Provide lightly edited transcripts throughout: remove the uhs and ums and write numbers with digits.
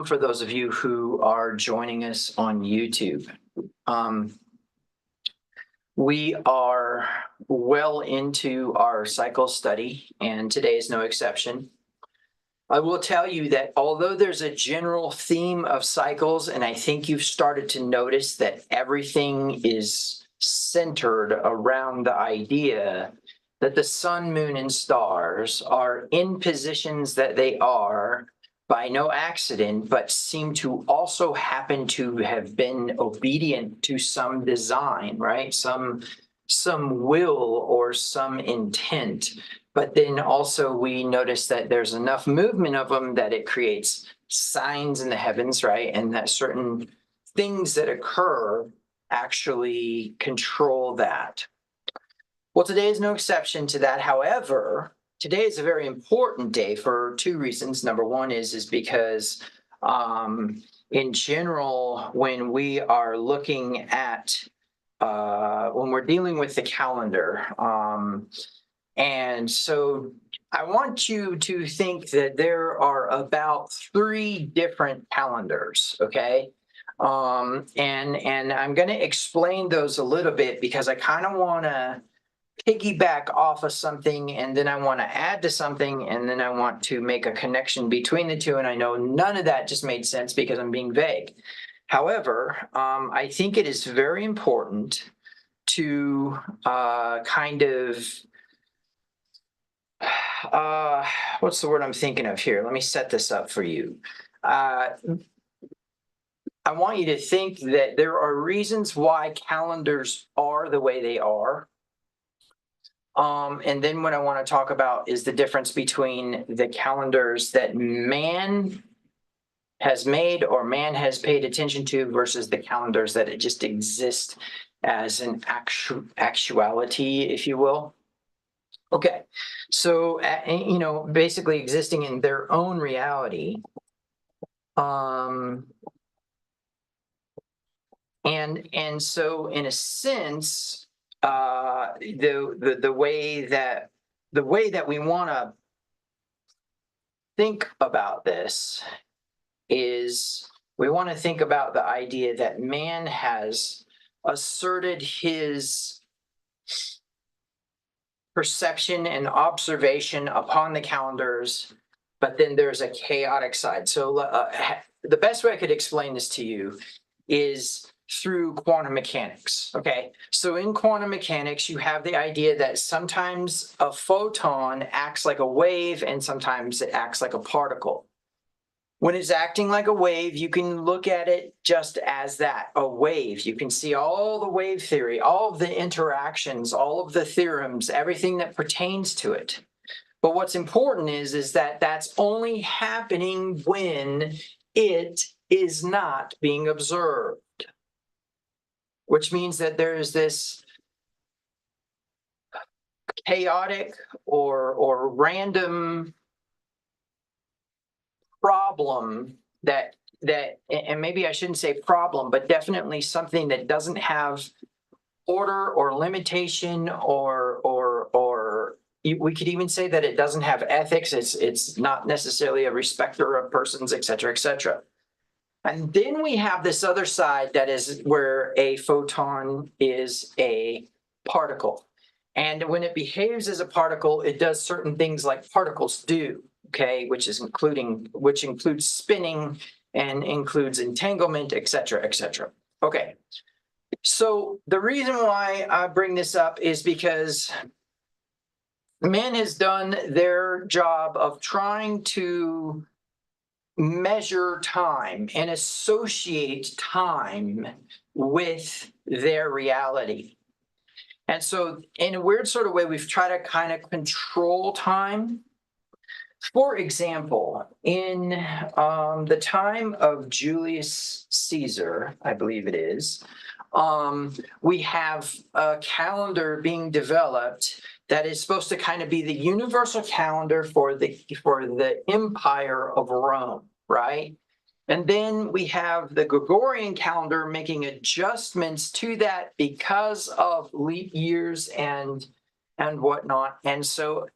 For those of you who are joining us on YouTube. Um, we are well into our cycle study, and today is no exception. I will tell you that although there's a general theme of cycles, and I think you've started to notice that everything is centered around the idea that the sun, moon, and stars are in positions that they are by no accident, but seem to also happen to have been obedient to some design, right? Some will or some intent. But then also we notice that there's enough movement of them that it creates signs in the heavens, right? And that certain things that occur actually control that. Well, today is no exception to that. However, today is a very important day for two reasons. Number one is because in general, when we are looking at when we're dealing with the calendar, and so I want you to think that there are about 3 different calendars, okay? And I'm going to explain those a little bit because I kind of want to piggyback off of something, and then I want to add to something, and then I want to make a connection between the two. And I know none of that just made sense because I'm being vague. However, I think it is very important to kind of what's the word I'm thinking of here? Let me set this up for you. I want you to think that there are reasons why calendars are the way they are. And then what I want to talk about is the difference between the calendars that man has made or man has paid attention to versus the calendars that it just exist as an actuality, if you will. Okay, so basically existing in their own reality. And so in a sense, the way that we want to think about this is we want to think about the idea that man has asserted his perception and observation upon the calendars, but then there's a chaotic side. So the best way I could explain this to you is through quantum mechanics, okay? So in quantum mechanics, you have the idea that sometimes a photon acts like a wave and sometimes it acts like a particle. When it's acting like a wave, you can look at it just as that, a wave. You can see all the wave theory, all of the interactions, all of the theorems, everything that pertains to it. But what's important is that that's only happening when it is not being observed, which means that there is this chaotic or random problem that and maybe I shouldn't say problem, but definitely something that doesn't have order or limitation or we could even say that it doesn't have ethics. It's not necessarily a respecter of persons, et cetera, et cetera. And then we have this other side that is where a photon is a particle. And when it behaves as a particle, it does certain things like particles do, okay, which includes spinning and includes entanglement, et cetera, et cetera. Okay, so the reason why I bring this up is because man has done their job of trying to measure time and associate time with their reality. And so in a weird sort of way, we've tried to kind of control time. For example, in the time of Julius Caesar, I believe it is, we have a calendar being developed that is supposed to kind of be the universal calendar for the Empire of Rome, right? And then we have the Gregorian calendar making adjustments to that because of leap years and whatnot. And so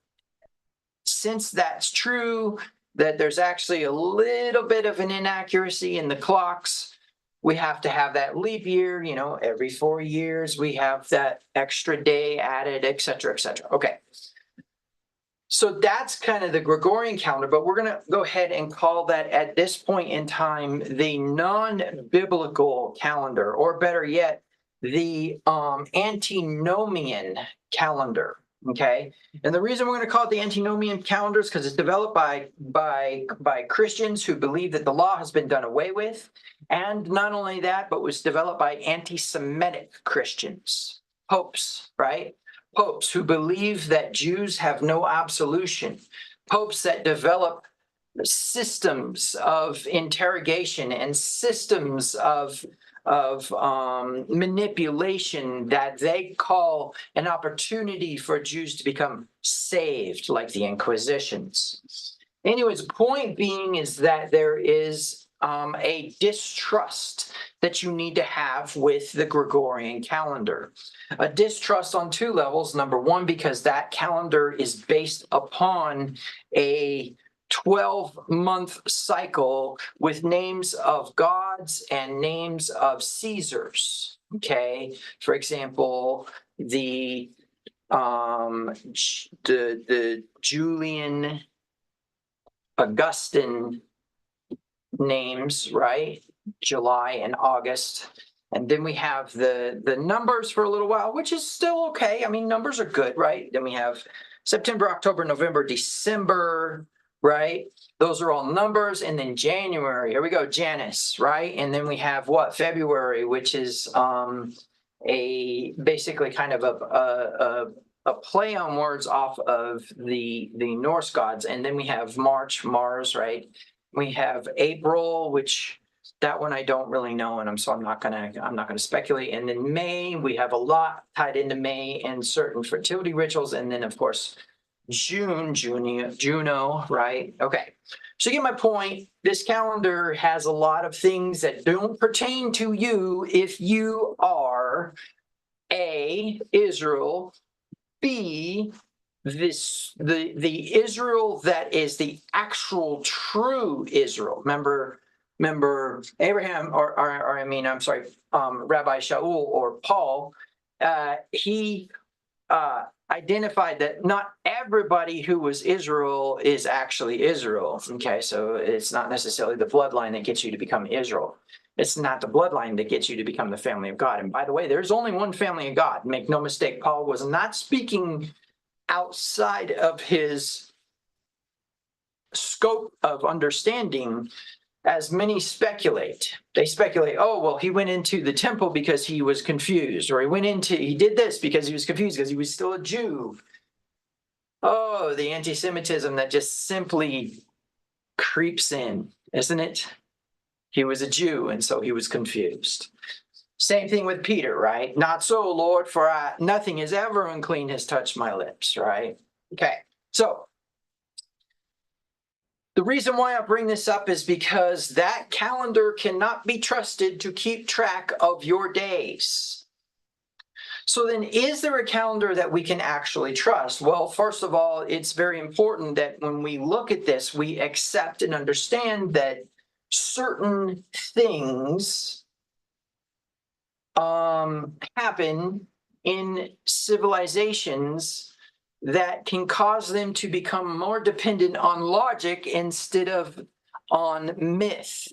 since that's true, that there's actually a little bit of an inaccuracy in the clocks. We have to have that leap year, every 4 years, we have that extra day added, et cetera, et cetera. Okay. So that's kind of the Gregorian calendar, but we're going to go ahead and call that at this point in time the non-biblical calendar, or better yet, the antinomian calendar. Okay, and the reason we're going to call it the antinomian calendar is because it's developed by Christians who believe that the law has been done away with, and not only that, but was developed by anti-Semitic Christians, popes, right? Popes who believe that Jews have no absolution, popes that develop systems of interrogation and systems of manipulation that they call an opportunity for Jews to become saved, like the Inquisitions. Anyways, point being is that there is a distrust that you need to have with the Gregorian calendar. A distrust on two levels. Number one, because that calendar is based upon a 12-month cycle with names of gods and names of Caesars. Okay, for example, the Julian Augustan names, right? July and August. And then we have the numbers for a little while, which is still okay. I mean, numbers are good, right? Then we have September, October, November, December, right? Those are all numbers. And then January, here we go, Janus, right? And then we have what? February, which is basically kind of a play on words off of the Norse gods. And then we have March, Mars, right? We have April, which that one I don't really know, and I'm not gonna speculate. And then May, we have a lot tied into May and certain fertility rituals, and then of course Juno, right? Okay, so you get my point. This calendar has a lot of things that don't pertain to you if you are A, Israel, B, the Israel that is the actual true Israel. Remember Abraham, Rabbi Shaul or Paul, he identified that not everybody who was Israel is actually Israel. Okay, so it's not necessarily the bloodline that gets you to become Israel. It's not the bloodline that gets you to become the family of God. And by the way, there's only one family of God. Make no mistake, Paul was not speaking outside of his scope of understanding, as many speculate. They speculate, oh, well, he went into the temple because he was confused, or he did this because he was confused because he was still a Jew. Oh, the anti-Semitism that just simply creeps in, isn't it? He was a Jew, and so he was confused. Same thing with Peter, right? Not so, Lord, for nothing is ever unclean has touched my lips, right? Okay, so the reason why I bring this up is because that calendar cannot be trusted to keep track of your days. So then, is there a calendar that we can actually trust? Well, first of all, it's very important that when we look at this, we accept and understand that certain things happen in civilizations that can cause them to become more dependent on logic instead of on myth.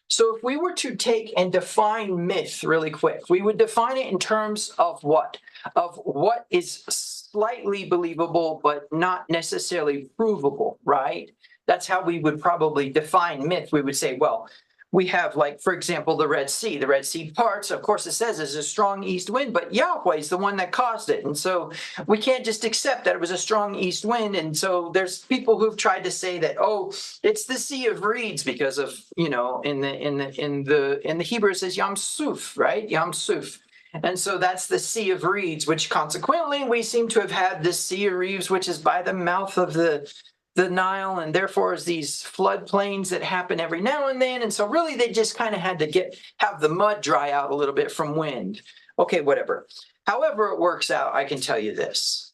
So if we were to take and define myth really quick, we would define it in terms of what? Of what is slightly believable but not necessarily provable, right? That's how we would probably define myth. We would say, well, we have, like, for example, the Red Sea. The Red Sea parts, of course, it says there's a strong east wind, but Yahweh is the one that caused it. And so we can't just accept that it was a strong east wind. And so there's people who've tried to say that, oh, it's the Sea of Reeds because of, in the Hebrew it says Yam Suf, right? Yam Suf. And so that's the Sea of Reeds, which consequently we seem to have had this Sea of Reeds, which is by the mouth of the Nile, and therefore is these floodplains that happen every now and then. And so really they just kind of had to have the mud dry out a little bit from wind. Okay, whatever. However it works out, I can tell you this.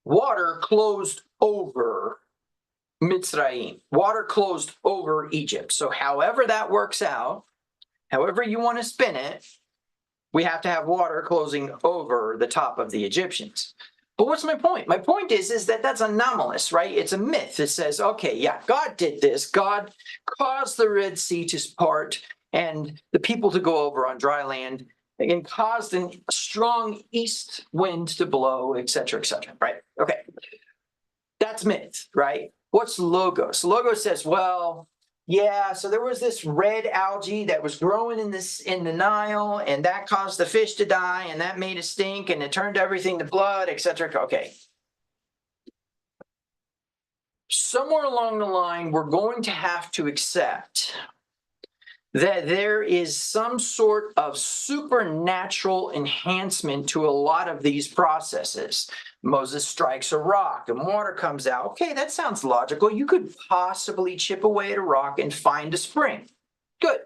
Water closed over Mitzrayim. Water closed over Egypt. So however that works out, however you want to spin it, we have to have water closing over the top of the Egyptians. But what's my point? My point is that that's anomalous, right? It's a myth. It says, okay, yeah, God did this. God caused the Red Sea to part and the people to go over on dry land and caused a strong east wind to blow, et cetera, right? Okay, that's myth, right? What's logos? Logos says, well, yeah, so there was this red algae that was growing in the Nile, and that caused the fish to die, and that made a stink, and it turned everything to blood, etc. Okay. Somewhere along the line, we're going to have to accept that there is some sort of supernatural enhancement to a lot of these processes. Moses strikes a rock and water comes out. Okay, that sounds logical. You could possibly chip away at a rock and find a spring. Good.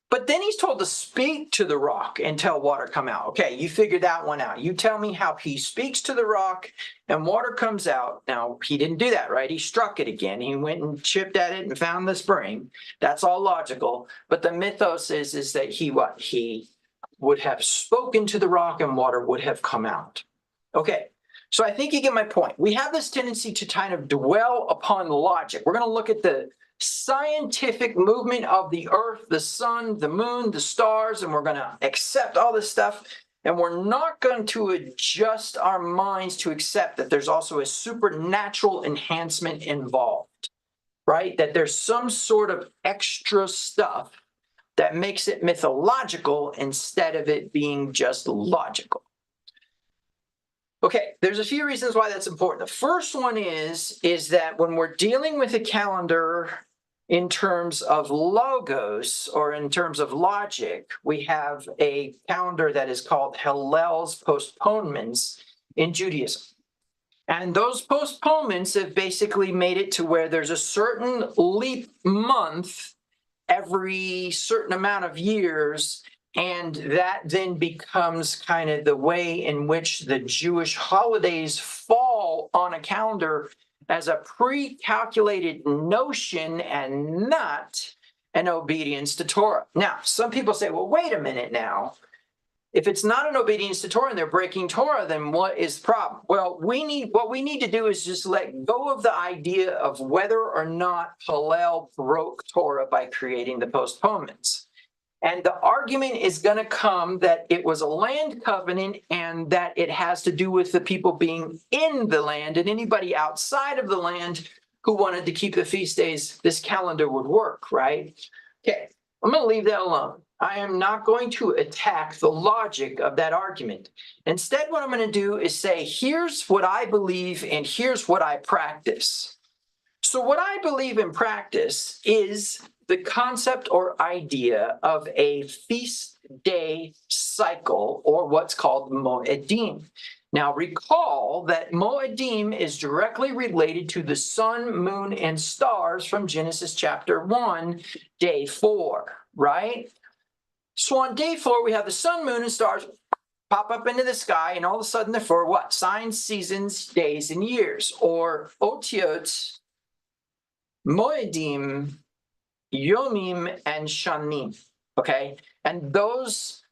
But then he's told to speak to the rock and tell water come out. Okay, you figured that one out. You tell me how he speaks to the rock and water comes out. Now, he didn't do that, right? He struck it again. He went and chipped at it and found the spring. That's all logical. But the mythos is that he would have spoken to the rock and water would have come out. Okay, so I think you get my point. We have this tendency to kind of dwell upon logic. We're going to look at the scientific movement of the earth, the sun, the moon, the stars, and we're going to accept all this stuff. And we're not going to adjust our minds to accept that there's also a supernatural enhancement involved, right? That there's some sort of extra stuff that makes it mythological instead of it being just logical. Okay, there's a few reasons why that's important. The first one is that when we're dealing with a calendar in terms of logos or in terms of logic, we have a calendar that is called Hillel's postponements in Judaism. And those postponements have basically made it to where there's a certain leap month every certain amount of years, and that then becomes kind of the way in which the Jewish holidays fall on a calendar as a pre-calculated notion and not an obedience to Torah. Now, some people say, well, wait a minute now. If it's not an obedience to Torah and they're breaking Torah, then what is the problem? Well, what we need to do is just let go of the idea of whether or not Hillel broke Torah by creating the postponements. And the argument is going to come that it was a land covenant and that it has to do with the people being in the land, and anybody outside of the land who wanted to keep the feast days, this calendar would work, right? Okay, I'm going to leave that alone. I am not going to attack the logic of that argument. Instead, what I'm going to do is say, here's what I believe and here's what I practice. So what I believe in practice is the concept or idea of a feast day cycle, or what's called Moedim. Now recall that Moedim is directly related to the sun, moon, and stars from Genesis chapter 1, day 4, right? So on day 4, we have the sun, moon, and stars pop up into the sky, and all of a sudden they're for what? Signs, seasons, days, and years, or otiot, Moedim, Yomim, and Shanim. Okay, and those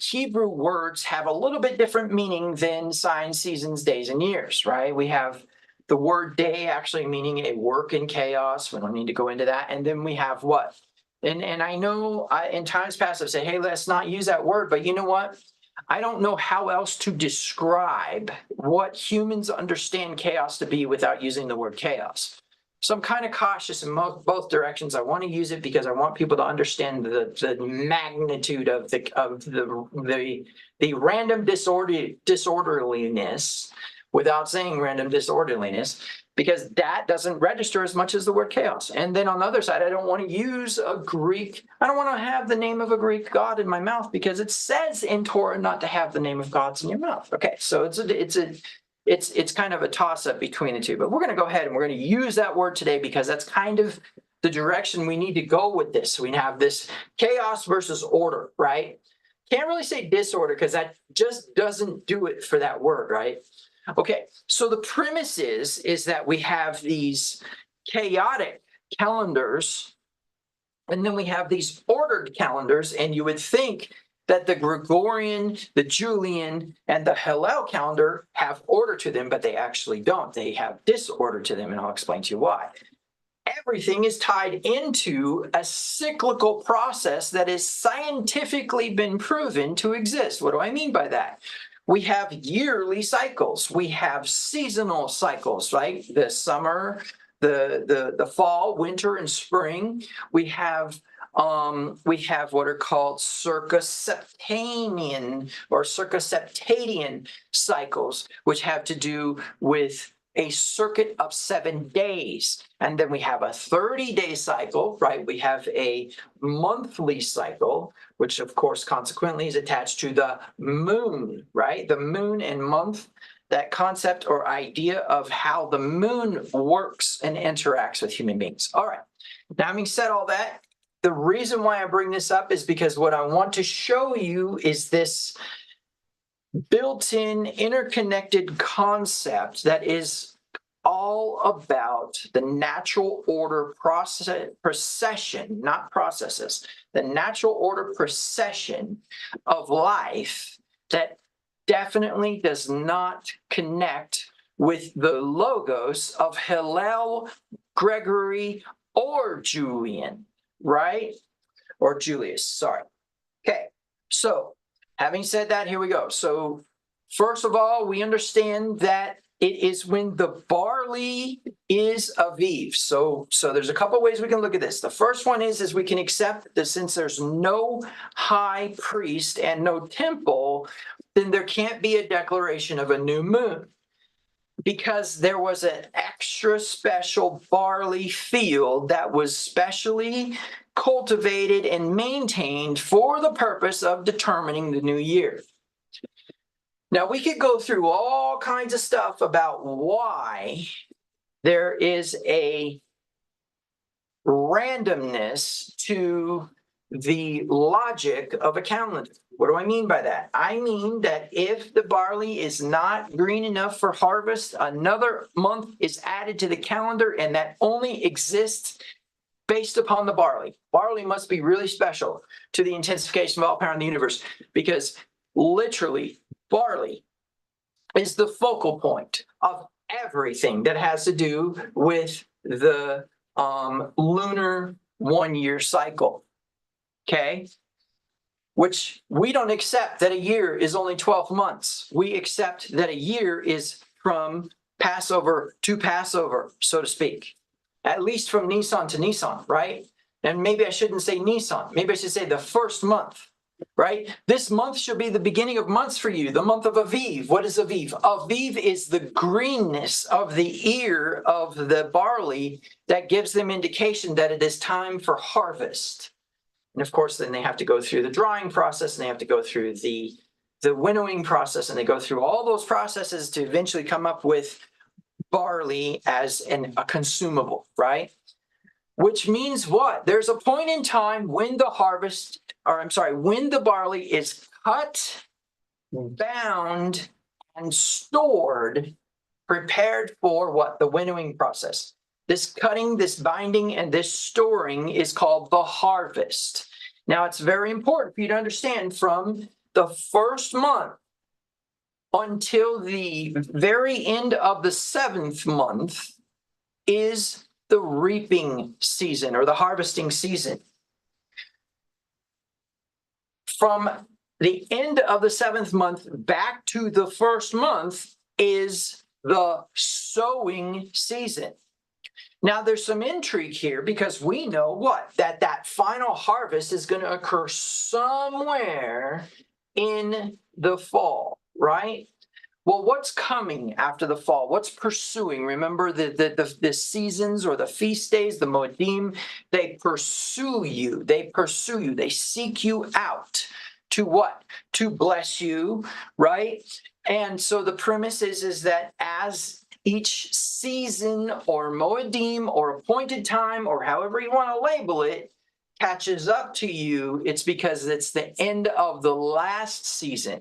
Hebrew words have a little bit different meaning than signs, seasons, days, and years. Right? We have the word day actually meaning a work in chaos. We don't need to go into that. And then we have what? And I know in times past I've said, hey, let's not use that word. But you know what? I don't know how else to describe what humans understand chaos to be without using the word chaos. So I'm kind of cautious in both directions. I want to use it because I want people to understand the magnitude of the random disorderliness without saying random disorderliness, because that doesn't register as much as the word chaos. And then on the other side, I don't want to use a Greek. I don't want to have the name of a Greek god in my mouth because it says in Torah not to have the name of gods in your mouth. Okay, so it's kind of a toss-up between the two. But we're going to go ahead and we're going to use that word today because that's kind of the direction we need to go with this. We have this chaos versus order, right? Can't really say disorder because that just doesn't do it for that word, right? Okay, so the premise is that we have these chaotic calendars, and then we have these ordered calendars, and you would think that the Gregorian, the Julian, and the Hillel calendar have order to them, but they actually don't. They have disorder to them, and I'll explain to you why. Everything is tied into a cyclical process that has scientifically been proven to exist. What do I mean by that? We have yearly cycles. We have seasonal cycles, right? The summer, the fall, winter, and spring. We have what are called circumseptanian or circumseptadian cycles, which have to do with a circuit of 7 days. And then we have a 30-day cycle, right? We have a monthly cycle, which of course consequently is attached to the moon, right? The moon and month, that concept or idea of how the moon works and interacts with human beings. All right, now having said all that, the reason why I bring this up is because what I want to show you is this built-in interconnected concept that is all about the natural order procession, not processes, the natural order procession of life that definitely does not connect with the logos of Hillel, Gregory, or Julian, right? Or Julius, sorry. Okay, so having said that, here we go. So first of all, we understand that it is when the barley is Aviv. So there's a couple ways we can look at this. The first one is we can accept that since there's no high priest and no temple, then there can't be a declaration of a new moon, because there was an extra special barley field that was specially cultivated and maintained for the purpose of determining the new year. Now, we could go through all kinds of stuff about why there is a randomness to the logic of a calendar. What do I mean by that? I mean that if the barley is not green enough for harvest, another month is added to the calendar, and that only exists based upon the barley. Barley must be really special to the intensification of all power in the universe, because literally barley is the focal point of everything that has to do with the lunar 1 year cycle. Okay? Which we don't accept that a year is only 12 months. We accept that a year is from Passover to Passover, so to speak. At least from Nisan to Nisan, right? And maybe I shouldn't say Nisan. Maybe I should say the first month, right? This month should be the beginning of months for you, the month of Aviv. What is Aviv? Aviv is the greenness of the ear of the barley that gives them indication that it is time for harvest. And of course, then they have to go through the drying process, and they have to go through the winnowing process, and they go through all those processes to eventually come up with barley as a consumable, right? Which means what? There's a point in time when the when the barley is cut, bound, and stored, prepared for what? The winnowing process. This cutting, this binding, and this storing is called the harvest. Now, it's very important for you to understand from the first month until the very end of the 7th month is the reaping season or the harvesting season. From the end of the 7th month back to the first month is the sowing season. Now, there's some intrigue here because we know what? That final harvest is going to occur somewhere in the fall, right? Well, what's coming after the fall? What's pursuing? Remember the seasons or the feast days, the Moedim, they pursue you. They pursue you. They seek you out to what? To bless you, right? And so the premise is that as each season or Moedim or appointed time or however you want to label it catches up to you, it's because it's the end of the last season.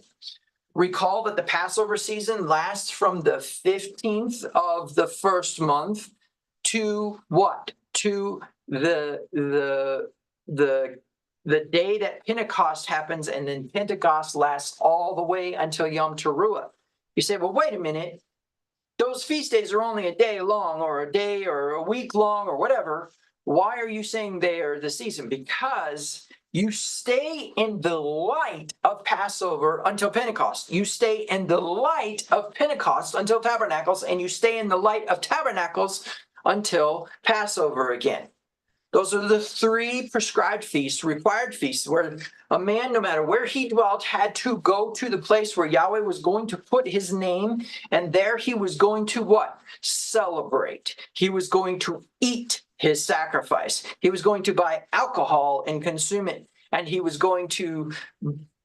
Recall that the Passover season lasts from the 15th of the first month to what? To the day that Pentecost happens, and then Pentecost lasts all the way until Yom Teruah. You say, well, wait a minute. Those feast days are only a day long, or a day or a week long, or whatever. Why are you saying they are the season? Because you stay in the light of Passover until Pentecost. You stay in the light of Pentecost until Tabernacles, and you stay in the light of Tabernacles until Passover again. Those are the three prescribed feasts, required feasts, where a man, no matter where he dwelt, had to go to the place where Yahweh was going to put his name, and there he was going to what? Celebrate. He was going to eat his sacrifice. He was going to buy alcohol and consume it, and he was going to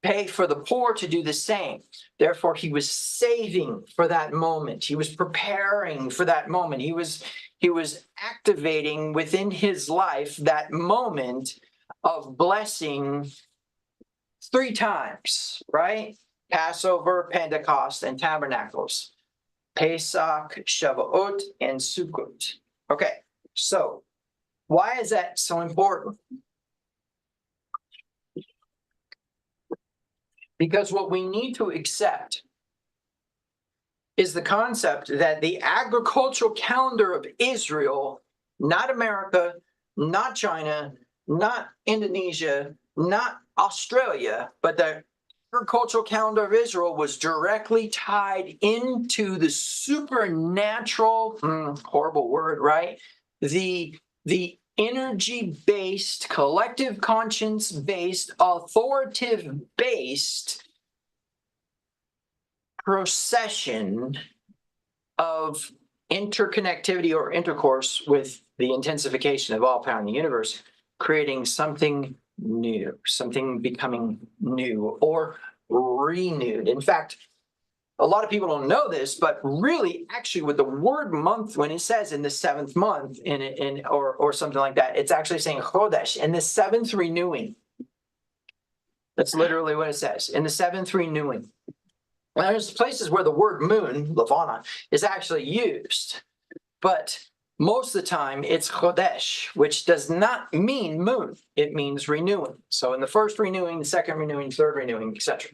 pay for the poor to do the same. Therefore, he was saving for that moment. He was preparing for that moment. He was activating within his life that moment of blessing 3 times, right? Passover, Pentecost, and Tabernacles. Pesach, Shavuot, and Sukkot. Okay, so why is that so important? Because what we need to accept is the concept that the agricultural calendar of Israel, not America, not China, not Indonesia, not Australia, but the agricultural calendar of Israel was directly tied into the supernatural, horrible word, right? The energy-based, collective conscience-based, authoritative-based procession of interconnectivity or intercourse with the intensification of all power in the universe, creating something new, something becoming new or renewed. In fact, a lot of people don't know this, but really, actually, with the word month, when it says in the 7th month or something like that, it's actually saying Chodesh, in the 7th renewing. That's literally what it says, in the 7th renewing. Now, there's places where the word moon, Levana, is actually used, but most of the time it's Chodesh, which does not mean moon. It means renewing. So in the first renewing, the second renewing, third renewing, etc.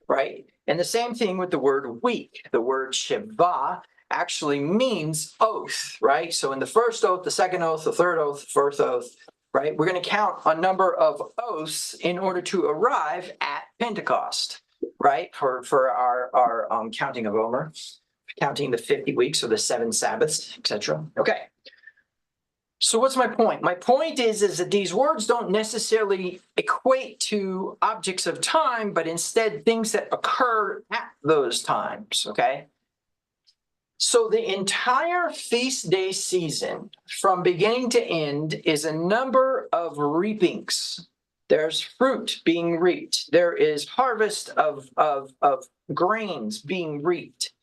Right? And the same thing with the word week. The word Shabbat actually means oath, right? So in the first oath, the second oath, the third oath, the fourth oath, right? We're going to count a number of oaths in order to arrive at Pentecost, right? For our counting of Omer, counting the 50 weeks or the 7 Sabbaths, etc. Okay. So what's my point? My point is that these words don't necessarily equate to objects of time, but instead things that occur at those times, okay? So the entire feast day season, from beginning to end, is a number of reapings. There's fruit being reaped. There is harvest of grains being reaped.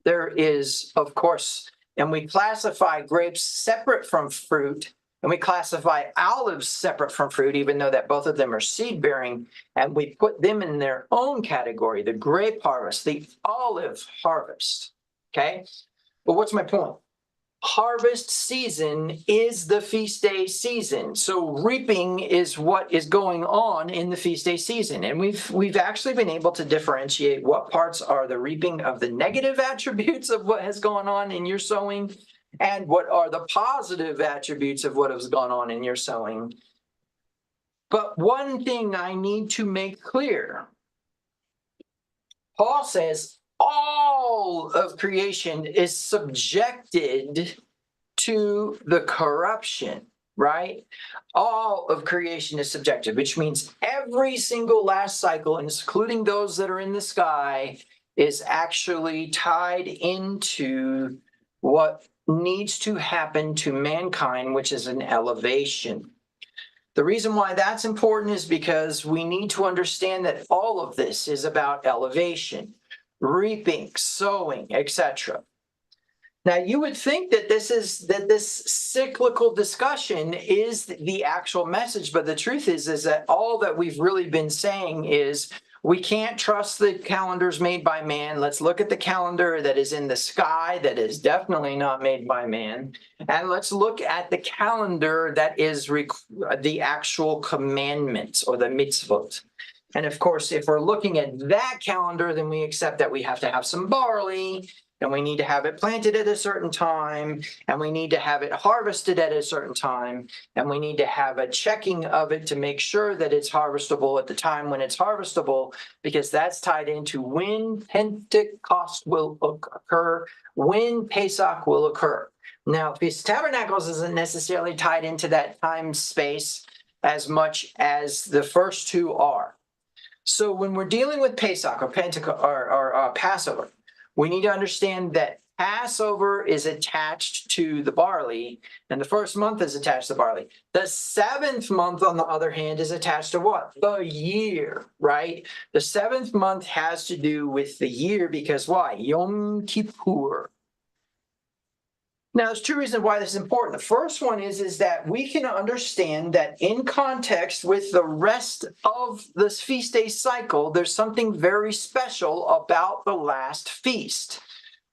There is, of course, and we classify grapes separate from fruit, and we classify olives separate from fruit, even though that both of them are seed-bearing, and we put them in their own category, the grape harvest, the olive harvest, okay? But what's my point? Harvest season is the feast day season. So reaping is what is going on in the feast day season. And we've actually been able to differentiate what parts are the reaping of the negative attributes of what has gone on in your sowing and what are the positive attributes of what has gone on in your sowing. But one thing I need to make clear, Paul says, all of creation is subjected to the corruption, right? All of creation is subjected, which means every single last cycle, including those that are in the sky, is actually tied into what needs to happen to mankind, which is an elevation. The reason why that's important is because we need to understand that all of this is about elevation. Reaping, sowing, etc. Now, you would think that this cyclical discussion is the actual message, but the truth is that all that we've really been saying is We can't trust the calendars made by man. Let's look at the calendar that is in the sky that is definitely not made by man. And let's look at the calendar that is the actual commandments or the mitzvot. And of course, if we're looking at that calendar, then we accept that we have to have some barley, and we need to have it planted at a certain time, and we need to have it harvested at a certain time, and we need to have a checking of it to make sure that it's harvestable at the time when it's harvestable, because that's tied into when Pentecost will occur, when Pesach will occur. Now, Feast of Tabernacles isn't necessarily tied into that time space as much as the first two are. So when we're dealing with Pesach or Pentecost or Passover, we need to understand that Passover is attached to the barley, and the first month is attached to barley. The seventh month, on the other hand, is attached to what? The year, right? The seventh month has to do with the year because why? Yom Kippur. Now, there's two reasons why this is important. The first one is that we can understand that in context with the rest of this feast day cycle, there's something very special about the last feast.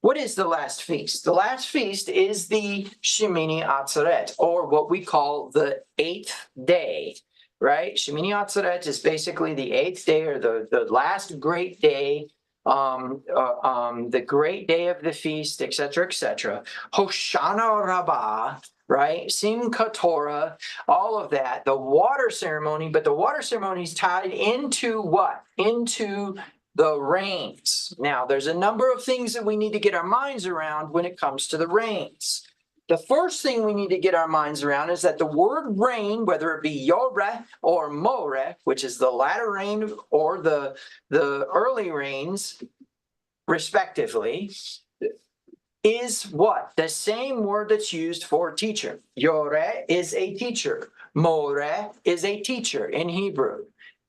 What is the last feast? The last feast is the Shemini Atzeret, or what we call the 8th day, right? Shemini Atzeret is basically the 8th day, or the last great day, the great day of the feast, etc., etc. Hoshana Rabbah, right? Simchat Torah, all of that. The water ceremony, but the water ceremony is tied into what? Into the rains. Now, there's a number of things that we need to get our minds around when it comes to the rains. The first thing we need to get our minds around is that the word rain, whether it be Yoreh or Moreh, which is the latter rain or the early rains, respectively, is what? The same word that's used for teacher. Yoreh is a teacher. Moreh is a teacher in Hebrew.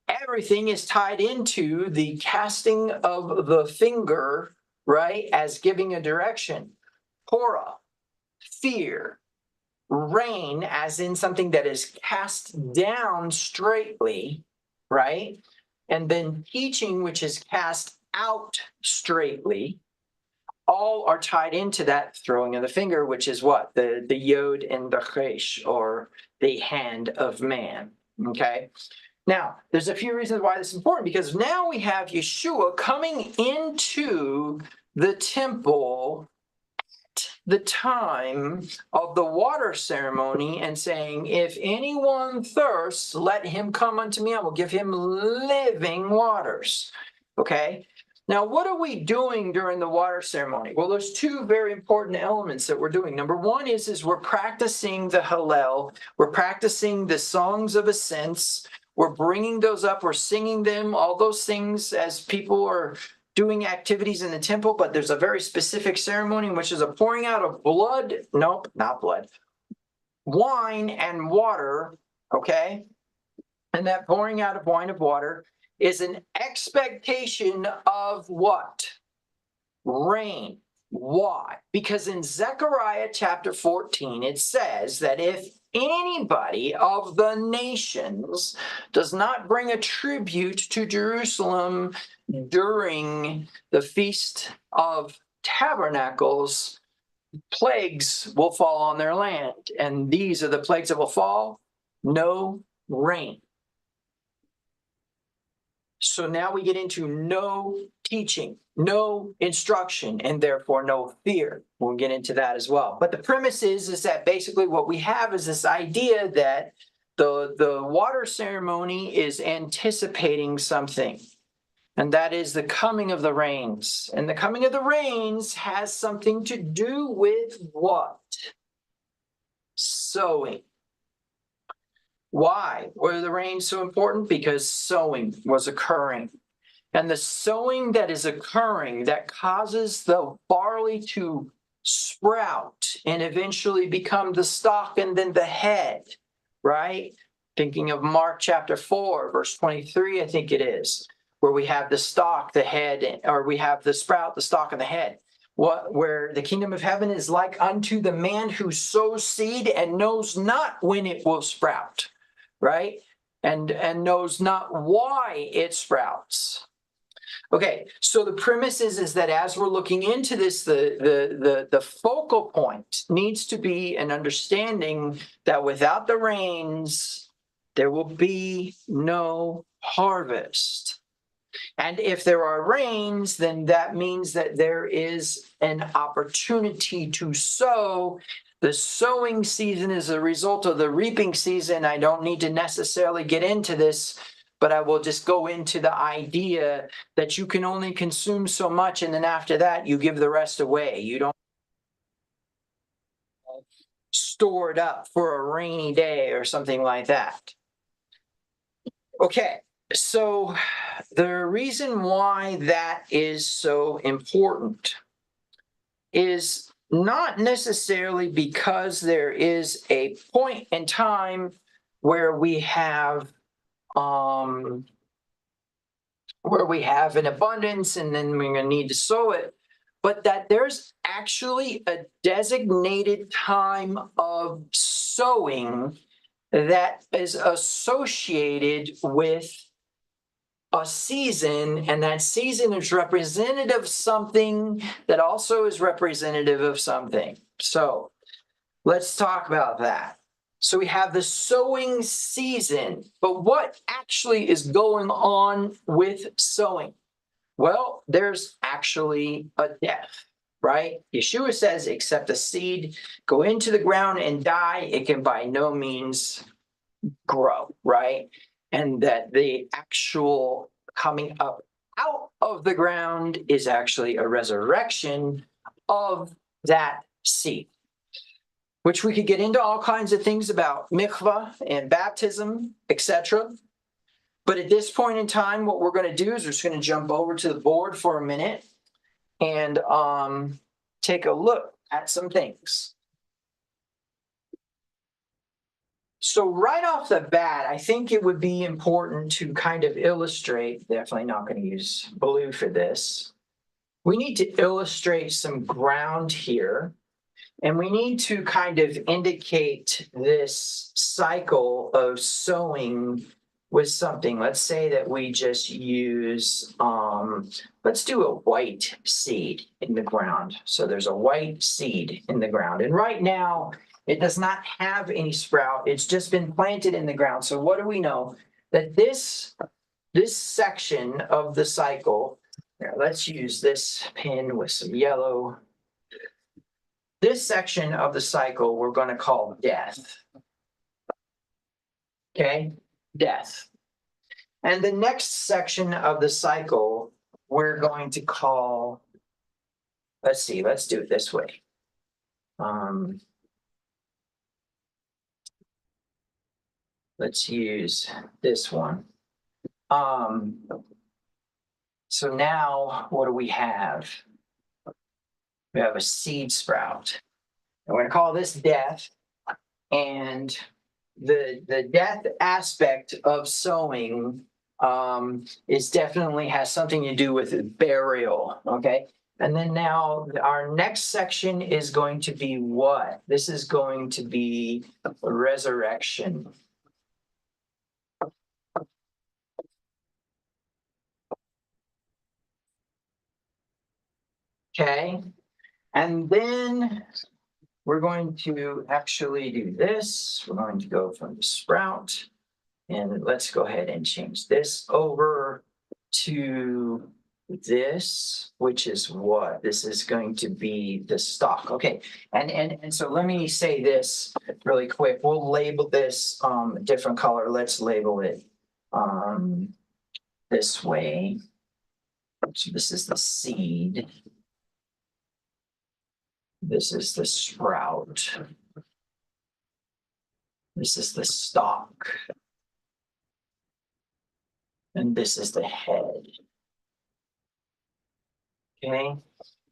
Everything is tied into the casting of the finger, right, as giving a direction. Torah. Fear, rain, as in something that is cast down straightly, right? And then teaching, which is cast out straightly, all are tied into that throwing of the finger, which is what? The yod and the chesh, or the hand of man, okay? Now, there's a few reasons why this is important, because now we have Yeshua coming into the temple the time of the water ceremony and saying, if anyone thirsts, let him come unto me. I will give him living waters. Okay. Now, what are we doing during the water ceremony? Well, there's two very important elements that we're doing. Number one is we're practicing the Hallel. We're practicing the songs of ascents. We're bringing those up. We're singing them, all those things as people are doing activities in the temple, but there's a very specific ceremony, which is a pouring out of blood. Nope, not blood. Wine and water, okay? And that pouring out of wine and water is an expectation of what? Rain. Why? Because in Zechariah chapter 14, it says that if anybody of the nations does not bring a tribute to Jerusalem during the Feast of Tabernacles, plagues will fall on their land. And these are the plagues that will fall: no rain. So now we get into no teaching, no instruction, and therefore no fear. We'll get into that as well. But the premise is that basically what we have is this idea that the water ceremony is anticipating something, and that is the coming of the rains. And the coming of the rains has something to do with what? Sowing. Why were the rains so important? Because sowing was occurring. And the sowing that is occurring that causes the barley to sprout and eventually become the stalk and then the head, right? Thinking of Mark chapter 4, verse 23, I think it is, where we have the stalk, the head, or we have the sprout, the stalk, and the head. Where the kingdom of heaven is like unto the man who sows seed and knows not when it will sprout, right? And knows not why it sprouts. Okay, so the premise is that as we're looking into this, the focal point needs to be an understanding that without the rains, there will be no harvest. And if there are rains, then that means that there is an opportunity to sow. The sowing season is a result of the reaping season. I don't need to necessarily get into this, but I will just go into the idea that you can only consume so much, and then after that, you give the rest away. You don't store it up for a rainy day or something like that. Okay, so the reason why that is so important is not necessarily because there is a point in time where we have an abundance and then we're going to need to sow it, but that there's actually a designated time of sowing that is associated with a season, and that season is representative of something that also is representative of something. So let's talk about that. So we have the sowing season, but what actually is going on with sowing? Well, there's actually a death, right? Yeshua says, except a seed go into the ground and die, it can by no means grow, right? And that the actual coming up out of the ground is actually a resurrection of that seed, which we could get into all kinds of things about mikvah and baptism, etc. But at this point in time, what we're going to do is we're just going to jump over to the board for a minute and take a look at some things. So right off the bat, I think it would be important to kind of illustrate, definitely not going to use blue for this. We need to illustrate some ground here, and we need to kind of indicate this cycle of sowing with something. Let's say that we just use, let's do a white seed in the ground. So there's a white seed in the ground. And right now, it does not have any sprout. It's just been planted in the ground. So what do we know? That this section of the cycle, here, let's use this pin with some yellow. This section of the cycle we're going to call death. Okay, death. And the next section of the cycle we're going to call, let's see, let's do it this way. Let's use this one. So now what do we have? We have a seed sprout. And we're going to call this death. And the death aspect of sowing is definitely has something to do with burial. Okay. And then now our next section is going to be what? This is going to be resurrection. Okay. And then we're going to actually do this. We're going to go from the sprout, and let's go ahead and change this over to this, which is what? This is going to be the stalk. Okay, and so let me say this really quick. We'll label this a different color. Let's label it this way. So this is the seed. This is the sprout. This is the stalk. And this is the head. Okay.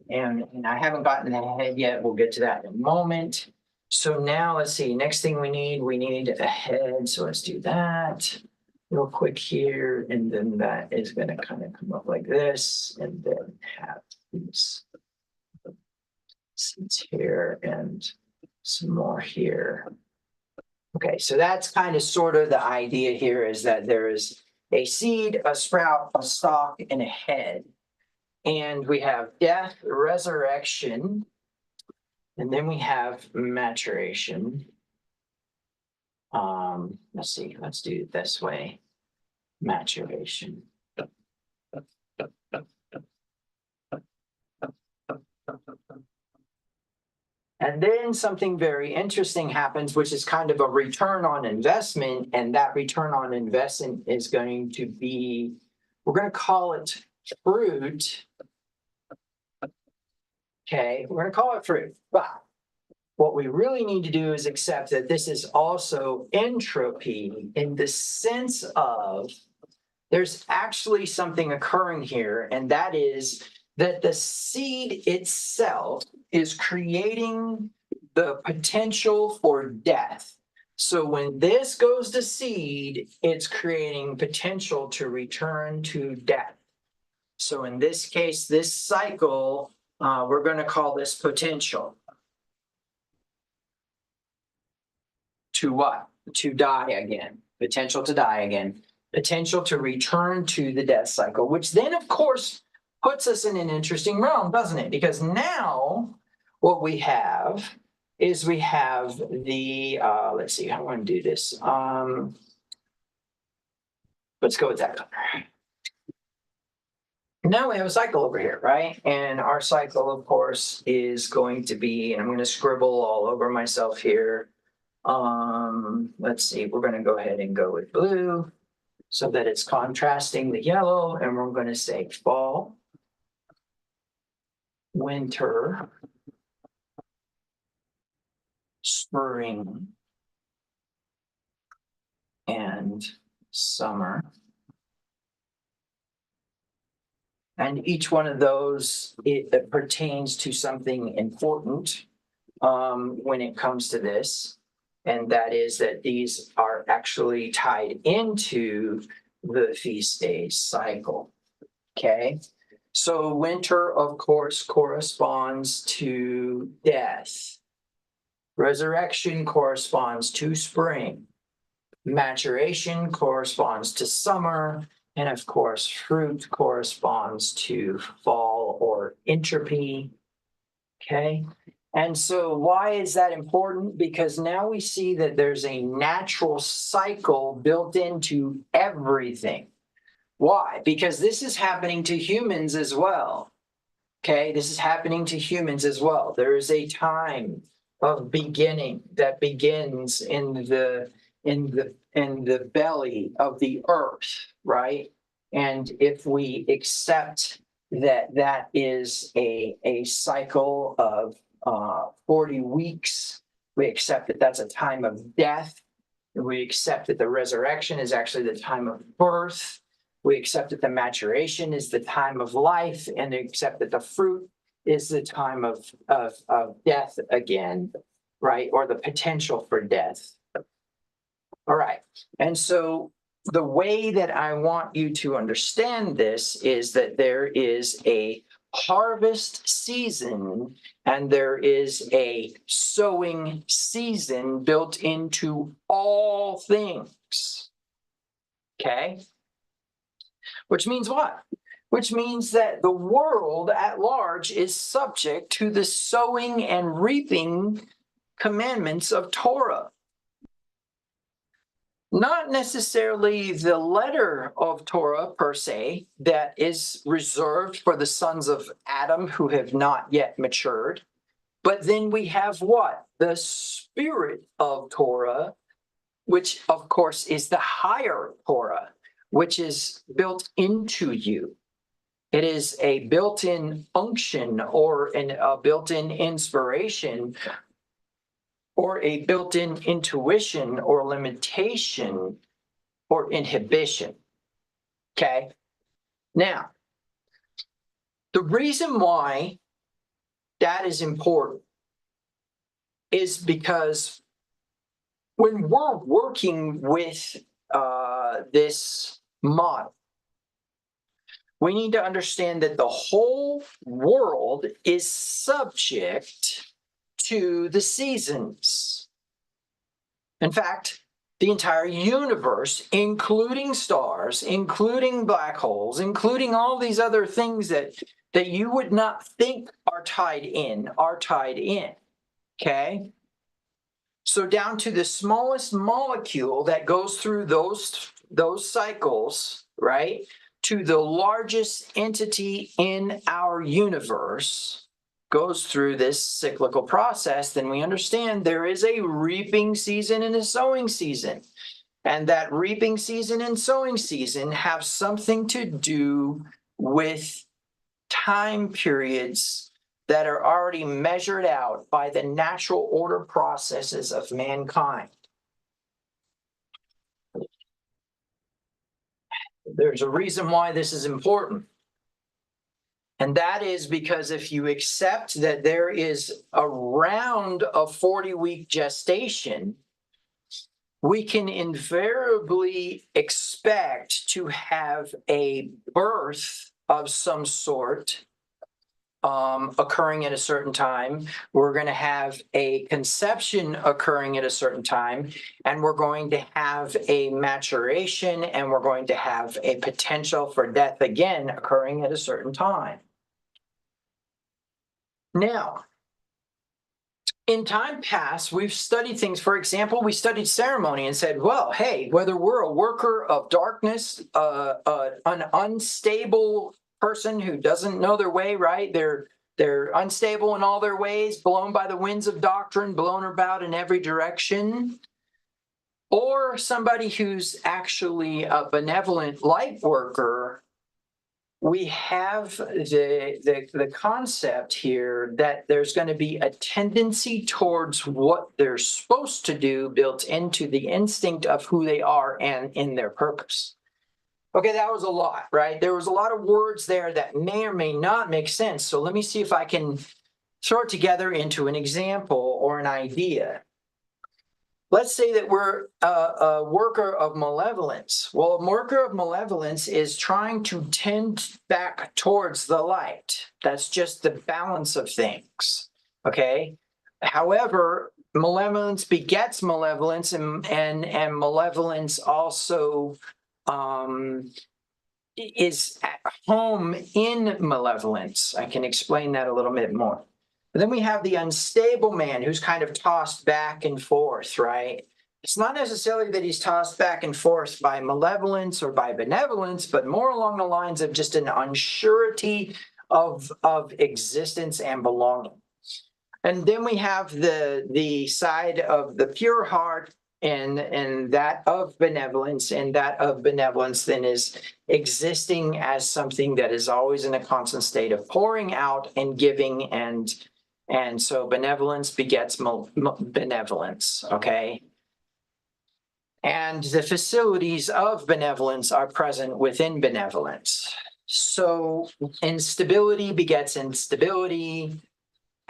And I haven't gotten the head yet. We'll get to that in a moment. So now let's see. Next thing we need a head. So let's do that real quick here. And then that is going to kind of come up like this. And then have these seeds here and some more here. Okay, so that's kind of sort of the idea here is that there is a seed, a sprout, a stalk, and a head. And we have death, resurrection, and then we have maturation. Let's see, let's do it this way. Maturation. And then something very interesting happens, which is kind of a return on investment. And that return on investment is going to be, we're going to call it fruit. Okay, we're going to call it fruit. But what we really need to do is accept that this is also entropy in the sense of there's actually something occurring here, and that is that the seed itself is creating the potential for death. So when this goes to seed, it's creating potential to return to death. So in this case, this cycle, we're going to call this potential. To what? To die again. Potential to die again. Potential to return to the death cycle, which then, of course, puts us in an interesting realm, doesn't it? Because now what we have is we have the, let's see, I want to do this. Let's go with that color. Now we have a cycle over here, right? And our cycle, of course, is going to be, and I'm going to scribble all over myself here. Let's see, we're going to go ahead and go with blue so that it's contrasting the yellow, and we're going to say fall, winter, spring, and summer. And each one of those, it pertains to something important when it comes to this. And that is that these are actually tied into the feast day cycle. Okay. So winter, of course, corresponds to death. Resurrection corresponds to spring. Maturation corresponds to summer. And of course, fruit corresponds to fall or entropy. Okay. And so why is that important? Because now we see that there's a natural cycle built into everything. Why? Because this is happening to humans as well. Okay, this is happening to humans as well. There is a time of beginning that begins in the belly of the earth, right? And if we accept that that is a cycle of 40 weeks, we accept that that's a time of death. We accept that the resurrection is actually the time of birth. We accept that the maturation is the time of life, and accept that the fruit is the time of death again, right? Or the potential for death. All right. And so the way that I want you to understand this is that there is a harvest season and there is a sowing season built into all things. Okay? Which means what? Which means that the world at large is subject to the sowing and reaping commandments of Torah. Not necessarily the letter of Torah per se that is reserved for the sons of Adam who have not yet matured. But then we have what? The spirit of Torah, which of course is the higher Torah, which is built into you. It is a built-in unction or a built-in inspiration or a built-in intuition or limitation or inhibition. Okay? Now, the reason why that is important is because when we're working with this model, we need to understand that the whole world is subject to the seasons. In fact, the entire universe, including stars, including black holes, including all these other things that you would not think are tied in, okay? So down to the smallest molecule that goes through those cycles, right, to the largest entity in our universe goes through this cyclical process, then we understand there is a reaping season and a sowing season. And that reaping season and sowing season have something to do with time periods that are already measured out by the natural order processes of mankind. There's a reason why this is important. And that is because if you accept that there is around a 40-week gestation, we can invariably expect to have a birth of some sort occurring at a certain time. We're going to have a conception occurring at a certain time, and we're going to have a maturation, and we're going to have a potential for death again occurring at a certain time. Now, in time past, we've studied things. For example, we studied ceremony and said, well, hey, whether we're a worker of darkness, an unstable person who doesn't know their way, right? They're unstable in all their ways, blown by the winds of doctrine, blown about in every direction, or somebody who's actually a benevolent light worker. We have the concept here that there's going to be a tendency towards what they're supposed to do built into the instinct of who they are and in their purpose. Okay, that was a lot, right? There was a lot of words there that may or may not make sense. So let me see if I can throw it together into an example or an idea. Let's say that we're a worker of malevolence. Well, a worker of malevolence is trying to tend back towards the light. That's just the balance of things, okay? However, malevolence begets malevolence, and malevolence also is at home in malevolence. I can explain that a little bit more. But then we have the unstable man who's kind of tossed back and forth, right? It's not necessarily that he's tossed back and forth by malevolence or by benevolence, but more along the lines of just an unsurety of existence and belonging. And then we have the side of the pure heart and that of benevolence, and that of benevolence then is existing as something that is always in a constant state of pouring out and giving, and so benevolence begets benevolence, okay? And the facilities of benevolence are present within benevolence. So instability begets instability.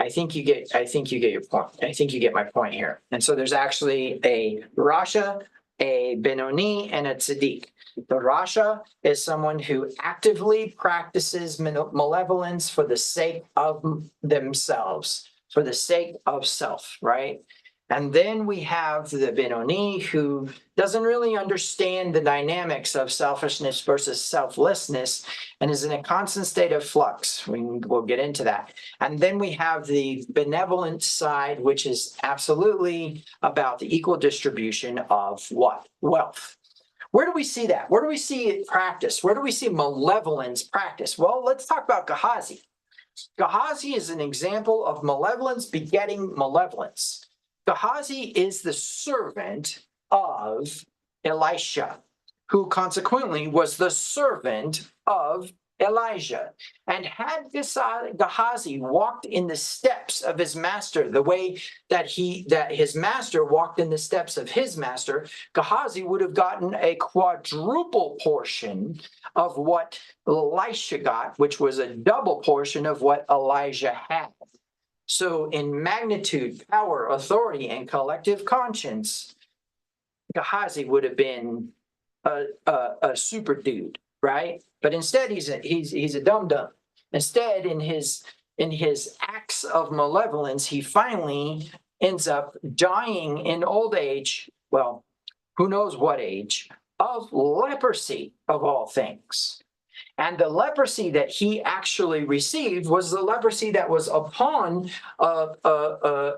I think you get your point. I think you get my point here. And so there's actually a Rasha, a Benoni, and a Tzaddik. The Rasha is someone who actively practices malevolence for the sake of themselves, for the sake of self, right? And then we have the Benoni, who doesn't really understand the dynamics of selfishness versus selflessness and is in a constant state of flux. We'll get into that. And then we have the benevolent side, which is absolutely about the equal distribution of what? Wealth. Where do we see that? Where do we see it practiced? Where do we see malevolence practiced? Well, let's talk about Gehazi. Gehazi is an example of malevolence begetting malevolence. Gehazi is the servant of Elisha, who consequently was the servant of Elijah. And had Gehazi walked in the steps of his master, the way that his master walked in the steps of his master, Gehazi would have gotten a quadruple portion of what Elisha got, which was a double portion of what Elijah had. So in magnitude, power, authority, and collective conscience, Gehazi would have been a super dude, right? But instead, he's a dum-dum. Instead, in his acts of malevolence, he finally ends up dying in old age. Well, who knows what age, of leprosy of all things. And the leprosy that he actually received was the leprosy that was upon a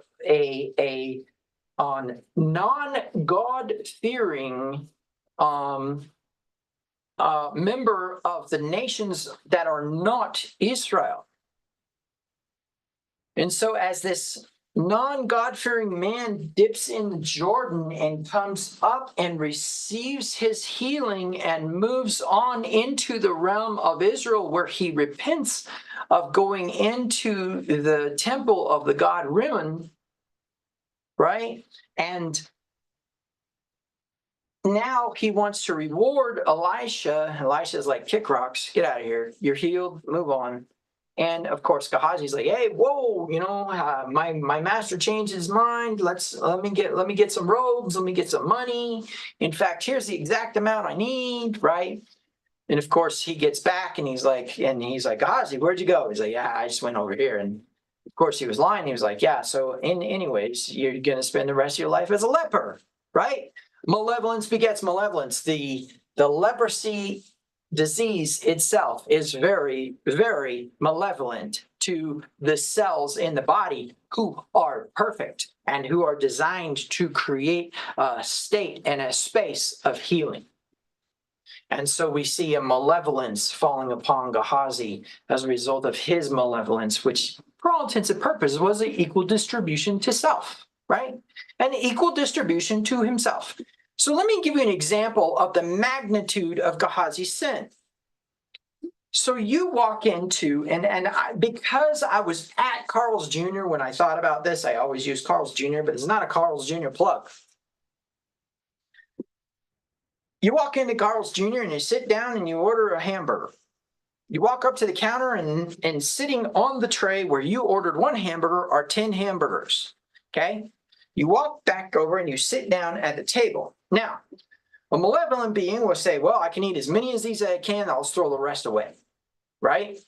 on non-God fearing member of the nations that are not Israel. And so as this non-God-fearing man dips in the Jordan and comes up and receives his healing and moves on into the realm of Israel, where he repents of going into the temple of the god Rimmon, right? And now he wants to reward Elisha. Elisha's like, kick rocks, get out of here. You're healed, move on. And of course, Gehazi's like, hey, whoa, my master changed his mind. Let me get some robes. Let me get some money. In fact, here's the exact amount I need, right? And of course, he gets back and he's like, Gehazi, where'd you go? He's like, yeah, I just went over here. And of course, he was lying. He was like, yeah, so anyways, you're gonna spend the rest of your life as a leper, right? Malevolence begets malevolence. The leprosy disease itself is very, very malevolent to the cells in the body who are perfect and who are designed to create a state and a space of healing. And so we see a malevolence falling upon Gehazi as a result of his malevolence, which for all intents and purposes was an equal distribution to self, right? An equal distribution to himself. So let me give you an example of the magnitude of Gehazi's sin. So you walk into, because I was at Carl's Jr. when I thought about this, I always use Carl's Jr., but it's not a Carl's Jr. plug. You walk into Carl's Jr. and you sit down and you order a hamburger. You walk up to the counter and sitting on the tray where you ordered one hamburger are 10 hamburgers, okay? You walk back over and you sit down at the table. Now, a malevolent being will say, well, I can eat as many of these as I can, I'll throw the rest away, right?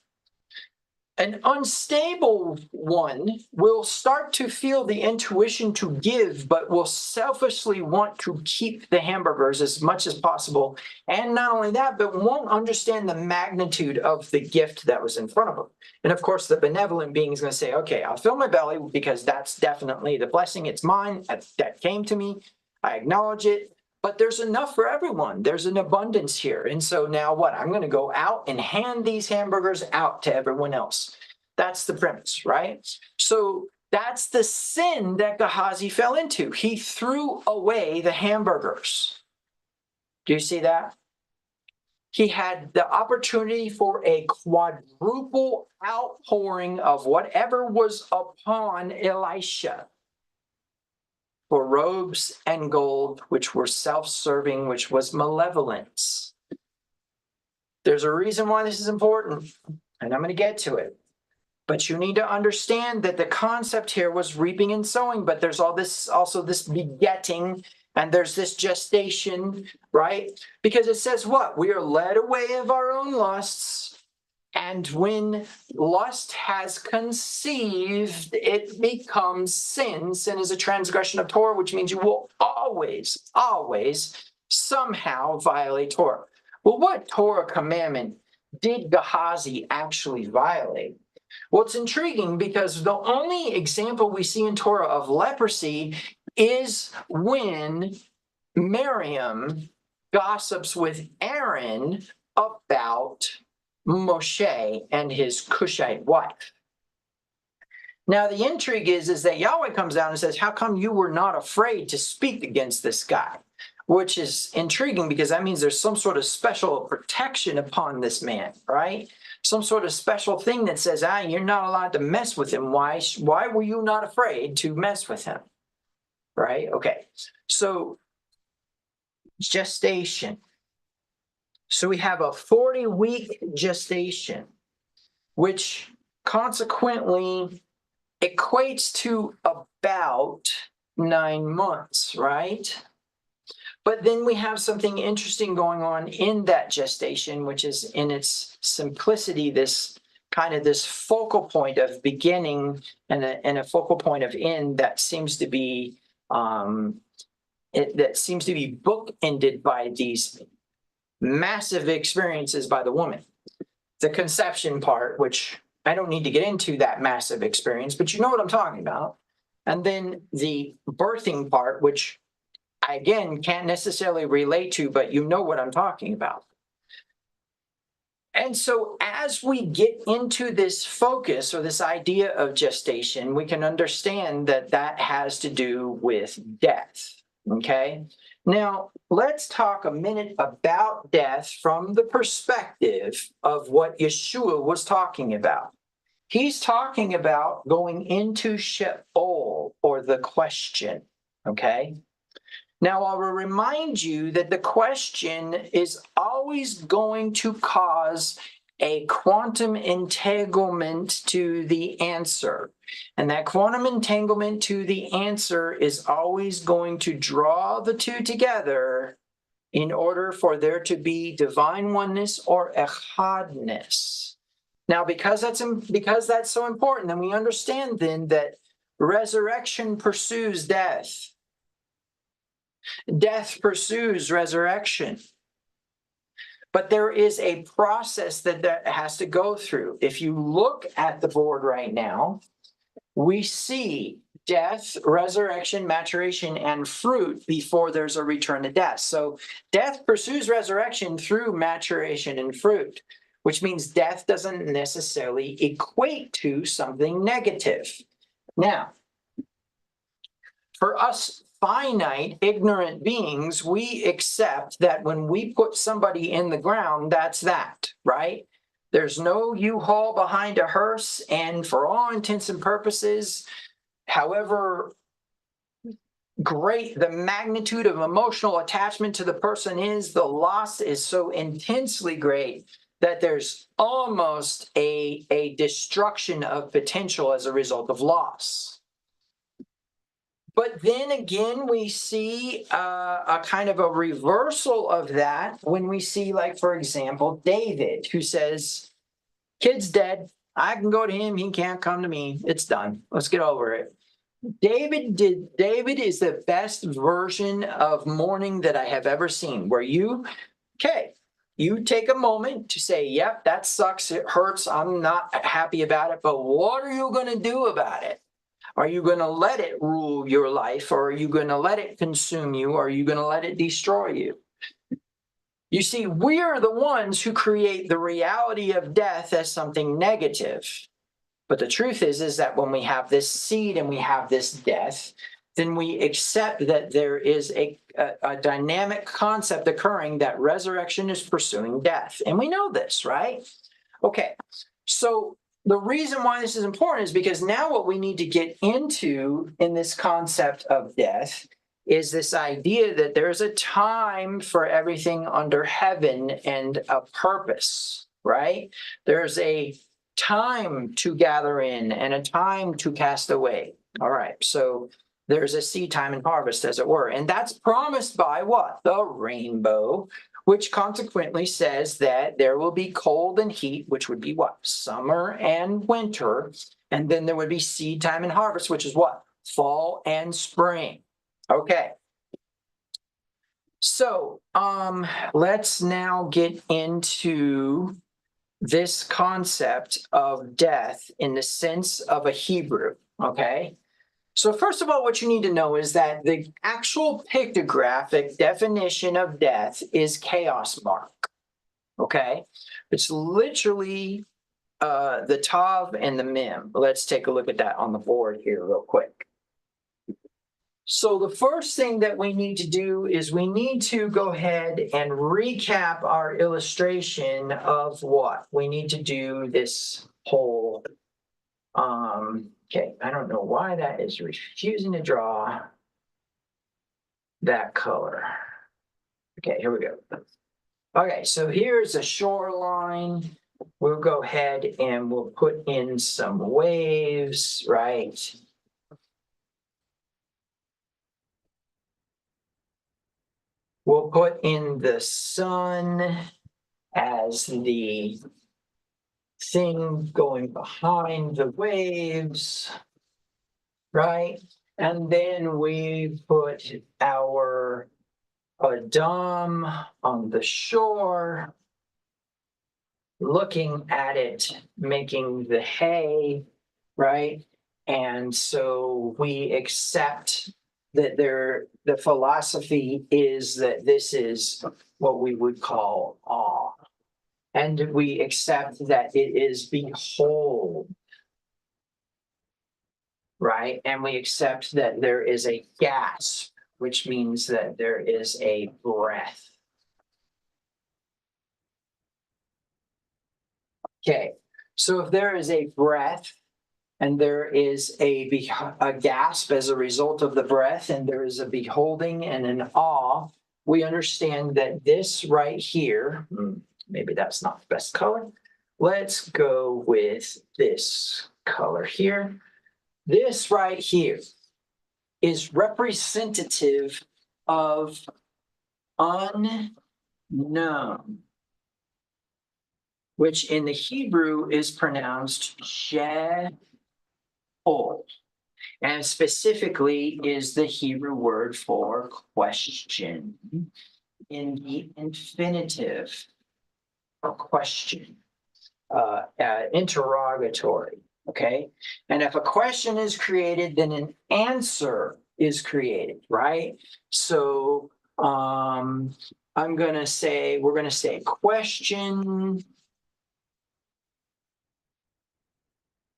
An unstable one will start to feel the intuition to give, but will selfishly want to keep the hamburgers as much as possible. And not only that, but won't understand the magnitude of the gift that was in front of them. And of course, the benevolent being is going to say, okay, I'll fill my belly because that's definitely the blessing. It's mine. That came to me. I acknowledge it. But there's enough for everyone. There's an abundance here. And so now what? I'm going to go out and hand these hamburgers out to everyone else. That's the premise, right? So that's the sin that Gehazi fell into. He threw away the hamburgers. Do you see that? He had the opportunity for a quadruple outpouring of whatever was upon Elisha. For robes and gold, which were self-serving, which was malevolence. There's a reason why this is important, and I'm going to get to it. But you need to understand that the concept here was reaping and sowing, but there's also this begetting, and there's this gestation, right? Because it says what? We are led away of our own lusts. And when lust has conceived, it becomes sin. Sin is a transgression of Torah, which means you will always somehow violate Torah. Well, what Torah commandment did Gehazi actually violate? Well, it's intriguing because the only example we see in Torah of leprosy is when Miriam gossips with Aaron about Moshe and his Cushite wife. Now, the intrigue is that Yahweh comes down and says, how come you were not afraid to speak against this guy? Which is intriguing because that means there's some sort of special protection upon this man, right? Some sort of special thing that says, you're not allowed to mess with him. Why were you not afraid to mess with him? Right? Okay. So, gestation. So we have a 40-week gestation, which consequently equates to about 9 months, right? But then we have something interesting going on in that gestation, which is in its simplicity, this focal point of beginning and a focal point of end that seems to be that seems to be bookended by these massive experiences by the woman. The conception part, which I don't need to get into that massive experience, but you know what I'm talking about. And then the birthing part, which I, again, can't necessarily relate to, but you know what I'm talking about. And so as we get into this focus or this idea of gestation, we can understand that that has to do with death, okay? Now, let's talk a minute about death from the perspective of what Yeshua was talking about. He's talking about going into Sheol, or the question, okay? Now, I will remind you that the question is always going to cause a quantum entanglement to the answer. And that quantum entanglement to the answer is always going to draw the two together in order for there to be divine oneness or echadness. Now, because that's so important, then we understand then that resurrection pursues death. Death pursues resurrection. But there is a process that has to go through. If you look at the board right now, we see death, resurrection, maturation, and fruit before there's a return to death. So death pursues resurrection through maturation and fruit, which means death doesn't necessarily equate to something negative. Now, for us finite, ignorant beings, we accept that when we put somebody in the ground, that's that, right? There's no U-Haul behind a hearse, and for all intents and purposes, however great the magnitude of emotional attachment to the person is, the loss is so intensely great that there's almost a destruction of potential as a result of loss. But then again, we see a kind of a reversal of that when we see, like, for example, David, who says, kid's dead. I can go to him. He can't come to me. It's done. Let's get over it. David is the best version of mourning that I have ever seen, where you take a moment to say, yep, that sucks. It hurts. I'm not happy about it. But what are you going to do about it? Are you going to let it rule your life, or are you going to let it consume you, or are you going to let it destroy you? You see, we are the ones who create the reality of death as something negative. But the truth is that when we have this seed and we have this death, then we accept that there is a dynamic concept occurring, that resurrection is pursuing death. And we know this, right? Okay, so the reason why this is important is because now what we need to get into in this concept of death is this idea that there's a time for everything under heaven and a purpose, right? There's a time to gather in and a time to cast away. All right, so there's a seed time and harvest, as it were. And that's promised by what? The rainbow, which consequently says that there will be cold and heat, which would be what? Summer and winter. And then there would be seed time and harvest, which is what? Fall and spring. Okay. So let's now get into this concept of death in the sense of a Hebrew, okay? So first of all, what you need to know is that the actual pictographic definition of death is chaos mark, okay? It's literally the Tav and the Mem. Let's take a look at that on the board here real quick. So the first thing that we need to do is we need to go ahead and recap our illustration of what? We need to do this whole, okay, I don't know why that is refusing to draw that color. Okay, here we go. Okay, so here's a shoreline. We'll go ahead and we'll put in some waves, right? We'll put in the sun as the thing going behind the waves, right? And then we put our Adam on the shore, looking at it, making the hay, right? And so we accept that the philosophy is that this is what we would call awe. And we accept that it is behold, right? And we accept that there is a gasp, which means that there is a breath. Okay, so if there is a breath and there is a gasp as a result of the breath, and there is a beholding and an awe, we understand that this right here, maybe that's not the best color. Let's go with this color here. This right here is representative of unknown, which in the Hebrew is pronounced sheol, and specifically is the Hebrew word for question in the infinitive or question, interrogatory. Okay. And if a question is created, then an answer is created, right? So we're going to say question,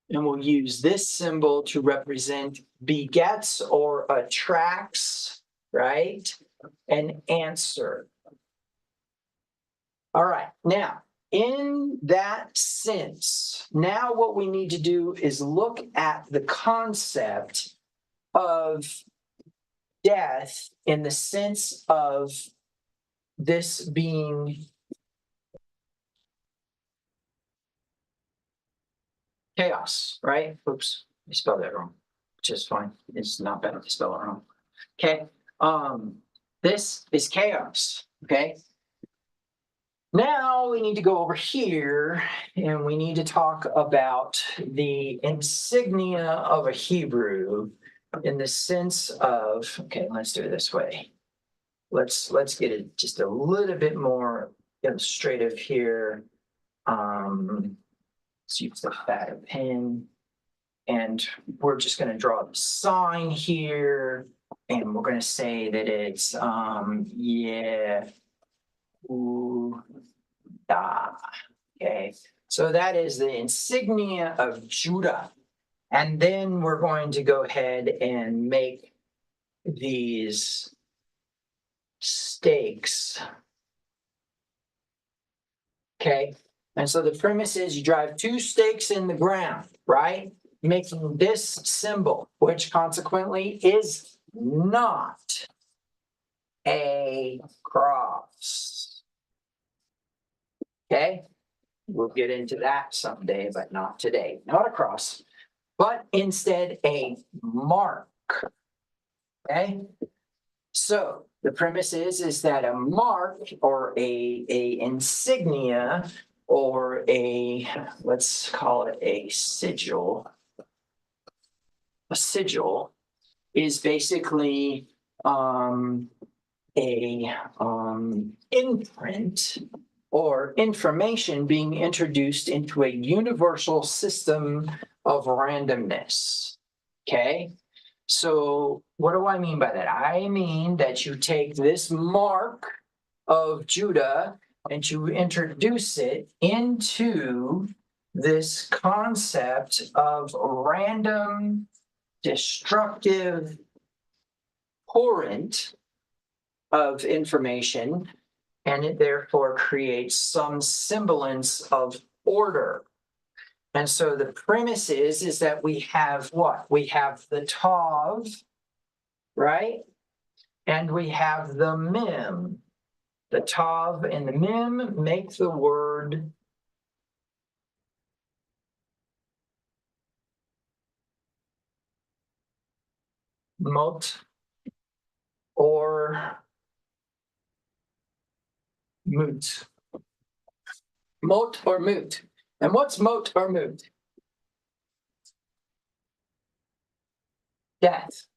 and we'll use this symbol to represent begets or attracts, right? An answer. All right. Now, in that sense, now what we need to do is look at the concept of death in the sense of this being chaos, right? Oops, I spelled that wrong, which is fine. It's not bad to spell it wrong. Okay. This is chaos. Okay. Now we need to go over here and we need to talk about the insignia of a Hebrew in the sense of, okay, let's do it this way. Let's get it just a little bit more illustrative here. Let's use the fatter pen, and we're just going to draw the sign here, and we're going to say that it's okay, so that is the insignia of Judah. And then we're going to go ahead and make these stakes. Okay, and so the premise is you drive two stakes in the ground, right? Making this symbol, which consequently is not a cross. Okay, we'll get into that someday, but not today. Not a cross, but instead a mark. Okay, so the premise is that a mark or a insignia or let's call it a sigil. A sigil is basically imprint or information being introduced into a universal system of randomness. Okay, so what do I mean by that? I mean that you take this mark of Judah and you introduce it into this concept of random, destructive torrent of information, and it therefore creates some semblance of order. And so the premise is that we have what? We have the tav, right? And we have the mem. The tav and the mem make the word mot or moot. Mot or moot. And what's mot or moot? Death.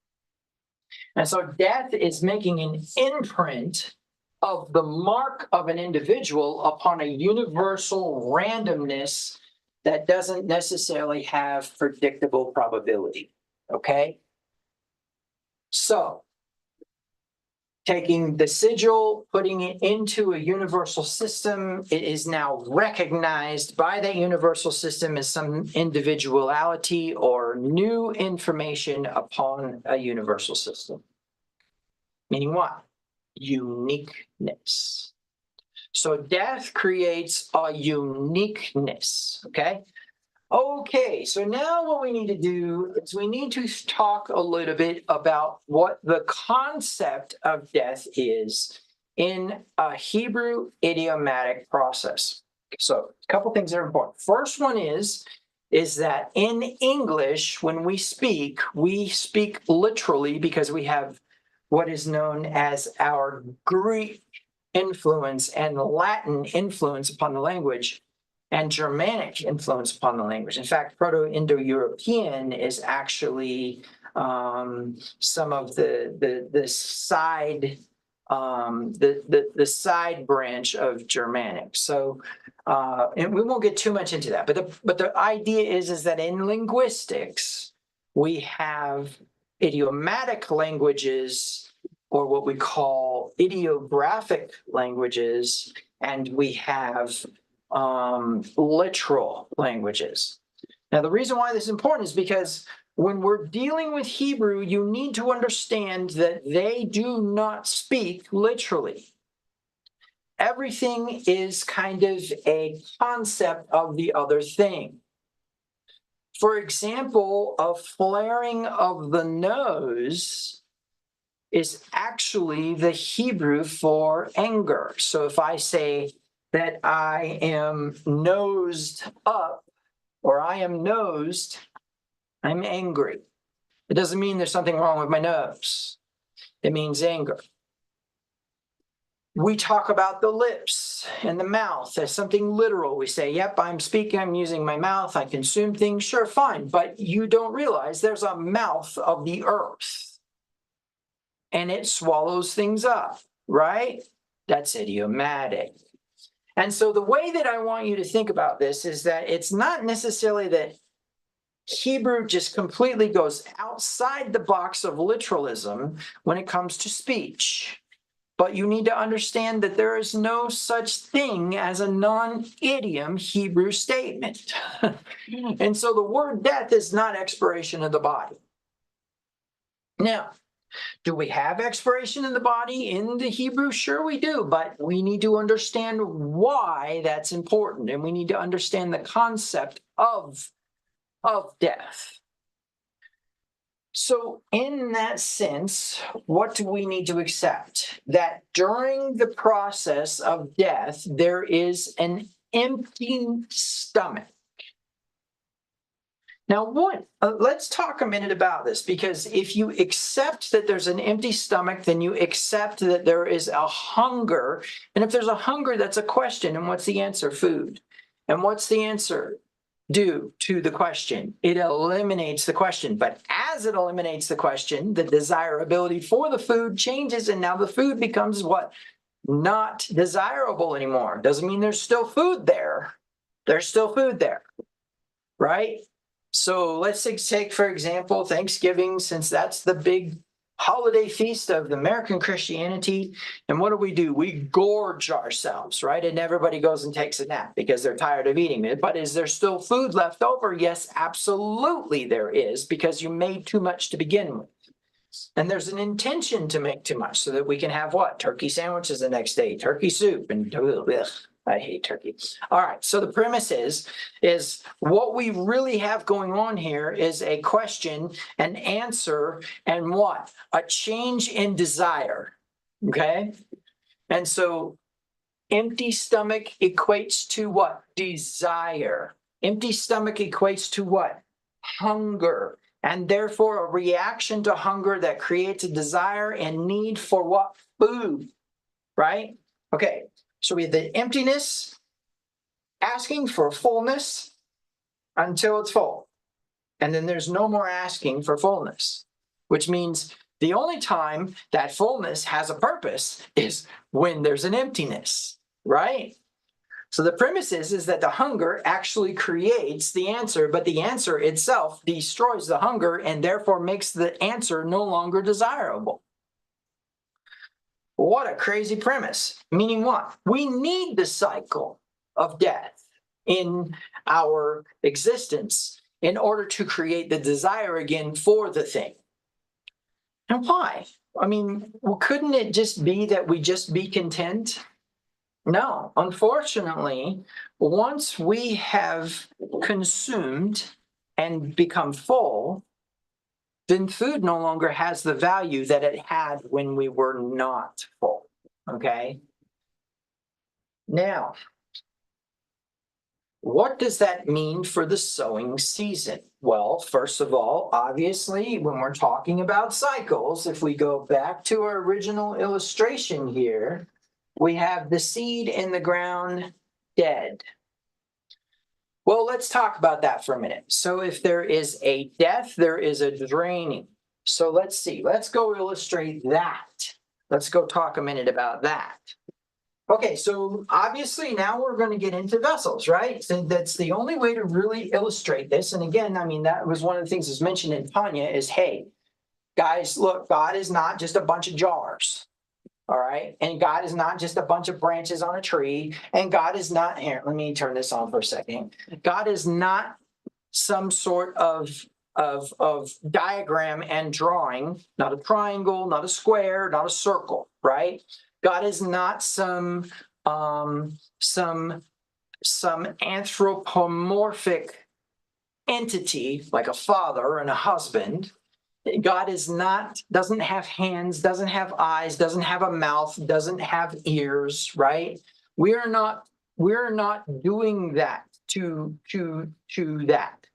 And so death is making an imprint of the mark of an individual upon a universal randomness that doesn't necessarily have predictable probability. Okay? So, taking the sigil, putting it into a universal system, it is now recognized by that universal system as some individuality or new information upon a universal system. Meaning what? Uniqueness. So death creates a uniqueness, okay? Okay, so now what we need to do is we need to talk a little bit about what the concept of death is in a Hebrew idiomatic process. So a couple things that are important. First one is that in English, when we speak literally because we have what is known as our Greek influence and Latin influence upon the language and Germanic influence upon the language. In fact, Proto-Indo-European is actually some of the side the side branch of Germanic. So, and we won't get too much into that. But the idea is that in linguistics we have idiomatic languages, or what we call ideographic languages, and we have literal languages. Now, the reason why this is important is because when we're dealing with Hebrew, you need to understand that they do not speak literally. Everything is kind of a concept of the other thing. For example, a flaring of the nose is actually the Hebrew for anger. So if I say that I am nosed up, or I am nosed, I'm angry. It doesn't mean there's something wrong with my nose. It means anger. We talk about the lips and the mouth as something literal. We say, yep, I'm speaking, I'm using my mouth, I consume things, sure, fine. But you don't realize there's a mouth of the earth. And it swallows things up, right? That's idiomatic. And so the way that I want you to think about this is that it's not necessarily that Hebrew just completely goes outside the box of literalism when it comes to speech. But you need to understand that there is no such thing as a non-idiom Hebrew statement. And so the word death is not expiration of the body. Now, do we have expiration of the body in the Hebrew? Sure we do, but we need to understand why that's important, and we need to understand the concept of death. So in that sense, what do we need to accept? That during the process of death, there is an empty stomach. Now, let's talk a minute about this, because if you accept that there's an empty stomach, then you accept that there is a hunger. And if there's a hunger, that's a question. And what's the answer? Food. And what's the answer? Do to the question. It eliminates the question. But as it eliminates the question, the desirability for the food changes, and now the food becomes what? Not desirable anymore. Doesn't mean there's still food there. There's still food there, right? So let's take, for example, Thanksgiving, since that's the big holiday feast of the American Christianity. And what do? We gorge ourselves, right? And everybody goes and takes a nap because they're tired of eating it. But is there still food left over? Yes, absolutely there is, because you made too much to begin with. And there's an intention to make too much so that we can have what? Turkey sandwiches the next day, turkey soup, and ugh, I hate turkey. All right, so the premise is what we really have going on here is a question, an answer, and what? A change in desire, okay? And so empty stomach equates to what? Desire. Empty stomach equates to what? Hunger. And therefore a reaction to hunger that creates a desire and need for what? Food, right? Okay. So we have the emptiness, asking for fullness until it's full. And then there's no more asking for fullness, which means The only time that fullness has a purpose is when there's an emptiness, right? So the premise is that the hunger actually creates the answer, but the answer itself destroys the hunger and therefore makes the answer no longer desirable. What a crazy premise. Meaning what? We need the cycle of death in our existence in order to create the desire again for the thing. And why? I mean, well, couldn't it just be that we just be content? No, unfortunately, once we have consumed and become full, then food no longer has the value that it had when we were not full. Okay? Now, what does that mean for the sowing season? Well, first of all, obviously, when we're talking about cycles, if we go back to our original illustration here, we have the seed in the ground dead. Well, let's talk about that for a minute. So if there is a death, there is a draining. So let's see. Let's go illustrate that. Let's go talk a minute about that. Okay, so obviously now we're going to get into vessels, right? So that's the only way to really illustrate this. And again, I mean, that was one of the things that's mentioned in Tanya is, hey, guys, look, God is not just a bunch of jars. All right. And God is not just a bunch of branches on a tree. And God is not here. Let me turn this on for a second. God is not some sort of diagram and drawing, not a triangle, not a square, not a circle, right? God is not some anthropomorphic entity like a father and a husband. God is not, doesn't have hands, doesn't have eyes, doesn't have a mouth, doesn't have ears, right? We're not doing that to that.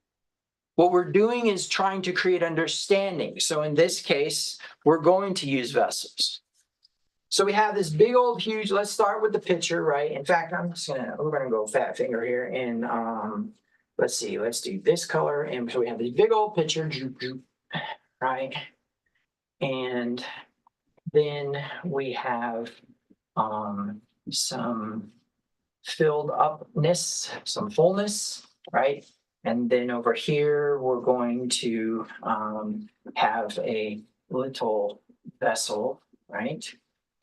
What we're doing is trying to create understanding. So in this case, we're going to use vessels. So we have this big old huge, let's start with the picture, right? In fact, we're gonna go fat finger here and let's see, let's do this color. And so we have this big old picture, right? And then we have some filled upness, some fullness, right? And then over here, we're going to have a little vessel, right?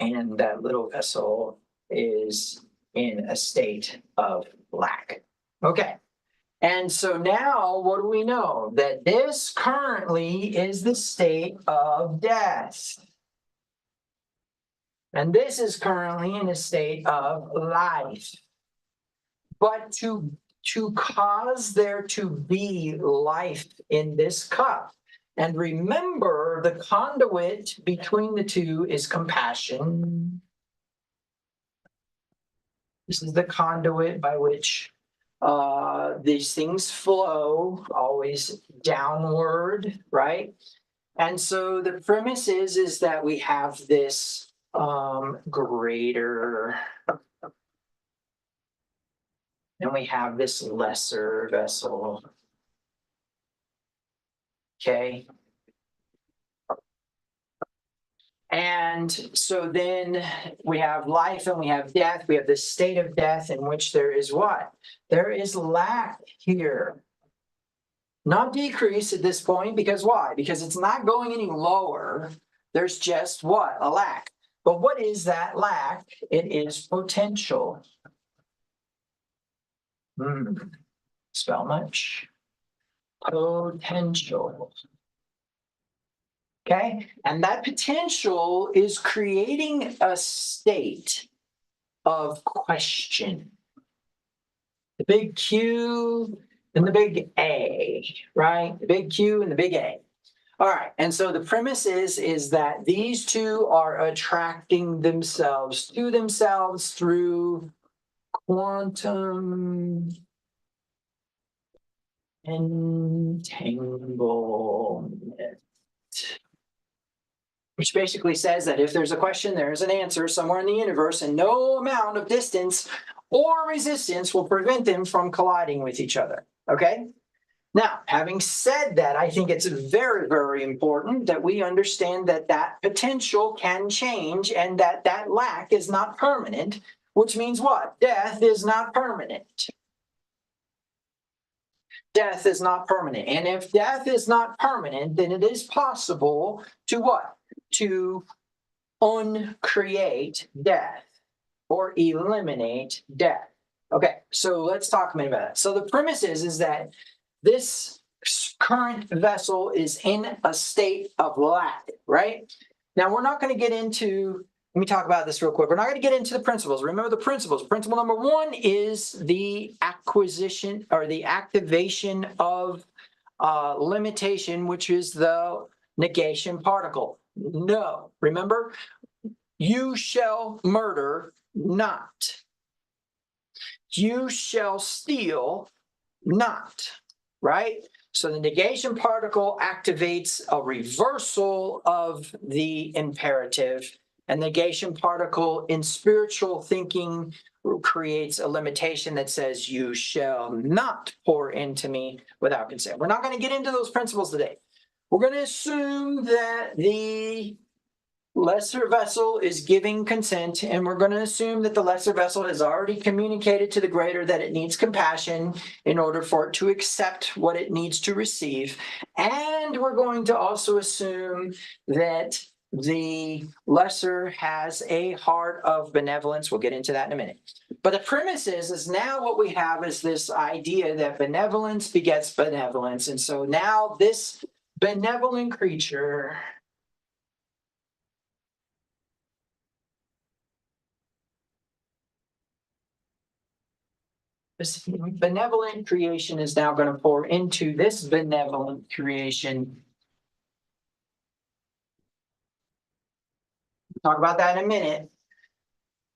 And that little vessel is in a state of lack. Okay. And so now what do we know? That this currently is the state of death. And this is currently in a state of life. But to cause there to be life in this cup, and remember the conduit between the two is compassion. This is the conduit by which these things flow, always downward, right? And so the premise is that we have this greater, and we have this lesser vessel. Okay. And so then we have life and we have death. We have this state of death in which there is what? There is lack here. Not decrease at this point, because why? Because it's not going any lower. There's just what? A lack. But what is that lack? It is potential. Spell much? Potential. Okay, and that potential is creating a state of question. The big Q and the big A, right? The big Q and the big A. All right, and so the premise is that these two are attracting themselves to themselves through quantum entanglement. Which basically says that if there's a question, there's an answer somewhere in the universe, and no amount of distance or resistance will prevent them from colliding with each other. Okay? Now, having said that, I think it's very, very important that we understand that that potential can change and that that lack is not permanent, which means what? Death is not permanent. Death is not permanent. And if death is not permanent, then it is possible to what? To uncreate death or eliminate death. Okay, so let's talk a minute about that. So the premise is that this current vessel is in a state of lack, right? Now, we're not going to get into, let me talk about this real quick. We're not going to get into the principles. Remember the principles. Principle number one is the acquisition or the activation of limitation, which is the negation particle. No, remember, you shall murder not. You shall steal not. Right? So the negation particle activates a reversal of the imperative, and negation particle in spiritual thinking creates a limitation that says, you shall not pour into me without consent. We're not going to get into those principles today. We're going to assume that the lesser vessel is giving consent, and we're going to assume that the lesser vessel has already communicated to the greater that it needs compassion in order for it to accept what it needs to receive. And we're going to also assume that the lesser has a heart of benevolence. We'll get into that in a minute. But the premise is now what we have is this idea that benevolence begets benevolence. And so now this benevolent creature this benevolent creation is now going to pour into this benevolent creation. Talk about that in a minute.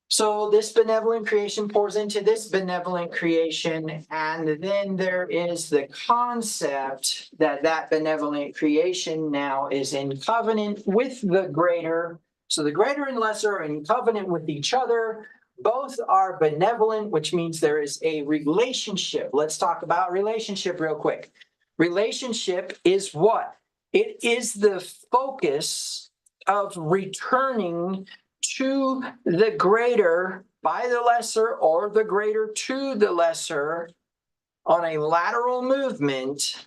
So this benevolent creation pours into this benevolent creation, and then there is the concept that that benevolent creation now is in covenant with the greater. So the greater and lesser are in covenant with each other. Both are benevolent, which means there is a relationship. Let's talk about relationship real quick. Relationship is what? It is the focus of returning to the greater by the lesser or the greater to the lesser on a lateral movement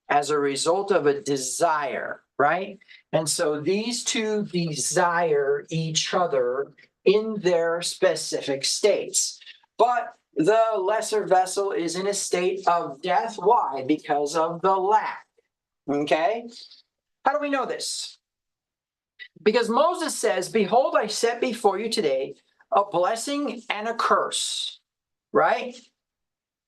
as a result of a desire, right? And so these two desire each other in their specific states. But the lesser vessel is in a state of death. Why? Because of the lack. Okay? How do we know this? Because Moses says, behold, I set before you today a blessing and a curse, right?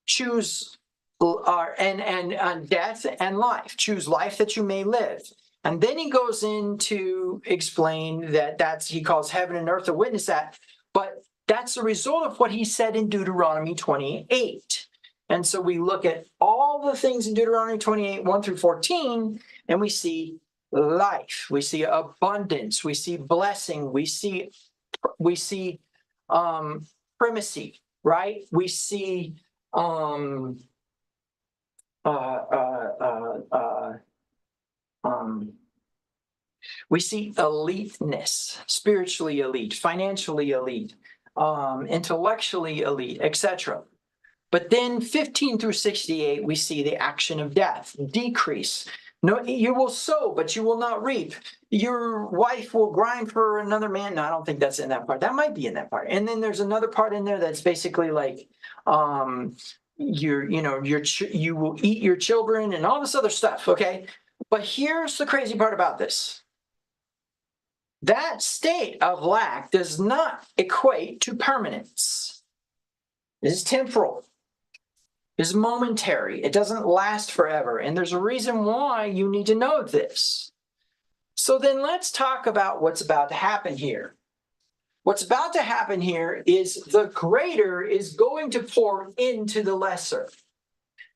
Choose and death and life. Choose life that you may live. And then he goes in to explain that he calls heaven and earth to witness that. But that's a result of what he said in Deuteronomy 28. And so we look at all the things in Deuteronomy 28, 1 through 14, and we see life, we see abundance, we see blessing, we see primacy, right? We see we see eliteness, spiritually elite, financially elite, intellectually elite, etc. But then 15 through 68, we see the action of death, decrease. No, you will sow, but you will not reap. Your wife will grind for another man. No, I don't think that's in that part. That might be in that part. And then there's another part in there that's basically like, you will eat your children and all this other stuff. Okay, but here's the crazy part about this. That state of lack does not equate to permanence. It is temporal. Is momentary. It doesn't last forever. And there's a reason why you need to know this. So then let's talk about what's about to happen here. What's about to happen here is the greater is going to pour into the lesser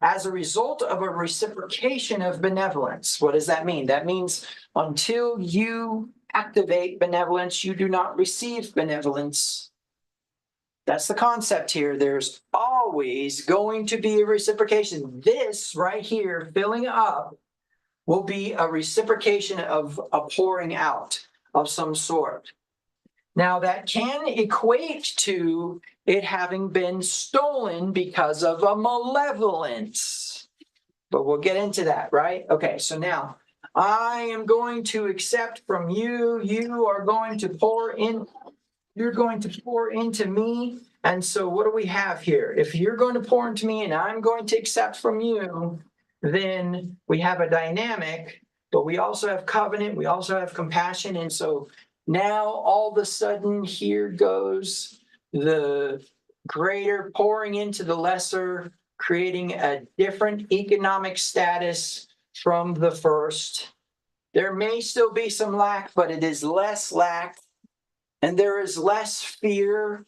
as a result of a reciprocation of benevolence. What does that mean? That means until you activate benevolence, you do not receive benevolence. That's the concept here. There's always going to be a reciprocation. This right here, filling up, will be a reciprocation of a pouring out of some sort. Now, that can equate to it having been stolen because of a malevolence. But we'll get into that, right? Okay, so now I am going to accept from you. You are going to pour in. You're going to pour into me. And so what do we have here? If you're going to pour into me and I'm going to accept from you, then we have a dynamic, but we also have covenant. We also have compassion. And so now all of a sudden here goes the greater pouring into the lesser, creating a different economic status from the first. There may still be some lack, but it is less lack. And there is less fear,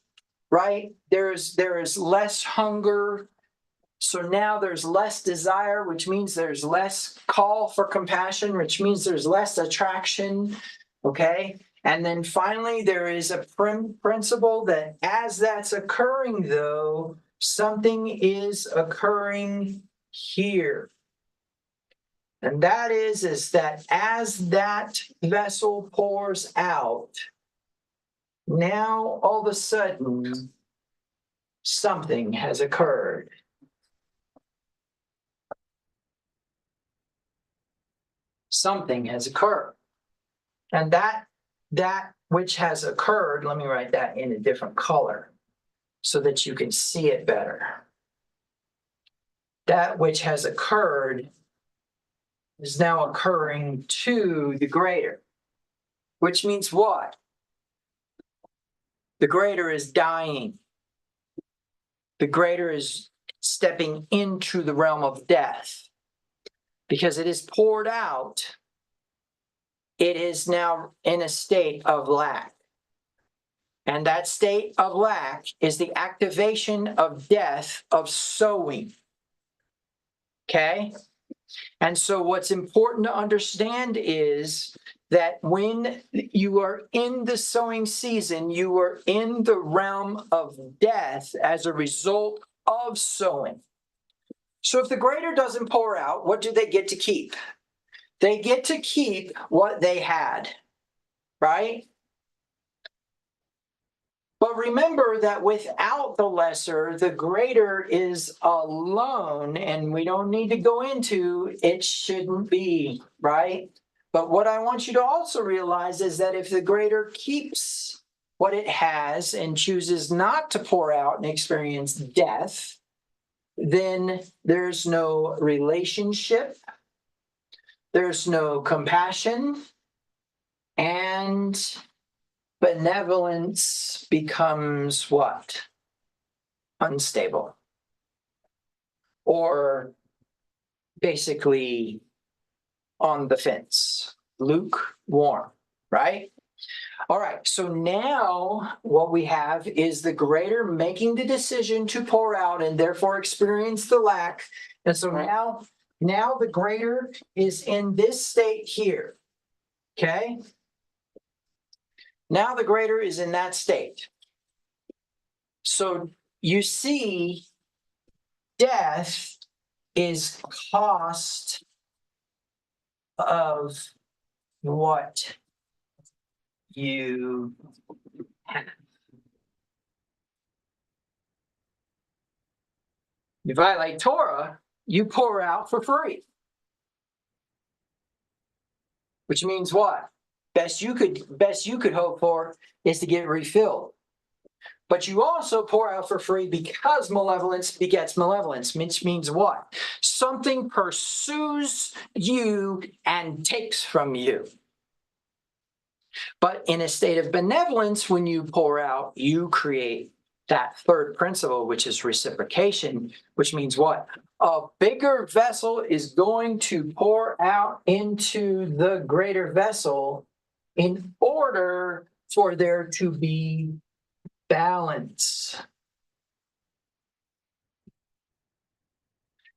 right? There is less hunger. So now there's less desire, which means there's less call for compassion, which means there's less attraction, okay? And then finally, there is a principle that as that's occurring, though, something is occurring here. And that is that as that vessel pours out, now, all of a sudden, something has occurred. Something has occurred. And that which has occurred, let me write that in a different color so that you can see it better. That which has occurred is now occurring to the greater, which means what? The greater is dying. The greater is stepping into the realm of death. Because it is poured out, it is now in a state of lack. And that state of lack is the activation of death, of sowing. Okay? And so what's important to understand is that when you are in the sowing season, you are in the realm of death as a result of sowing. So if the greater doesn't pour out, what do they get to keep? They get to keep what they had, right? But remember that without the lesser, the greater is alone, and we don't need to go into it shouldn't be, right? But what I want you to also realize is that if the greater keeps what it has and chooses not to pour out and experience death, then there's no relationship, there's no compassion, and benevolence becomes what? Unstable. Or basically on the fence, lukewarm, right? All right, so now what we have is the greater making the decision to pour out and therefore experience the lack. And so now the greater is in this state here, okay? Now the greater is in that state. So you see, death is cost of what you have. You violate Torah, you pour out for free. Which means what? Best you could hope for is to get refilled. But you also pour out for free because malevolence begets malevolence, which means what? Something pursues you and takes from you. But in a state of benevolence, when you pour out, you create that third principle, which is reciprocation, which means what? A bigger vessel is going to pour out into the greater vessel in order for there to be balance.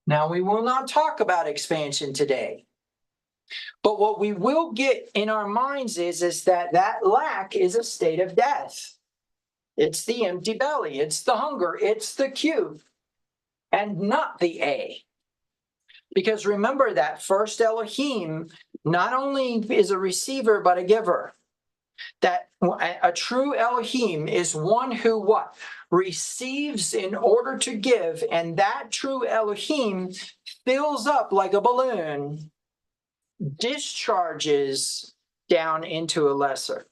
Now, we will not talk about expansion today. But what we will get in our minds is that lack is a state of death. It's the empty belly. It's the hunger. It's the Q, and not the A. Because remember that first Elohim not only is a receiver, but a giver. That a true Elohim is one who what? Receives in order to give, and that true Elohim fills up like a balloon, discharges down into a lesser.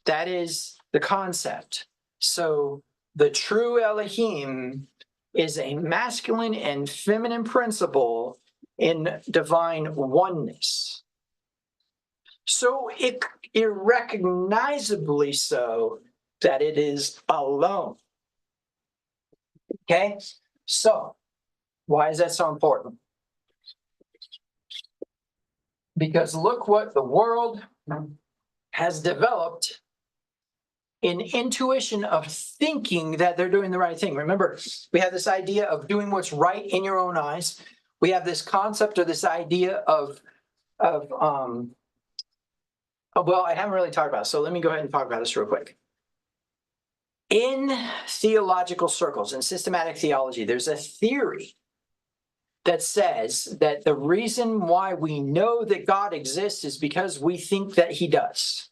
That is the concept. So the true Elohim is a masculine and feminine principle in divine oneness. So irrecognizably so that it is alone. Okay? So, why is that so important? Because look what the world has developed in intuition of thinking that they're doing the right thing. Remember, we have this idea of doing what's right in your own eyes. We have this concept or this idea of well, I haven't really talked about it, so let me go ahead and talk about this real quick. In theological circles, in systematic theology, there's a theory that says that the reason why we know that God exists is because we think that he does.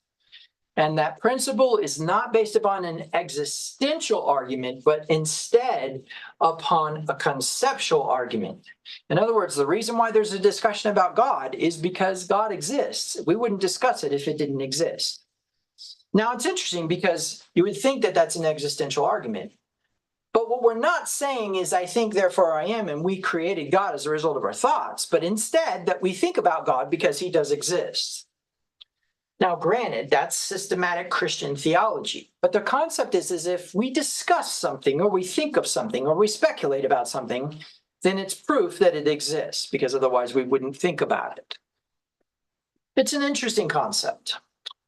And that principle is not based upon an existential argument, but instead upon a conceptual argument. In other words, the reason why there's a discussion about God is because God exists. We wouldn't discuss it if it didn't exist. Now, it's interesting because you would think that that's an existential argument. But what we're not saying is, I think, therefore I am, and we created God as a result of our thoughts, but instead that we think about God because he does exist. Now, granted, that's systematic Christian theology, but the concept is if we discuss something or we think of something or we speculate about something, then it's proof that it exists, because otherwise we wouldn't think about it. It's an interesting concept,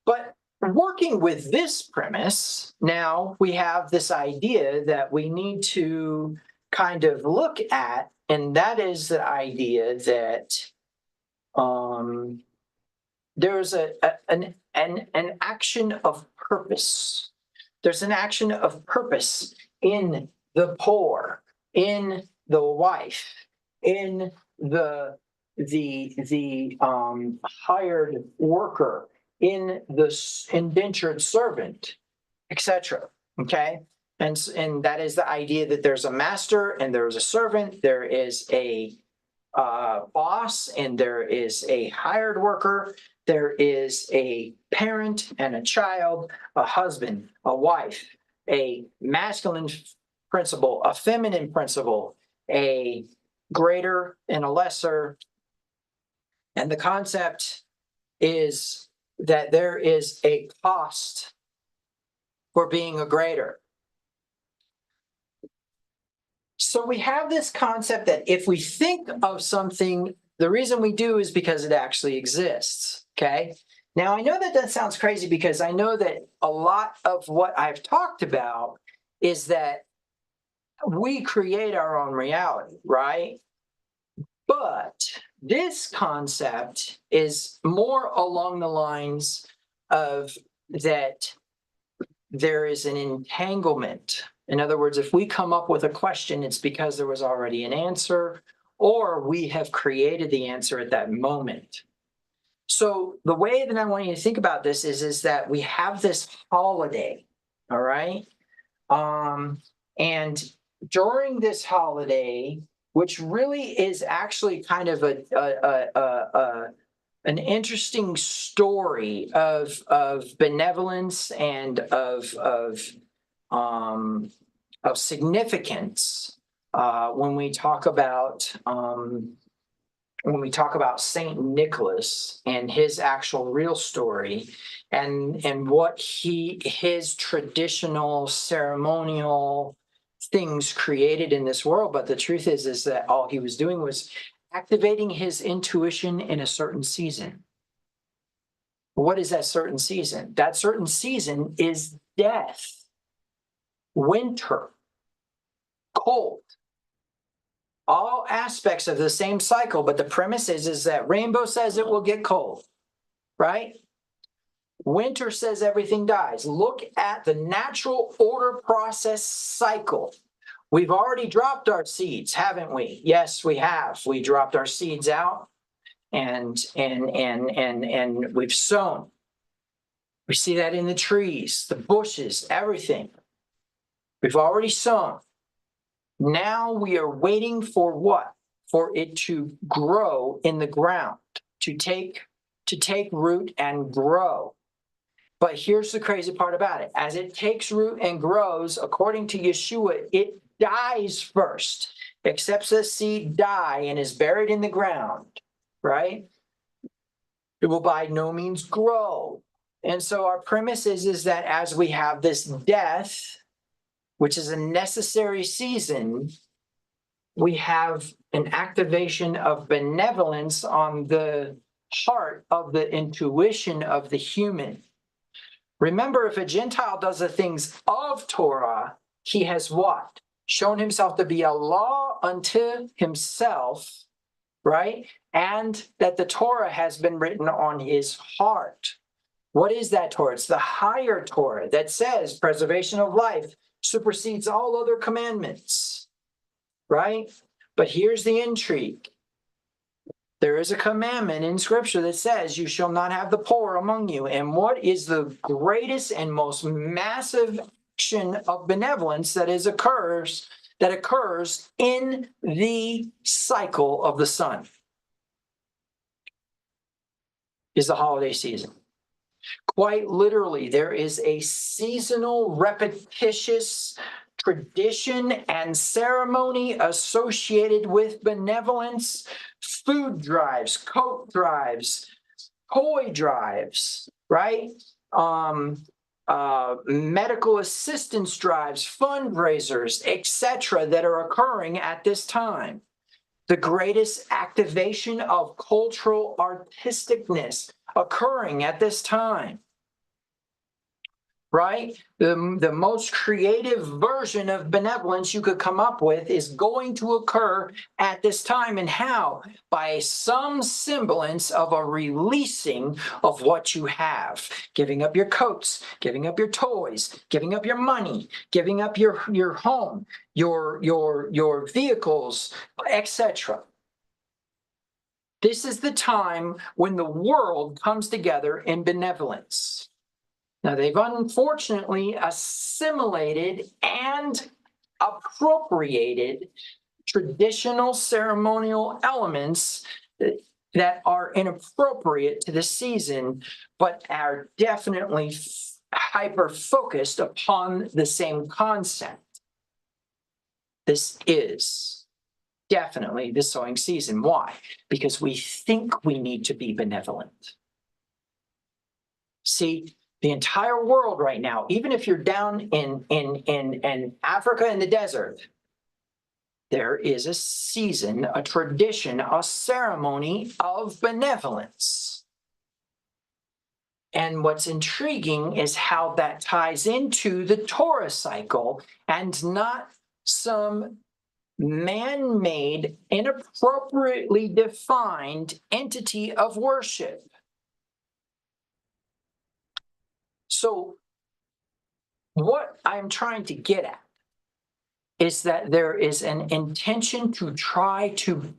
but working with this premise, now we have this idea that we need to kind of look at, and that is the idea that there's an action of purpose. There's an action of purpose in the poor, in the wife, in the hired worker, in the indentured servant, etc. Okay, and that is the idea that there's a master and there's a servant. There is a boss and there is a hired worker. There is a parent and a child, a husband, a wife, a masculine principle, a feminine principle, a greater and a lesser. And the concept is that there is a cost for being a greater. So we have this concept that if we think of something, the reason we do is because it actually exists. Okay. Now, I know that that sounds crazy because I know that a lot of what I've talked about is that we create our own reality, right? But this concept is more along the lines of that there is an entanglement. In other words, if we come up with a question, it's because there was already an answer, or we have created the answer at that moment. So the way that I want you to think about this is that we have this holiday, all right? And during this holiday, which really is actually kind of an interesting story of benevolence and of significance when we talk about Saint Nicholas and his actual real story, and what his traditional ceremonial things created in this world. But the truth is that all he was doing was activating his intuition in a certain season. What is that certain season? That certain season is death, winter, cold. All aspects of the same cycle, but the premise is that rainbow says it will get cold, right? winter says everything dies. Look at the natural order process cycle. We've already dropped our seeds, haven't we? Yes, we have. We dropped our seeds out and we've sown. We see that in the trees, the bushes, everything. We've already sown. Now we are waiting for what? For it to grow in the ground, to take root and grow. But here's the crazy part about it. As it takes root and grows, according to Yeshua, it dies first, accepts the seed, die, and is buried in the ground, right? It will by no means grow. And so our premise is that as we have this death, which is a necessary season, we have an activation of benevolence on the heart of the intuition of the human. Remember, if a Gentile does the things of Torah, he has what? Shown himself to be a law unto himself, right? And that the Torah has been written on his heart. What is that Torah? It's the higher Torah that says preservation of life supersedes all other commandments, right? But here's the intrigue. There is a commandment in Scripture that says, you shall not have the poor among you. And what is the greatest and most massive action of benevolence that occurs in the cycle of the sun? Is the holiday season. Quite literally, there is a seasonal, repetitious tradition and ceremony associated with benevolence, food drives, coat drives, toy drives, right? Medical assistance drives, fundraisers, etc., that are occurring at this time. The greatest activation of cultural artisticness occurring at this time, right? The most creative version of benevolence you could come up with is going to occur at this time. And how? By some semblance of a releasing of what you have. Giving up your coats, giving up your toys, giving up your money, giving up your home, your vehicles, etc. This is the time when the world comes together in benevolence. Now, they've unfortunately assimilated and appropriated traditional ceremonial elements that are inappropriate to the season, but are definitely hyper-focused upon the same concept. This is definitely the sowing season. Why? Because we think we need to be benevolent. See, the entire world right now, even if you're down in Africa in the desert, there is a season, a tradition, a ceremony of benevolence. And what's intriguing is how that ties into the Torah cycle and not some man-made, inappropriately defined entity of worship. So what I'm trying to get at is that there is an intention to try to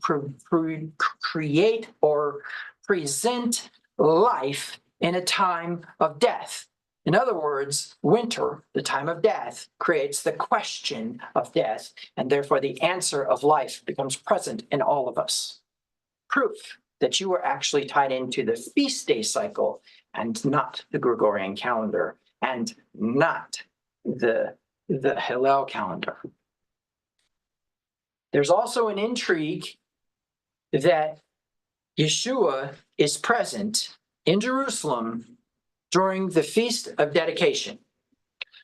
create or present life in a time of death. In other words, winter, the time of death, creates the question of death, and therefore the answer of life becomes present in all of us. Proof that you are actually tied into the feast day cycle and not the Gregorian calendar and not the Hillel calendar. There's also an intrigue that Yeshua is present in Jerusalem during the Feast of Dedication.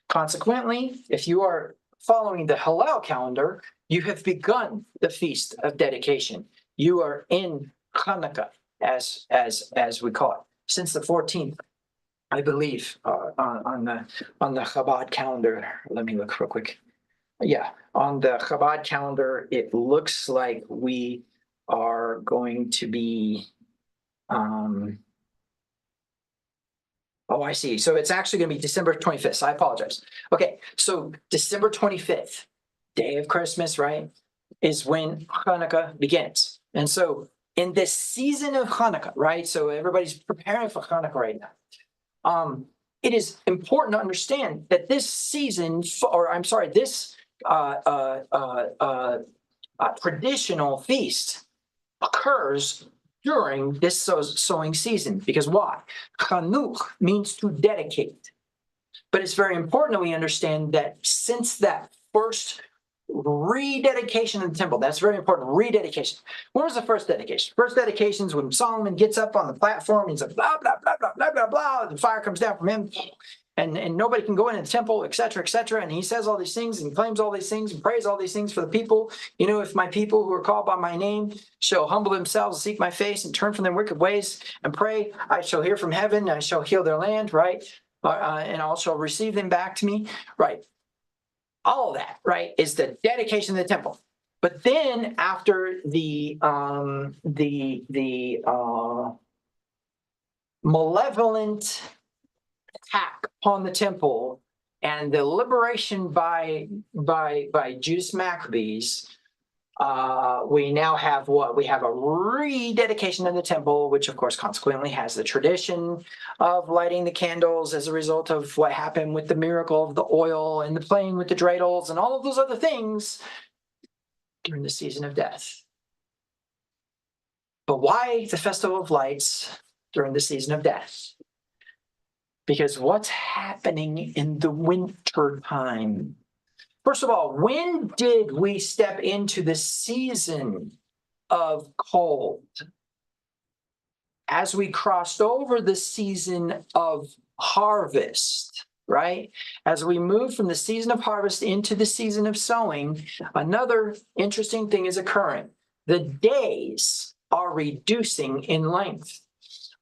Consequently, if you are following the Hillel calendar, you have begun the Feast of Dedication. You are in Hanukkah, as we call it, since the 14th, I believe, on the Chabad calendar. Let me look real quick. Yeah, on the Chabad calendar, it looks like we are going to be Oh, I see. So it's actually going to be December 25th. So I apologize. Okay, so December 25th, day of Christmas, right, is when Hanukkah begins. And so in this season of Hanukkah, right, so everybody's preparing for Hanukkah right now. It is important to understand that this season, or I'm sorry, this traditional feast occurs during this sowing season. Because why? Chanukh means to dedicate. But it's very important that we understand that since that first rededication of the temple, that's very important, rededication. When was the first dedication? First dedication is when Solomon gets up on the platform and says, blah, blah, blah, blah, blah, blah, blah, the fire comes down from him, and nobody can go into the temple, et cetera, and he says all these things and claims all these things and prays all these things for the people. You know, if my people who are called by my name shall humble themselves, seek my face, and turn from their wicked ways and pray, I shall hear from heaven, I shall heal their land, right? And I shall receive them back to me, right? All of that, right, is the dedication of the temple. But then after the malevolent attack upon the temple and the liberation by Judas Maccabees, we now have what? We have a rededication of the temple, which of course consequently has the tradition of lighting the candles as a result of what happened with the miracle of the oil and the playing with the dreidels and all of those other things during the season of death. But why the Festival of Lights during the season of death? Because what's happening in the winter time? First of all, when did we step into the season of cold? As we crossed over the season of harvest, right? As we move from the season of harvest into the season of sowing, another interesting thing is occurring. The days are reducing in length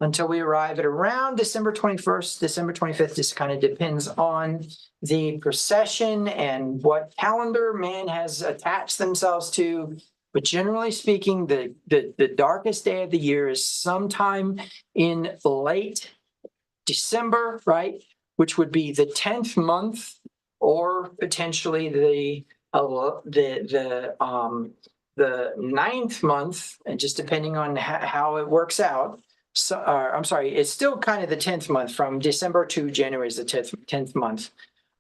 until we arrive at around December 21st, December 25th. This kind of depends on the procession and what calendar man has attached themselves to. But generally speaking, the darkest day of the year is sometime in late December, right? Which would be the 10th month, or potentially the 9th month, and just depending on how it works out. So, I'm sorry, it's still kind of the 10th month. From December to January is the 10th month.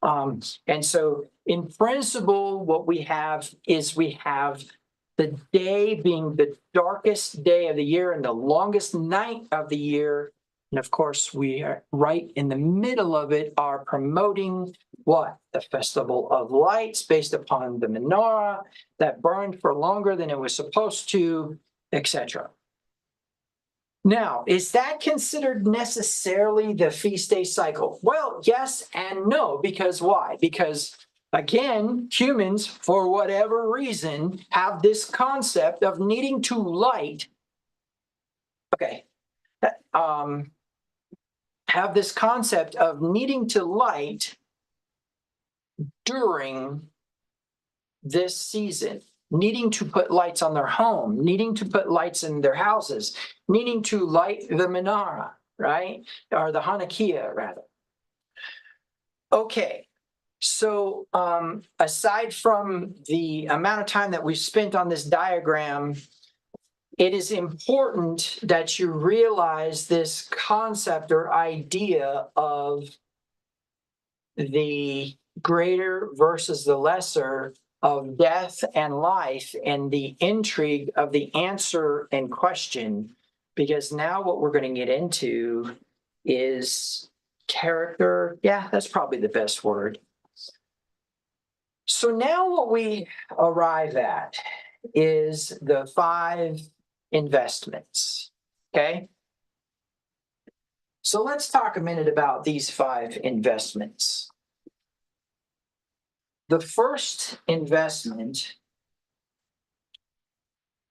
And so in principle, what we have is we have the day being the darkest day of the year and the longest night of the year. And of course, we are right in the middle of it, are promoting what? The Festival of Lights, based upon the menorah that burned for longer than it was supposed to, etc. Now, is that considered necessarily the feast day cycle? Well, yes and no, because why? Because again, humans, for whatever reason, have this concept of needing to light. Have this concept of needing to light during this season, needing to put lights on their home, needing to put lights in their houses, needing to light the menorah, right? Or the Hanukkah, rather. Okay, so aside from the amount of time that we've spent on this diagram, it is important that you realize this concept or idea of the greater versus the lesser, of death and life, and the intrigue of the answer and question, because now what we're going to get into is character. Yeah, that's probably the best word. So now what we arrive at is the 5 investments, okay? So let's talk a minute about these 5 investments. The first investment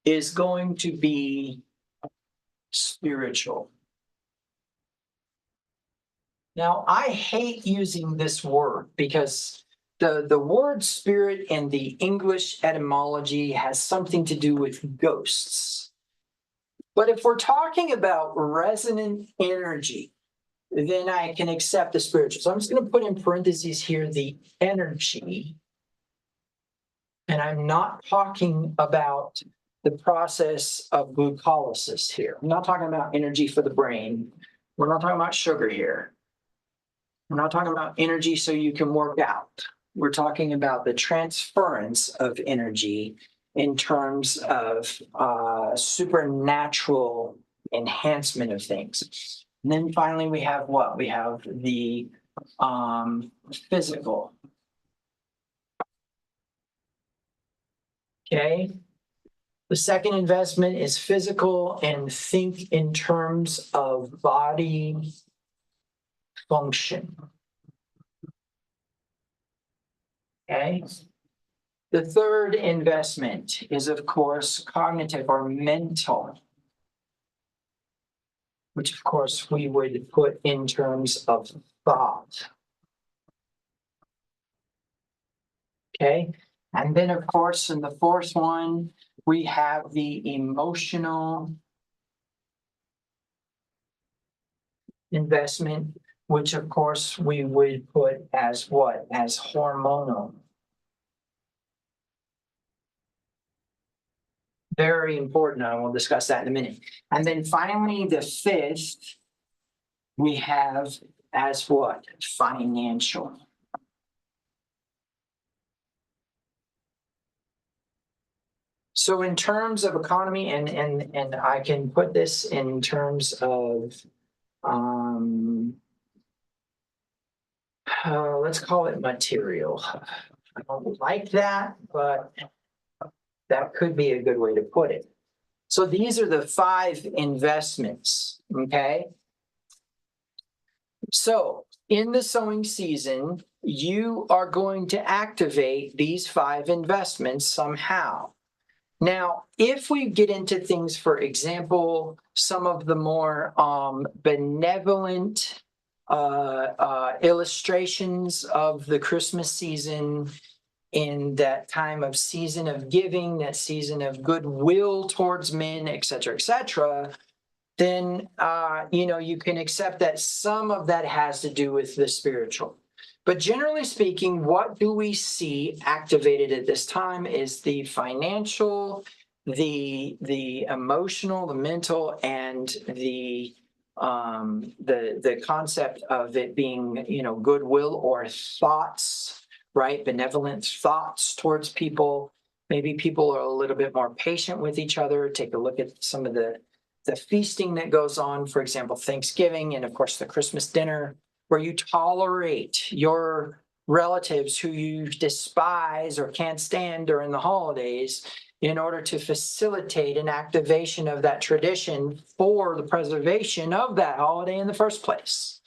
is going to be spiritual. Now, I hate using this word because the word spirit in the English etymology has something to do with ghosts. But if we're talking about resonant energy, then I can accept the spiritual. So I'm just going to put in parentheses here the energy. And I'm not talking about the process of glucolysis here. I'm not talking about energy for the brain. We're not talking about sugar here. We're not talking about energy so you can work out. We're talking about the transference of energy in terms of supernatural enhancement of things. And then finally, we have what? We have the physical. Okay. The second investment is physical, and think in terms of body function. Okay. The third investment is, of course, cognitive or mental, which, of course, we would put in terms of thought. Okay. And then, of course, in the fourth one, we have the emotional investment, which, of course, we would put as what? As hormonal. Very important. I will discuss that in a minute. And then finally, the fifth, we have as what? Financial. So in terms of economy, and I can put this in terms of, let's call it material. I don't like that, but that could be a good way to put it. So these are the 5 investments, okay? So in the sowing season, you are going to activate these 5 investments somehow. Now, if we get into things, for example, some of the more benevolent illustrations of the Christmas season, in that time of season of giving, that season of goodwill towards men, et cetera, then, you can accept that some of that has to do with the spiritual. But generally speaking, what do we see activated at this time is the financial, the emotional, the mental, and the concept of it being, goodwill or thoughts, right? Benevolent thoughts towards people. Maybe people are a little bit more patient with each other. Take a look at some of the feasting that goes on, for example, Thanksgiving, and of course the Christmas dinner, where you tolerate your relatives who you despise or can't stand during the holidays in order to facilitate an activation of that tradition for the preservation of that holiday in the first place.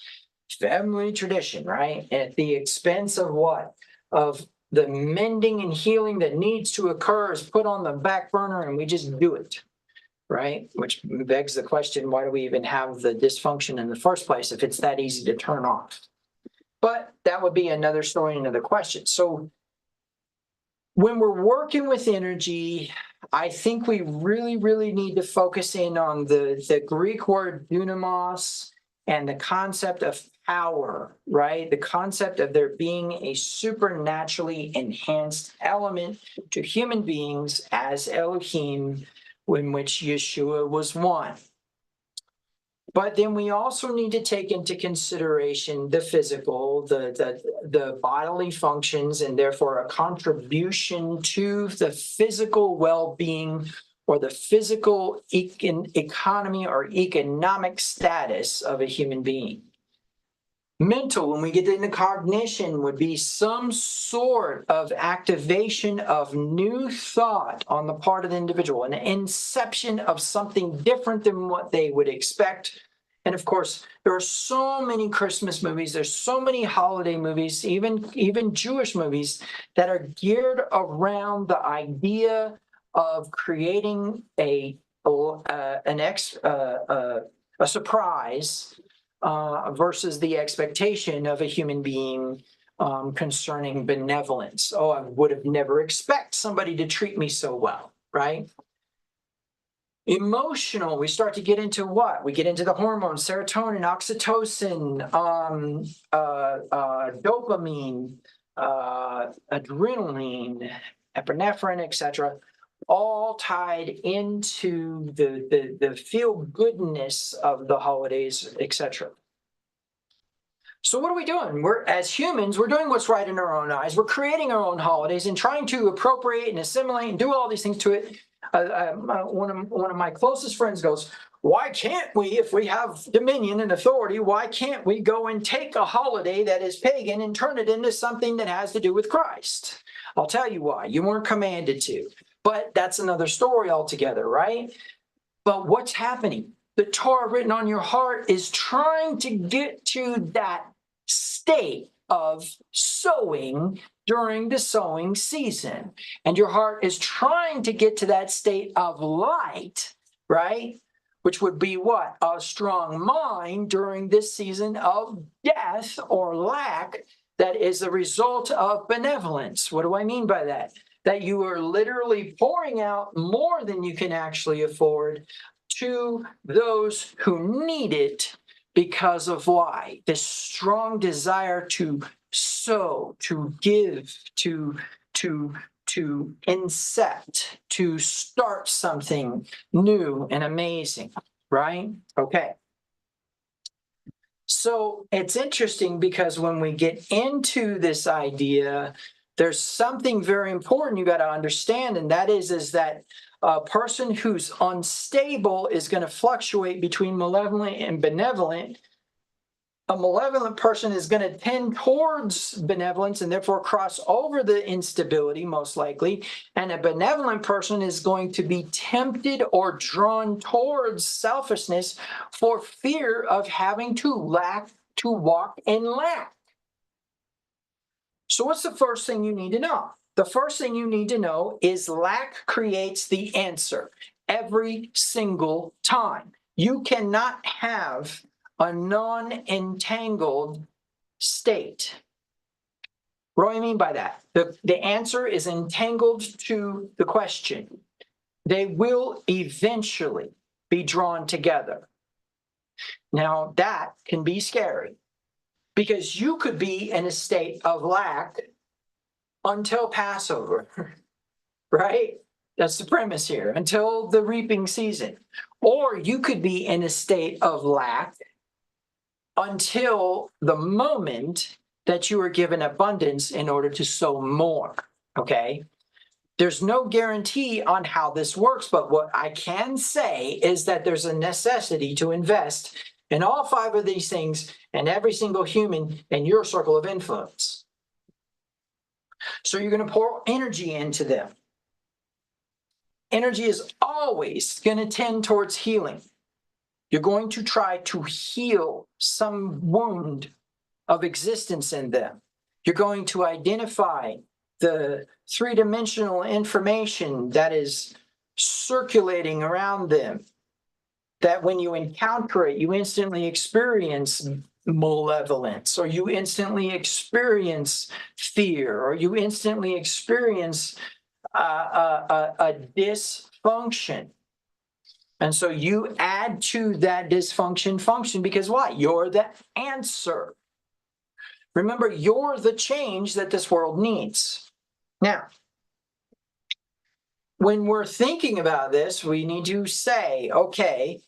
Family tradition, right? At the expense of what? Of the mending and healing that needs to occur is put on the back burner, and we just do it. Right? Which begs the question, why do we even have the dysfunction in the first place if it's that easy to turn off? But that would be another story, another question. So when we're working with energy, I think we really, really need to focus in on the Greek word dunamos and the concept of power, right? The concept of there being a supernaturally enhanced element to human beings as Elohim, in which Yeshua was one. But then we also need to take into consideration the physical, the bodily functions, and therefore a contribution to the physical well-being or the physical economy or economic status of a human being. Mental, when we get into cognition, would be some sort of activation of new thought on the part of the individual, an inception of something different than what they would expect. And of course, there are so many Christmas movies, there's so many holiday movies, even Jewish movies that are geared around the idea of creating a surprise versus the expectation of a human being concerning benevolence. Oh, I would have never expected somebody to treat me so well, right? Emotional, we start to get into what? We get into the hormones, serotonin, oxytocin, dopamine, adrenaline, epinephrine, etc., all tied into the feel-goodness of the holidays, etc. So what are we doing? We're, as humans, we're doing what's right in our own eyes. We're creating our own holidays and trying to appropriate and assimilate and do all these things to it. One of my closest friends goes, why can't we, if we have dominion and authority, why can't we go and take a holiday that is pagan and turn it into something that has to do with Christ? I'll tell you why. You weren't commanded to. But that's another story altogether, right? But what's happening? The Torah written on your heart is trying to get to that state of sowing during the sowing season. And your heart is trying to get to that state of light, right? Which would be what? A strong mind during this season of death or lack that is a result of benevolence. What do I mean by that? That you are literally pouring out more than you can actually afford to those who need it because of why? This strong desire to sow, to give, to incept, to start something new and amazing, right? Okay. So it's interesting because when we get into this idea, there's something very important you got to understand, and that is that a person who's unstable is going to fluctuate between malevolent and benevolent. A malevolent person is going to tend towards benevolence and therefore cross over the instability, most likely. And a benevolent person is going to be tempted or drawn towards selfishness for fear of having to walk in lack. So what's the first thing you need to know? The first thing you need to know is lack creates the answer every single time. You cannot have a non-entangled state. What do I mean by that? The answer is entangled to the question. They will eventually be drawn together. Now, that can be scary because you could be in a state of lack until Passover, right? That's the premise here, until the reaping season. Or you could be in a state of lack until the moment that you are given abundance in order to sow more, okay? There's no guarantee on how this works, but what I can say is that there's a necessity to invest in all 5 of these things and every single human in your circle of influence. So you're going to pour energy into them. Energy is always going to tend towards healing. You're going to try to heal some wound of existence in them. You're going to identify the 3-dimensional information that is circulating around them, that when you encounter it, you instantly experience malevolence, or you instantly experience fear, or you instantly experience a dysfunction. And so you add to that dysfunction function because what? You're the answer. Remember, you're the change that this world needs. Now, when we're thinking about this, we need to say, okay,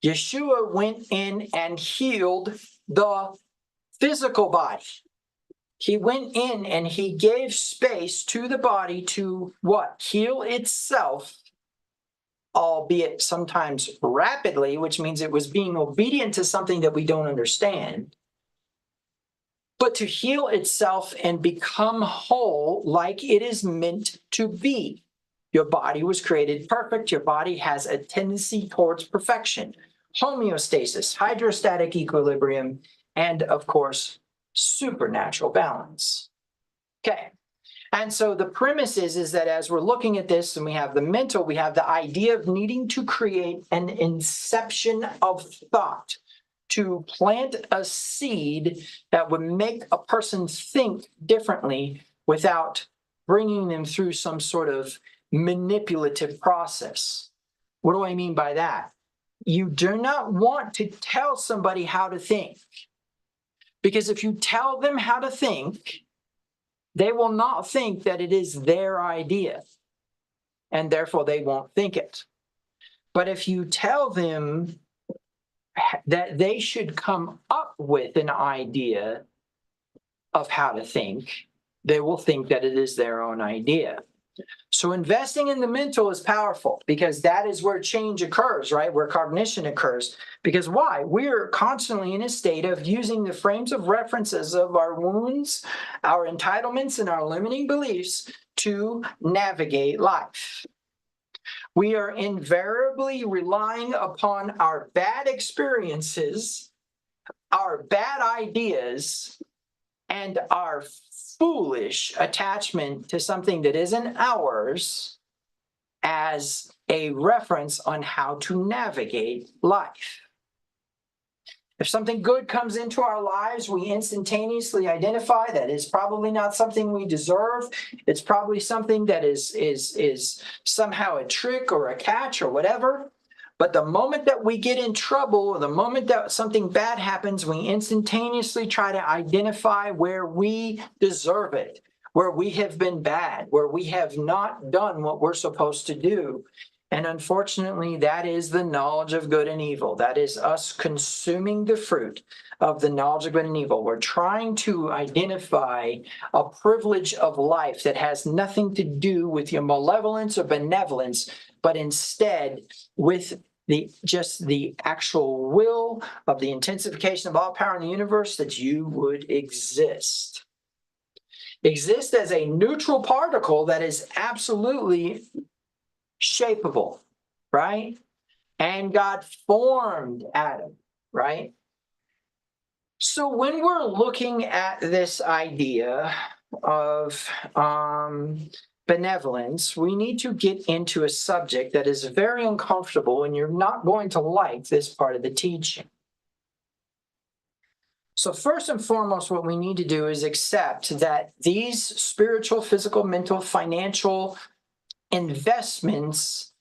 Yeshua went in and healed the physical body. He went in and he gave space to the body to what? Heal itself, albeit sometimes rapidly, which means it was being obedient to something that we don't understand, but to heal itself and become whole like it is meant to be. Your body was created perfect. Your body has a tendency towards perfection, homeostasis, hydrostatic equilibrium, and of course, supernatural balance. Okay. And so the premise is that as we're looking at this and we have the mental, we have the idea of needing to create an inception of thought, to plant a seed that would make a person think differently without bringing them through some sort of manipulative process. What do I mean by that? You do not want to tell somebody how to think, because if you tell them how to think, they will not think that it is their idea, and therefore they won't think it. But if you tell them that they should come up with an idea of how to think, they will think that it is their own idea. So investing in the mental is powerful, because that is where change occurs, right? Where cognition occurs. Because why? We're constantly in a state of using the frames of references of our wounds, our entitlements, and our limiting beliefs to navigate life. We are invariably relying upon our bad experiences, our bad ideas, and our foolish attachment to something that isn't ours as a reference on how to navigate life. If something good comes into our lives, we instantaneously identify that it's probably not something we deserve. It's probably something that is somehow a trick or a catch or whatever. But the moment that we get in trouble, or the moment that something bad happens, we instantaneously try to identify where we deserve it, where we have been bad, where we have not done what we're supposed to do. And unfortunately, that is the knowledge of good and evil. That is us consuming the fruit of the knowledge of good and evil. We're trying to identify a privilege of life that has nothing to do with your malevolence or benevolence, but instead with just the actual will of the intensification of all power in the universe, that you would exist. Exist as a neutral particle that is absolutely shapeable, right? And God formed Adam, right? So when we're looking at this idea of benevolence, we need to get into a subject that is very uncomfortable, and you're not going to like this part of the teaching. So first and foremost, what we need to do is accept that these spiritual, physical, mental, financial investments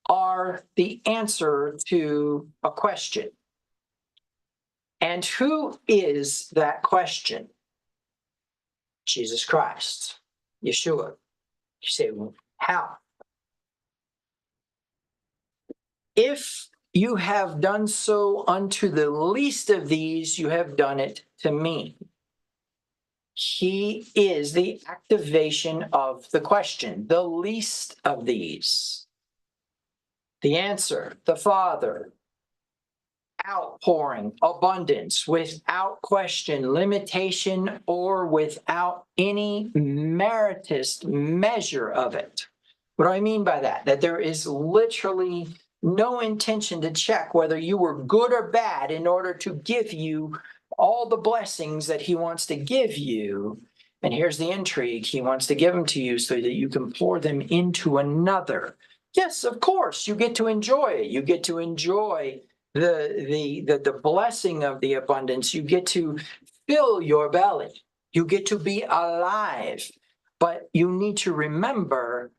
are the answer to a question. And who is that question? Jesus Christ, Yeshua. You say, well, how? If you have done so unto the least of these, you have done it to me. He is the activation of the question, the least of these. The answer, the Father, outpouring, abundance, without question, limitation, or without any meritorious measure of it. What do I mean by that? That there is literally no intention to check whether you were good or bad in order to give you all the blessings that he wants to give you. And here's the intrigue. He wants to give them to you so that you can pour them into another. Yes, of course, you get to enjoy it. You get to enjoy the blessing of the abundance. You get to fill your belly. You get to be alive. But you need to remember,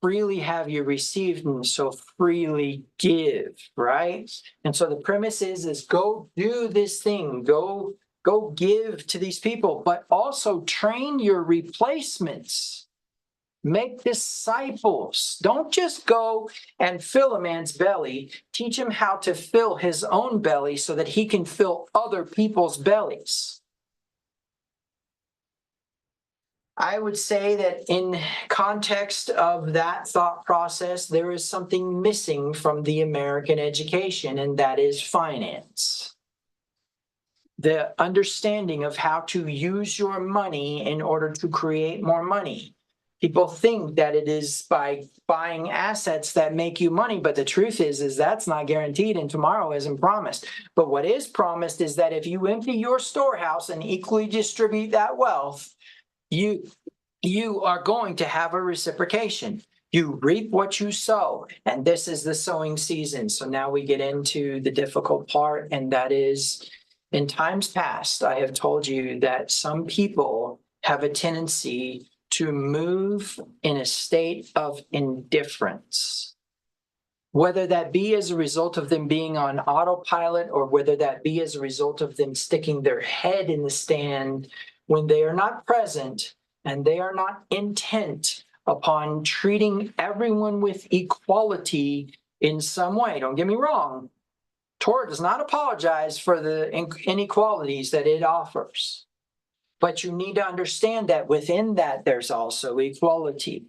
freely have you received, and so freely give, right? And so the premise is go do this thing. Go give to these people, but also train your replacements. Make disciples. Don't just go and fill a man's belly. Teach him how to fill his own belly so that he can fill other people's bellies. I would say that in context of that thought process, there is something missing from the American education, and that is finance. The understanding of how to use your money in order to create more money. People think that it is by buying assets that make you money, but the truth is that's not guaranteed, and tomorrow isn't promised. But what is promised is that if you empty your storehouse and equally distribute that wealth, you are going to have a reciprocation. You reap what you sow, and this is the sowing season. So now we get into the difficult part, and that is, in times past, I have told you that some people have a tendency to move in a state of indifference. whether that be as a result of them being on autopilot or whether that be as a result of them sticking their head in the stand when they are not present and they are not intent upon treating everyone with equality in some way. Don't get me wrong. Torah does not apologize for the inequalities that it offers. But you need to understand that within that, there's also equality.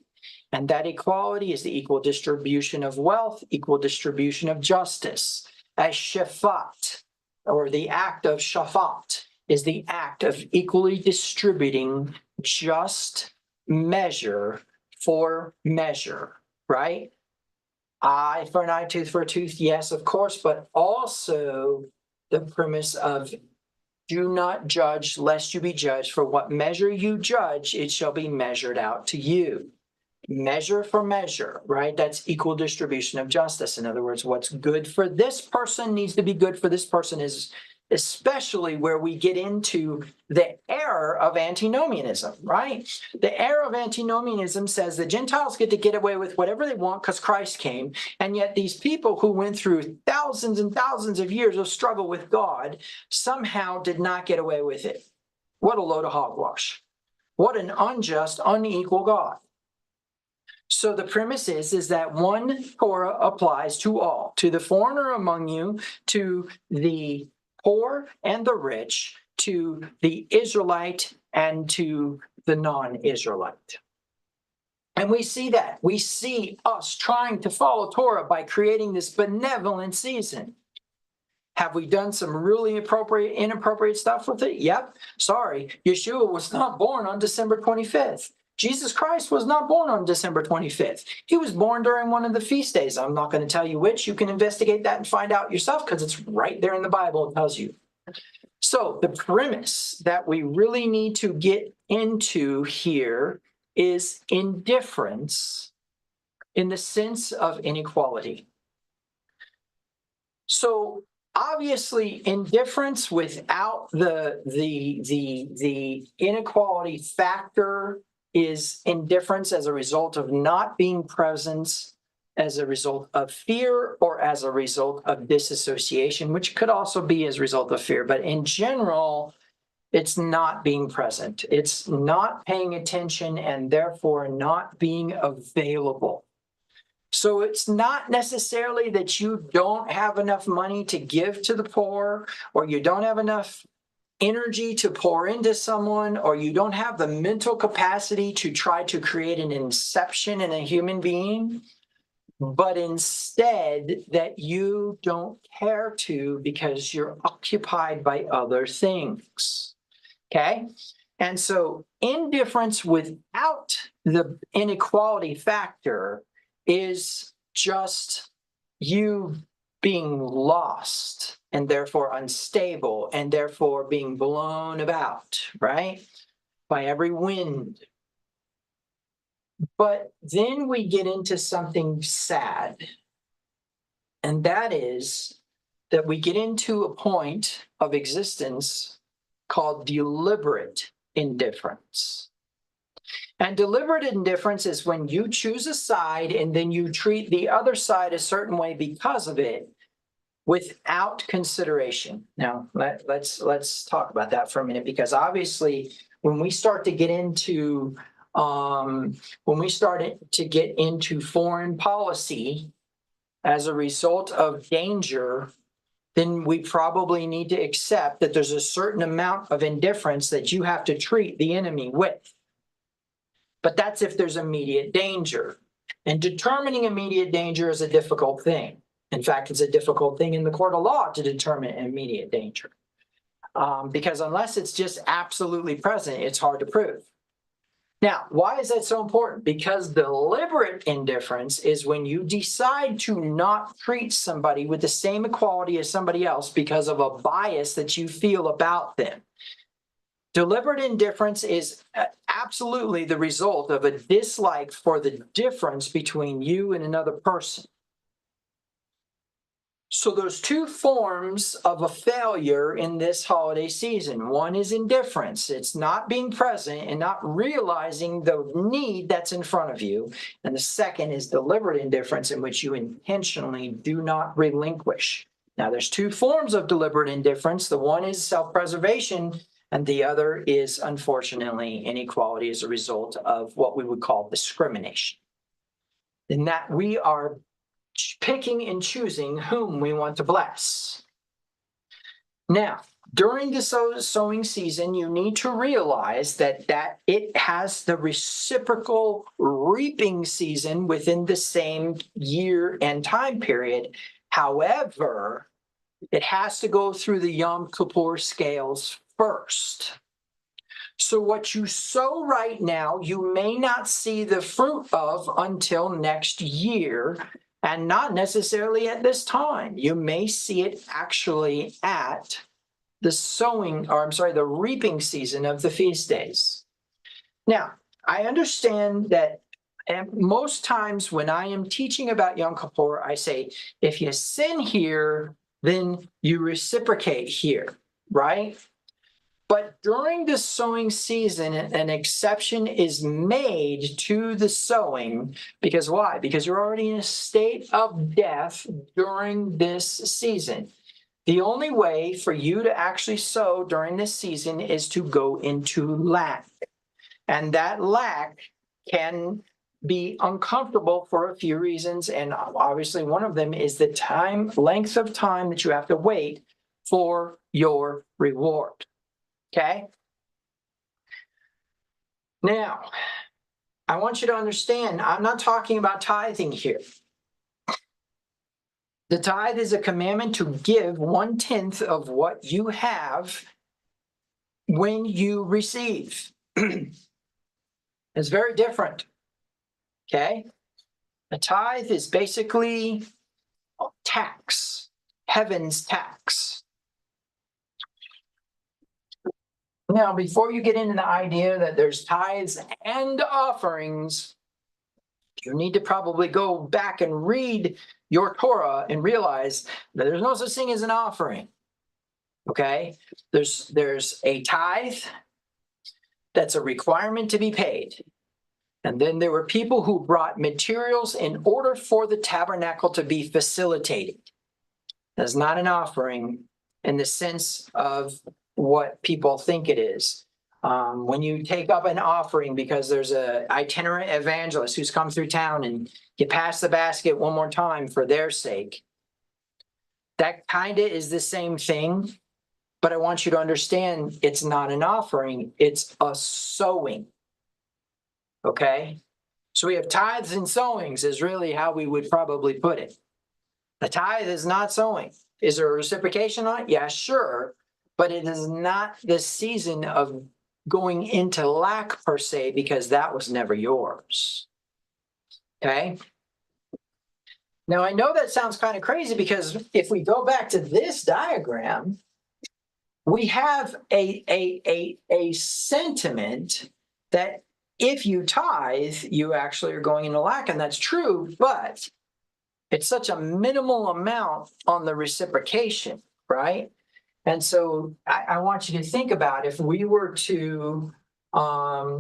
And that equality is the equal distribution of wealth, equal distribution of justice. As Shabbat, or the act of Shabbat, is the act of equally distributing just measure for measure, right? Eye for an eye, tooth for a tooth, yes, of course, but also the premise of do not judge lest you be judged. For what measure you judge, it shall be measured out to you. Measure for measure, right? That's equal distribution of justice. In other words, what's good for this person needs to be good for this person, is especially where we get into the error of antinomianism, right? The error of antinomianism says the Gentiles get away with whatever they want because Christ came, and yet these people who went through thousands and thousands of years of struggle with God somehow did not get away with it. What a load of hogwash. What an unjust, unequal God. So the premise is that one Torah applies to all, to the foreigner among you, to the poor and the rich, to the Israelite and to the non-Israelite. And we see that. We see us trying to follow Torah by creating this benevolent season. Have we done some really inappropriate stuff with it? Yep. Sorry, Yeshua was not born on December 25th. Jesus Christ was not born on December 25th. He was born during one of the feast days. I'm not going to tell you which. You can investigate that and find out yourself because it's right there in the Bible. It tells you. So the premise that we really need to get into here is indifference in the sense of inequality. So obviously, indifference without the inequality factor is indifference as a result of not being present, as a result of fear, or as a result of disassociation, which could also be as a result of fear. But in general, it's not being present. It's not paying attention and therefore not being available. So it's not necessarily that you don't have enough money to give to the poor, or you don't have enough energy to pour into someone, or you don't have the mental capacity to try to create an inception in a human being, but instead that you don't care to because you're occupied by other things. Okay? And so indifference without the inequality factor is just you being lost and therefore unstable and therefore being blown about, right, by every wind. But then we get into something sad, and that is that we get into a point of existence called deliberate indifference. And deliberate indifference is when you choose a side and then you treat the other side a certain way because of it without consideration. Now, let's talk about that for a minute, because obviously when we start to get into foreign policy as a result of danger, then we probably need to accept that there's a certain amount of indifference that you have to treat the enemy with. But that's if there's immediate danger. And determining immediate danger is a difficult thing. In fact, it's a difficult thing in the court of law to determine immediate danger. Because unless it's just absolutely present, it's hard to prove. Now, why is that so important? Because deliberate indifference is when you decide to not treat somebody with the same equality as somebody else because of a bias that you feel about them. Deliberate indifference is absolutely the result of a dislike for the difference between you and another person. So there's two forms of a failure in this holiday season. One is indifference. It's not being present and not realizing the need that's in front of you. And the second is deliberate indifference, in which you intentionally do not relinquish. Now, there's two forms of deliberate indifference. The one is self-preservation, and the other is, unfortunately, inequality as a result of what we would call discrimination. In that we are picking and choosing whom we want to bless. Now, during the sowing season, you need to realize that it has the reciprocal reaping season within the same year and time period. However, it has to go through the Yom Kippur scales first. So what you sow right now, you may not see the fruit of until next year, and not necessarily at this time. You may see it actually at the reaping season of the feast days. Now, I understand that most times when I am teaching about Yom Kippur, I say, if you sin here, then you reciprocate here, right? But during the sowing season, an exception is made to the sowing. Because why? Because you're already in a state of death during this season. The only way for you to actually sow during this season is to go into lack. And that lack can be uncomfortable for a few reasons. And obviously one of them is the length of time that you have to wait for your reward. Okay? Now, I want you to understand, I'm not talking about tithing here. The tithe is a commandment to give 1/10 of what you have when you receive. It's very different. Okay? A tithe is basically tax, heaven's tax. Now, before you get into the idea that there's tithes and offerings, you need to probably go back and read your Torah and realize that there's no such thing as an offering. Okay? There's a tithe that's a requirement to be paid. And then there were people who brought materials in order for the tabernacle to be facilitated. That's not an offering in the sense of what people think it is. When you take up an offering because there's an itinerant evangelist who's come through town and you pass the basket one more time for their sake, that kind of is the same thing. But I want you to understand it's not an offering, it's a sowing. Okay? So we have tithes and sowings is really how we would probably put it. The tithe is not sowing. Is there a reciprocation on it? Yeah, sure. But it is not the season of going into lack per se, because that was never yours. Okay? Now, I know that sounds kind of crazy, because if we go back to this diagram, we have a sentiment that if you tithe, you actually are going into lack, and that's true, but it's such a minimal amount on the reciprocation, right? And so I want you to think about if we were to,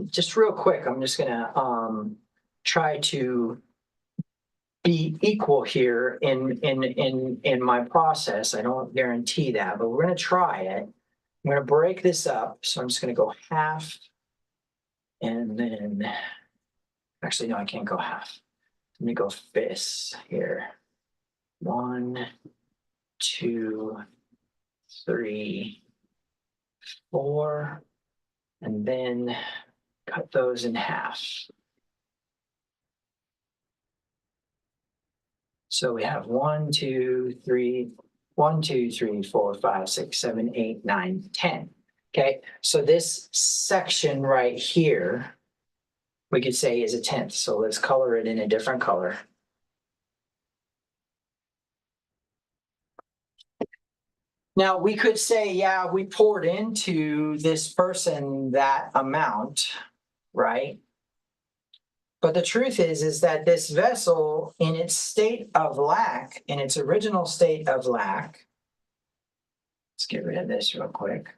just real quick, I'm just going to try to be equal here in my process. I don't guarantee that, but we're going to try it. I'm going to break this up. So I'm just going to go half, and then, actually, no, I can't go half. Let me go this here. 1, 2, 3, 4, and then cut those in half. So we have 1, 2, 3, 4, 5, 6, 7, 8, 9, 10. Okay, so this section right here, we could say is 1/10. So let's color it in a different color. Now, we could say, yeah, we poured into this person that amount, right? But the truth is that this vessel in its state of lack, in its original state of lack, let's get rid of this real quick.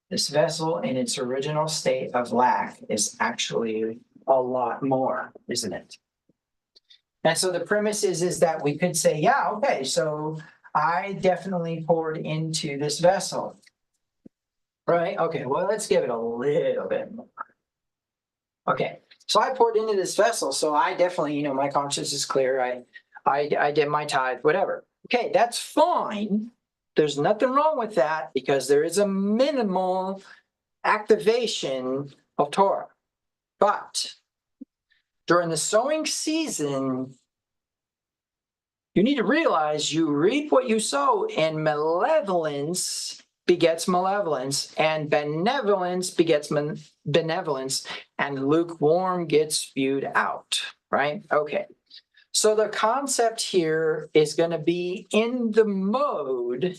This vessel in its original state of lack is actually a lot more, isn't it? And so the premise is that we could say, yeah, okay, so I definitely poured into this vessel. Right? Okay, well, let's give it a little bit more. Okay, so I poured into this vessel, so I definitely, my conscience is clear. I did my tithe, whatever. Okay, that's fine. There's nothing wrong with that because there is a minimal activation of Torah. But during the sowing season, you need to realize you reap what you sow, and malevolence begets malevolence, and benevolence begets benevolence, and lukewarm gets spewed out, right? Okay. So the concept here is going to be in the mode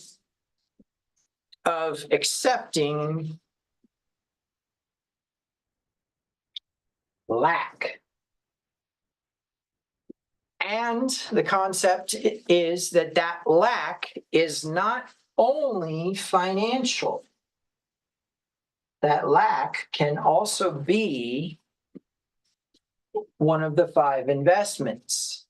of accepting lack. And the concept is that lack is not only financial. That lack can also be one of the 5 investments.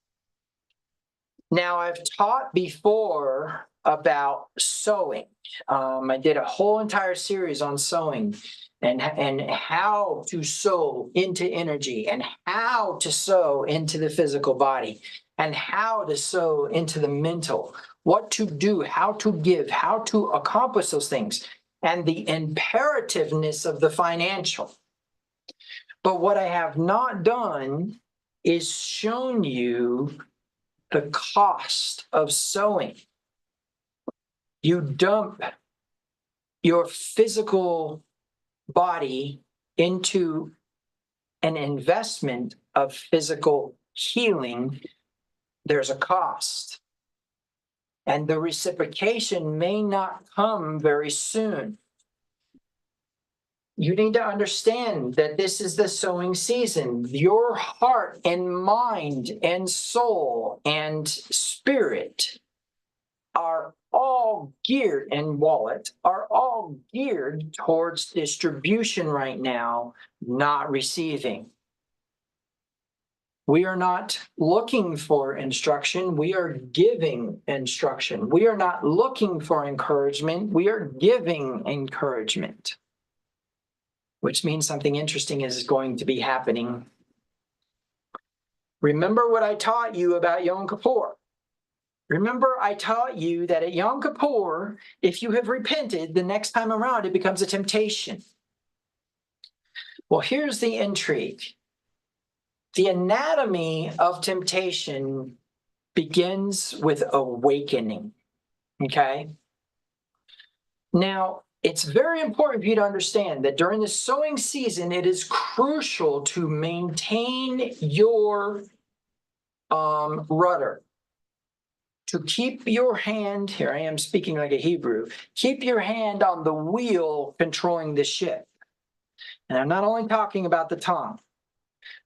Now, I've taught before about sowing. I did a whole entire series on sowing and how to sow into energy and how to sow into the physical body and how to sow into the mental, what to do, how to give, how to accomplish those things, and the imperativeness of the financial. But what I have not done is shown you the cost of sowing. You dump your physical body into an investment of physical healing. There's a cost. And the reciprocation may not come very soon. You need to understand that this is the sowing season. Your heart and mind and soul and spirit are all geared, and wallet are all geared towards distribution right now, not receiving. We are not looking for instruction. We are giving instruction. We are not looking for encouragement. We are giving encouragement, which means something interesting is going to be happening. Remember what I taught you about Yom Kippur. Remember, I taught you that at Yom Kippur, if you have repented, the next time around it becomes a temptation. Well, here's the intrigue. The anatomy of temptation begins with awakening, okay? Now, it's very important for you to understand that during the sowing season, it is crucial to maintain your rudder. To keep your hand, here I am speaking like a Hebrew, keep your hand on the wheel controlling the ship. And I'm not only talking about the tongue,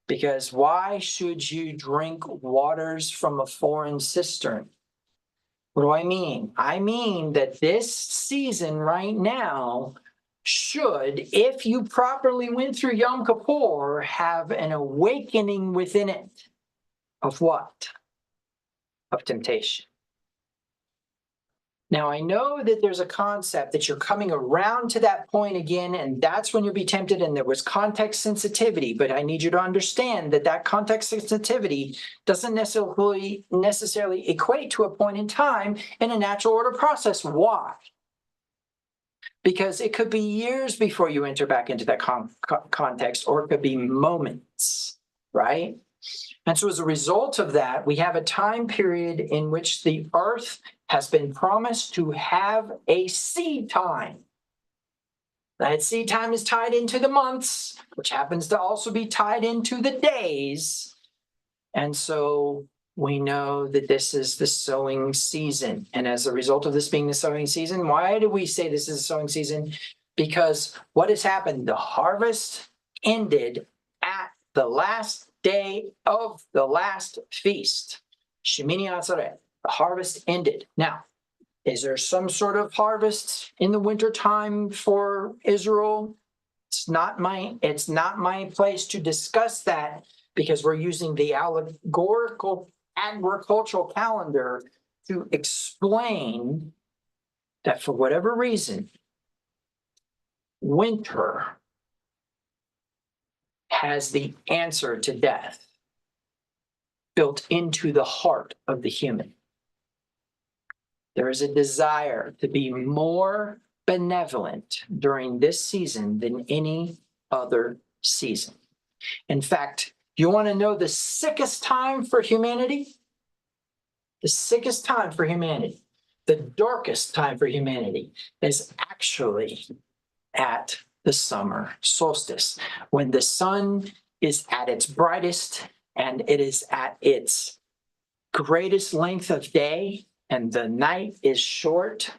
because why should you drink waters from a foreign cistern? What do I mean? I mean that this season right now should, if you properly went through Yom Kippur, have an awakening within it. Of what? Of temptation. Now, I know that there's a concept that you're coming around to that point again, and that's when you'll be tempted, and there was context sensitivity, but I need you to understand that that context sensitivity doesn't necessarily equate to a point in time in a natural order process. Why? Because it could be years before you enter back into that context, or it could be moments, right? And so as a result of that, we have a time period in which the earth has been promised to have a seed time. That seed time is tied into the months, which happens to also be tied into the days. And so we know that this is the sowing season. And as a result of this being the sowing season, why do we say this is the sowing season? Because what has happened? The harvest ended at the last day of the last feast, Shemini Atzeret, the harvest ended. Now, is there some sort of harvest in the wintertime for Israel? It's not my place to discuss that, because we're using the allegorical agricultural calendar to explain that for whatever reason, winter has the answer to death built into the heart of the human. There is a desire to be more benevolent during this season than any other season. In fact, you want to know the sickest time for humanity? The sickest time for humanity, the darkest time for humanity, is actually at the summer solstice, when the sun is at its brightest and it is at its greatest length of day and the night is short.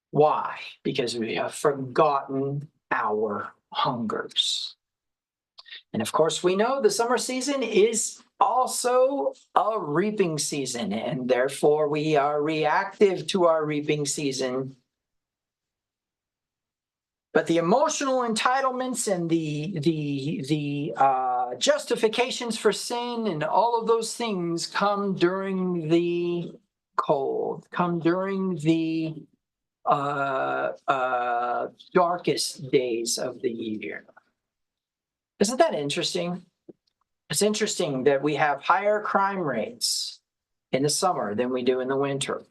Why? Because we have forgotten our hungers. And of course, we know the summer season is also a reaping season, and therefore we are reactive to our reaping season. But the emotional entitlements and the justifications for sin and all of those things come during the cold, come during the darkest days of the year. Isn't that interesting? It's interesting that we have higher crime rates in the summer than we do in the winter.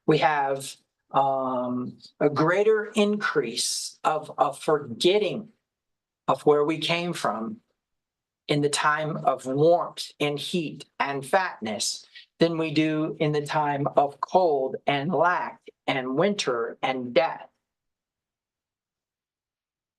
We have a greater increase of forgetting of where we came from in the time of warmth and heat and fatness than we do in the time of cold and lack and winter and death.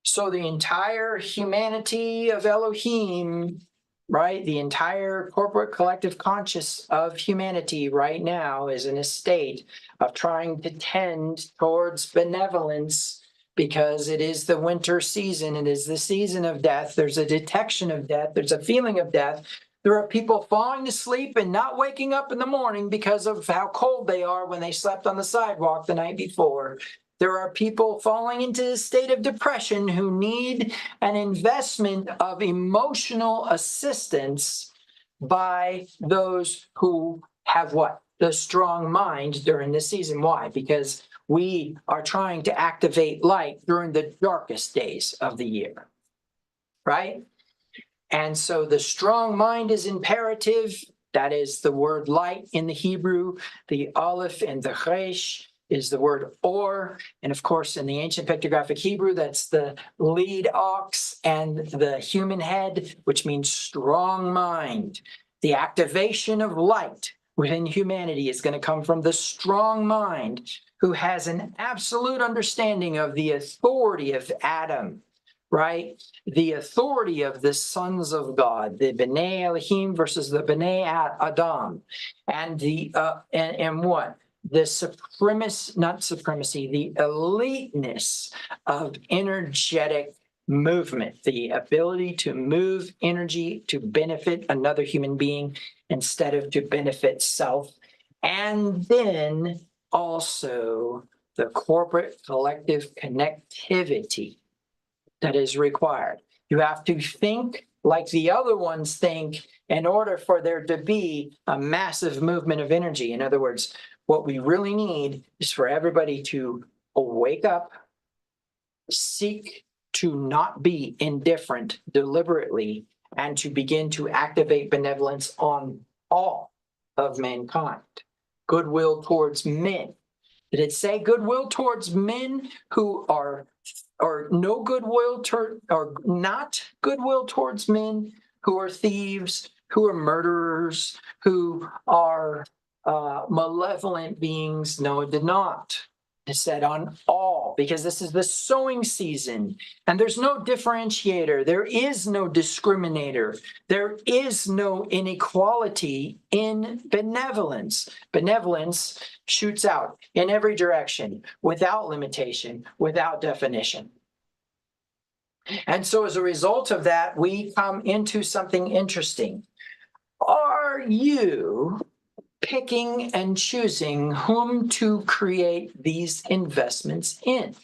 So the entire humanity of Elohim, right, the entire corporate collective conscious of humanity right now is in a state of trying to tend towards benevolence, because it is the winter season. It is the season of death. There's a detection of death. There's a feeling of death. There are people falling asleep and not waking up in the morning because of how cold they are when they slept on the sidewalk the night before. There are people falling into a state of depression who need an investment of emotional assistance by those who have what? The strong mind during this season. Why? Because we are trying to activate light during the darkest days of the year, right? And so the strong mind is imperative. That is the word light in the Hebrew. The aleph and the resh is the word or. And of course, in the ancient pictographic Hebrew, that's the lead ox and the human head, which means strong mind. The activation of light within humanity is going to come from the strong mind, who has an absolute understanding of the authority of Adam, right? The authority of the sons of God, the B'nai Elohim versus the B'nai Adam, and the and what? The the eliteness of energetic movement, the ability to move energy to benefit another human being instead of to benefit self. And then also the corporate collective connectivity that is required. You have to think like the other ones think in order for there to be a massive movement of energy. In other words, what we really need is for everybody to wake up, seek to not be indifferent deliberately, and to begin to activate benevolence on all of mankind. Goodwill towards men. Did it say goodwill towards men who are, or no goodwill or not goodwill towards men who are thieves, who are murderers, who are malevolent beings? No, it did not. It said on all, because this is the sowing season, and there's no differentiator. There is no discriminator. There is no inequality in benevolence. Benevolence shoots out in every direction, without limitation, without definition. And so as a result of that, we come into something interesting. Are you picking and choosing whom to create these investments in?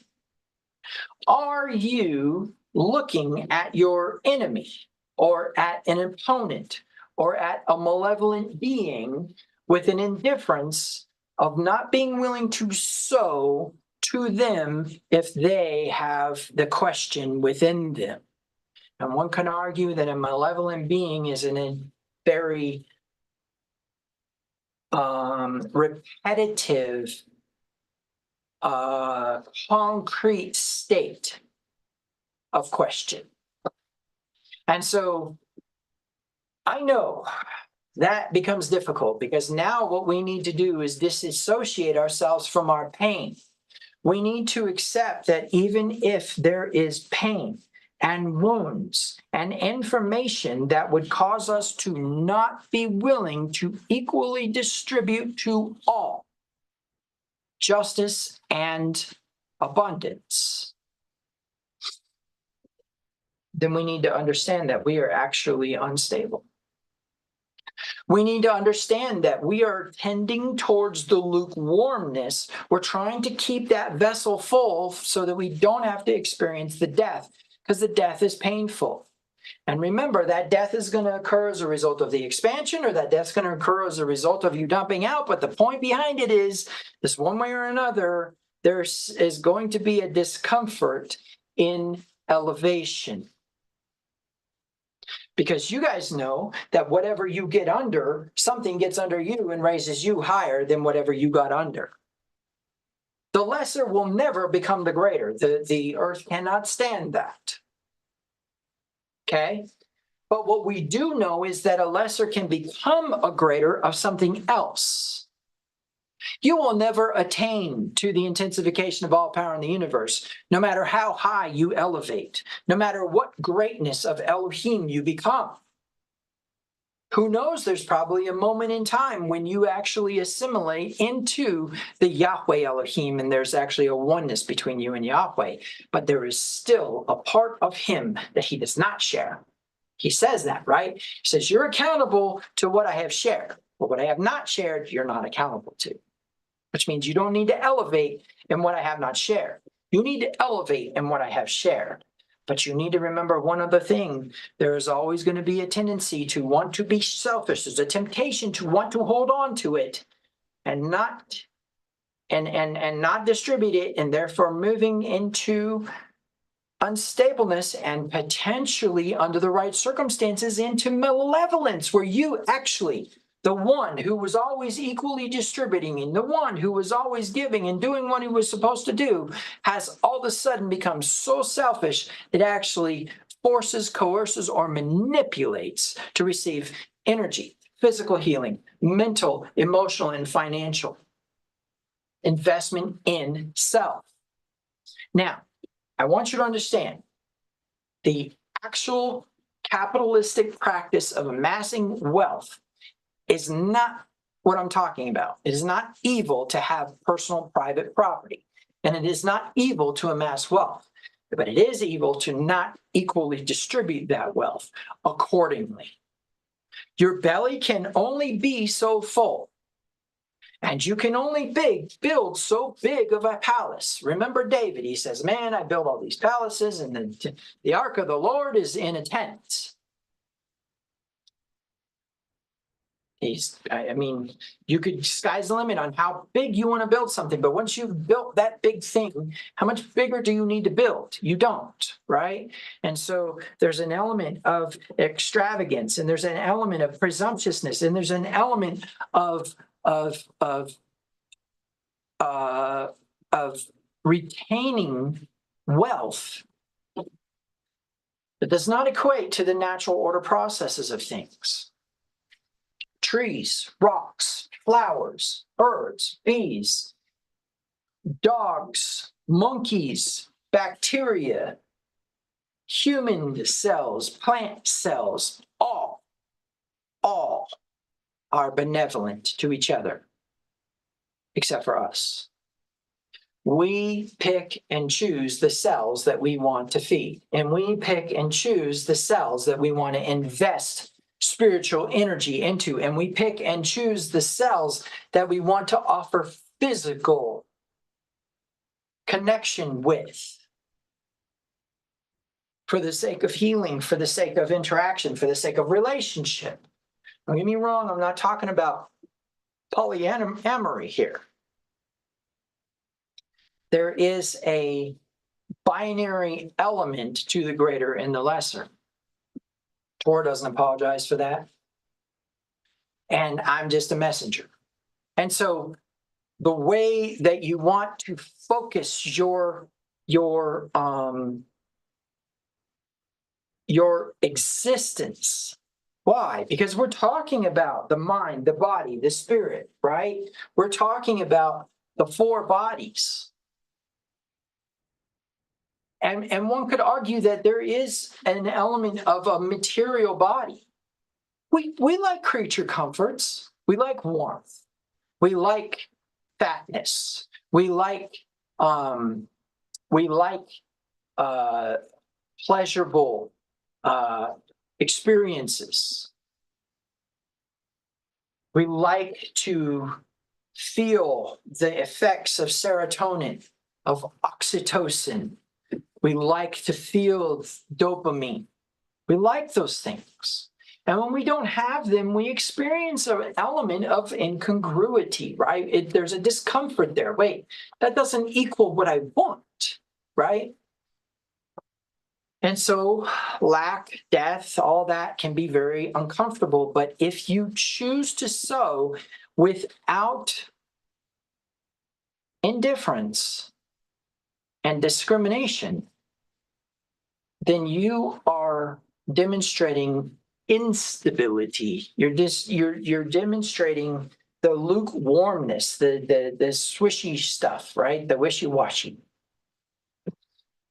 Are you looking at your enemy or at an opponent or at a malevolent being with an indifference of not being willing to sow to them if they have the question within them? And one can argue that a malevolent being is in a very repetitive, concrete state of question. And so I know that becomes difficult because now what we need to do is disassociate ourselves from our pain. We need to accept that even if there is pain and wounds and information that would cause us to not be willing to equally distribute to all justice and abundance, then we need to understand that we are actually unstable. We need to understand that we are tending towards the lukewarmness. We're trying to keep that vessel full so that we don't have to experience the death, because the death is painful. And remember, that death is going to occur as a result of the expansion, or that death's going to occur as a result of you dumping out. But the point behind it is this: one way or another, there is going to be a discomfort in elevation. Because you guys know that whatever you get under, something gets under you and raises you higher than whatever you got under. The lesser will never become the greater. The earth cannot stand that. Okay? But what we do know is that a lesser can become a greater of something else. You will never attain to the intensification of all power in the universe, no matter how high you elevate, no matter what greatness of Elohim you become. Who knows, there's probably a moment in time when you actually assimilate into the Yahweh Elohim, and there's actually a oneness between you and Yahweh, but there is still a part of him that he does not share. He says that, right? He says, you're accountable to what I have shared, but what I have not shared, you're not accountable to. Which means you don't need to elevate in what I have not shared. You need to elevate in what I have shared. But you need to remember one other thing. There is always going to be a tendency to want to be selfish. There's a temptation to want to hold on to it and not distribute it, and therefore moving into unstableness and potentially, under the right circumstances, into malevolence, where you actually, the one who was always equally distributing and the one who was always giving and doing what he was supposed to do, has all of a sudden become so selfish it actually forces, coerces, or manipulates to receive energy, physical healing, mental, emotional, and financial investment in self. Now, I want you to understand the actual capitalistic practice of amassing wealth is not what I'm talking about. It is not evil to have personal private property, and it is not evil to amass wealth, but it is evil to not equally distribute that wealth accordingly. Your belly can only be so full, and you can only build so big of a palace. Remember David, he says, man, I built all these palaces, and the ark of the Lord is in a tent. I mean, you could, sky's the limit on how big you want to build something, but once you've built that big thing, how much bigger do you need to build? You don't, right? And so there's an element of extravagance, and there's an element of presumptuousness, and there's an element of retaining wealth that does not equate to the natural order processes of things. Trees, rocks, flowers, birds, bees, dogs, monkeys, bacteria, human cells, plant cells, all are benevolent to each other, except for us. we pick and choose the cells that we want to feed. And we pick and choose the cells that we want to invest spiritual energy into. And we pick and choose the cells that we want to offer physical connection with. For the sake of healing, for the sake of interaction, for the sake of relationship. Don't get me wrong, I'm not talking about polyamory here. There is a binary element to the greater and the lesser. Torah doesn't apologize for that. And I'm just a messenger. And so the way that you want to focus your existence. Why? Because we're talking about the mind, the body, the spirit, right? We're talking about the four bodies. And one could argue that there is an element of a material body. We like creature comforts. We like warmth. We like fatness. We like pleasurable experiences. We like to feel the effects of serotonin, of oxytocin. We like to feel dopamine. We like those things. And when we don't have them, we experience an element of incongruity, right? There's a discomfort there. Wait, that doesn't equal what I want, right? And so lack, death, all that can be very uncomfortable. But if you choose to sow without indifference and discrimination, then you are demonstrating instability. You're demonstrating the lukewarmness, the swishy stuff, right? The wishy-washy.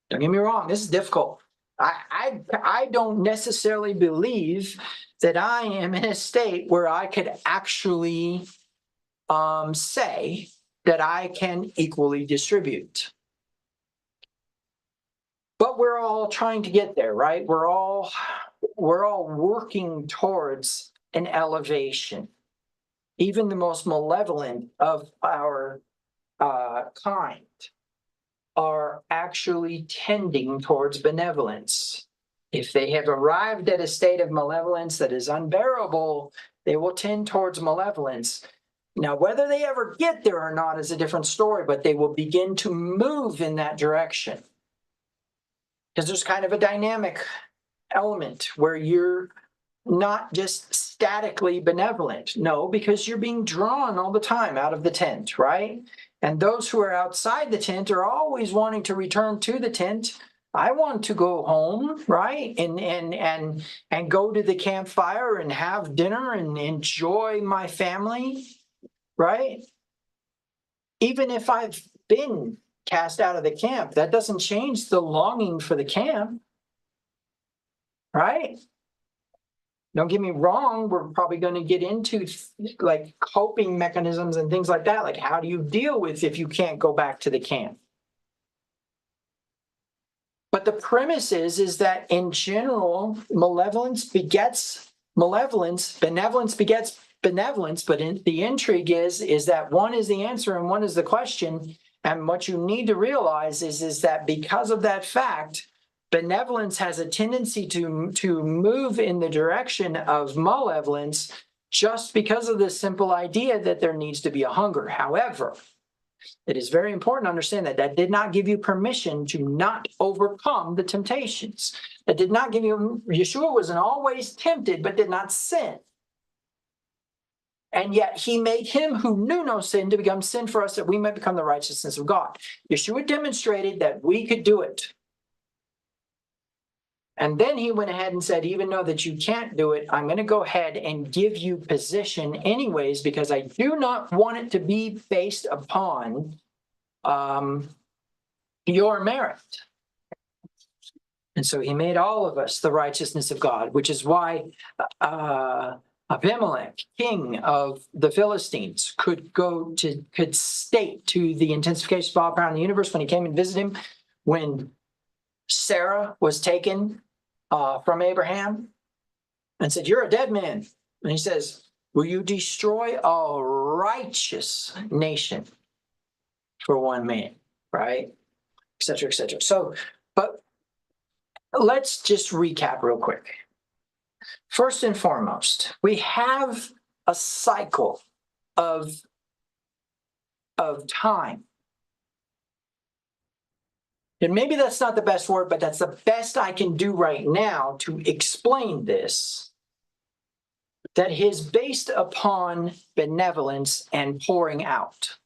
Don't get me wrong, this is difficult. I don't necessarily believe that I am in a state where I could actually say that I can equally distribute. But we're all trying to get there, right? We're all working towards an elevation. Even the most malevolent of our kind are actually tending towards benevolence. If they have arrived at a state of malevolence that is unbearable, they will tend towards malevolence. Now, whether they ever get there or not is a different story, but they will begin to move in that direction. Because there's kind of a dynamic element where you're not just statically benevolent. No, because you're being drawn all the time out of the tent, right? And those who are outside the tent are always wanting to return to the tent. I want to go home, right? And go to the campfire and have dinner and enjoy my family, right? Even if I've been cast out of the camp, that doesn't change the longing for the camp, right? Don't get me wrong, we're probably going to get into like coping mechanisms and things like that. Like, how do you deal with if you can't go back to the camp? But the premise is that in general, malevolence begets malevolence, benevolence begets benevolence. But the intrigue is that one is the answer and one is the question. And what you need to realize is that because of that fact, benevolence has a tendency to move in the direction of malevolence just because of the simple idea that there needs to be a hunger. However, it is very important to understand that that did not give you permission to not overcome the temptations. That did not give you, Yeshua wasn't always tempted, but did not sin. And yet he made him who knew no sin to become sin for us that we might become the righteousness of God. Yeshua demonstrated that we could do it. And then he went ahead and said, even though that you can't do it, I'm going to go ahead and give you position anyways, because I do not want it to be based upon your merit. And so he made all of us the righteousness of God, which is why Abimelech, king of the Philistines, could state to the intensification of power in the universe when he came and visited him, when Sarah was taken from Abraham, and said, "You're a dead man." And he says, "Will you destroy a righteous nation for one man?" Right? Et cetera, et cetera. So, but let's just recap real quick. First and foremost, we have a cycle of time. And maybe that's not the best word, but that's the best I can do right now to explain this, that is based upon benevolence and pouring out.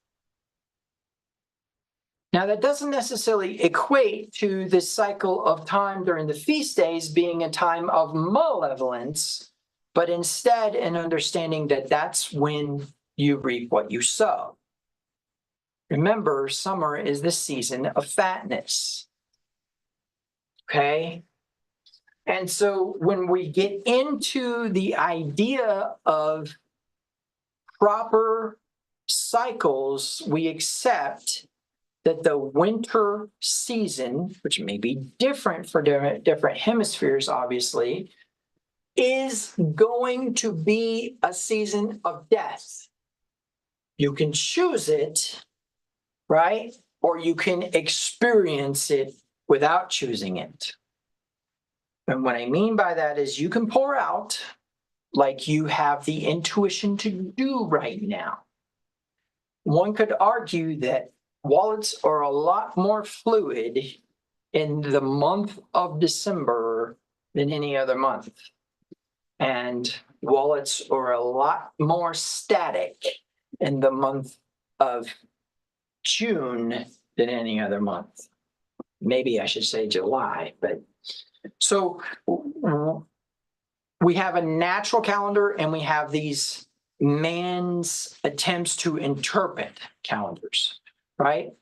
Now, that doesn't necessarily equate to the cycle of time during the feast days being a time of malevolence, but instead an understanding that that's when you reap what you sow. Remember, summer is the season of fatness. Okay? And so when we get into the idea of proper cycles, we accept that the winter season, which may be different for different hemispheres, obviously, is going to be a season of death. You can choose it, right? Or you can experience it without choosing it. And what I mean by that is you can pour out like you have the intuition to do right now. One could argue that wallets are a lot more fluid in the month of December than any other month. And wallets are a lot more static in the month of June than any other month. Maybe I should say July, but so we have a natural calendar and we have these man's attempts to interpret calendars, right?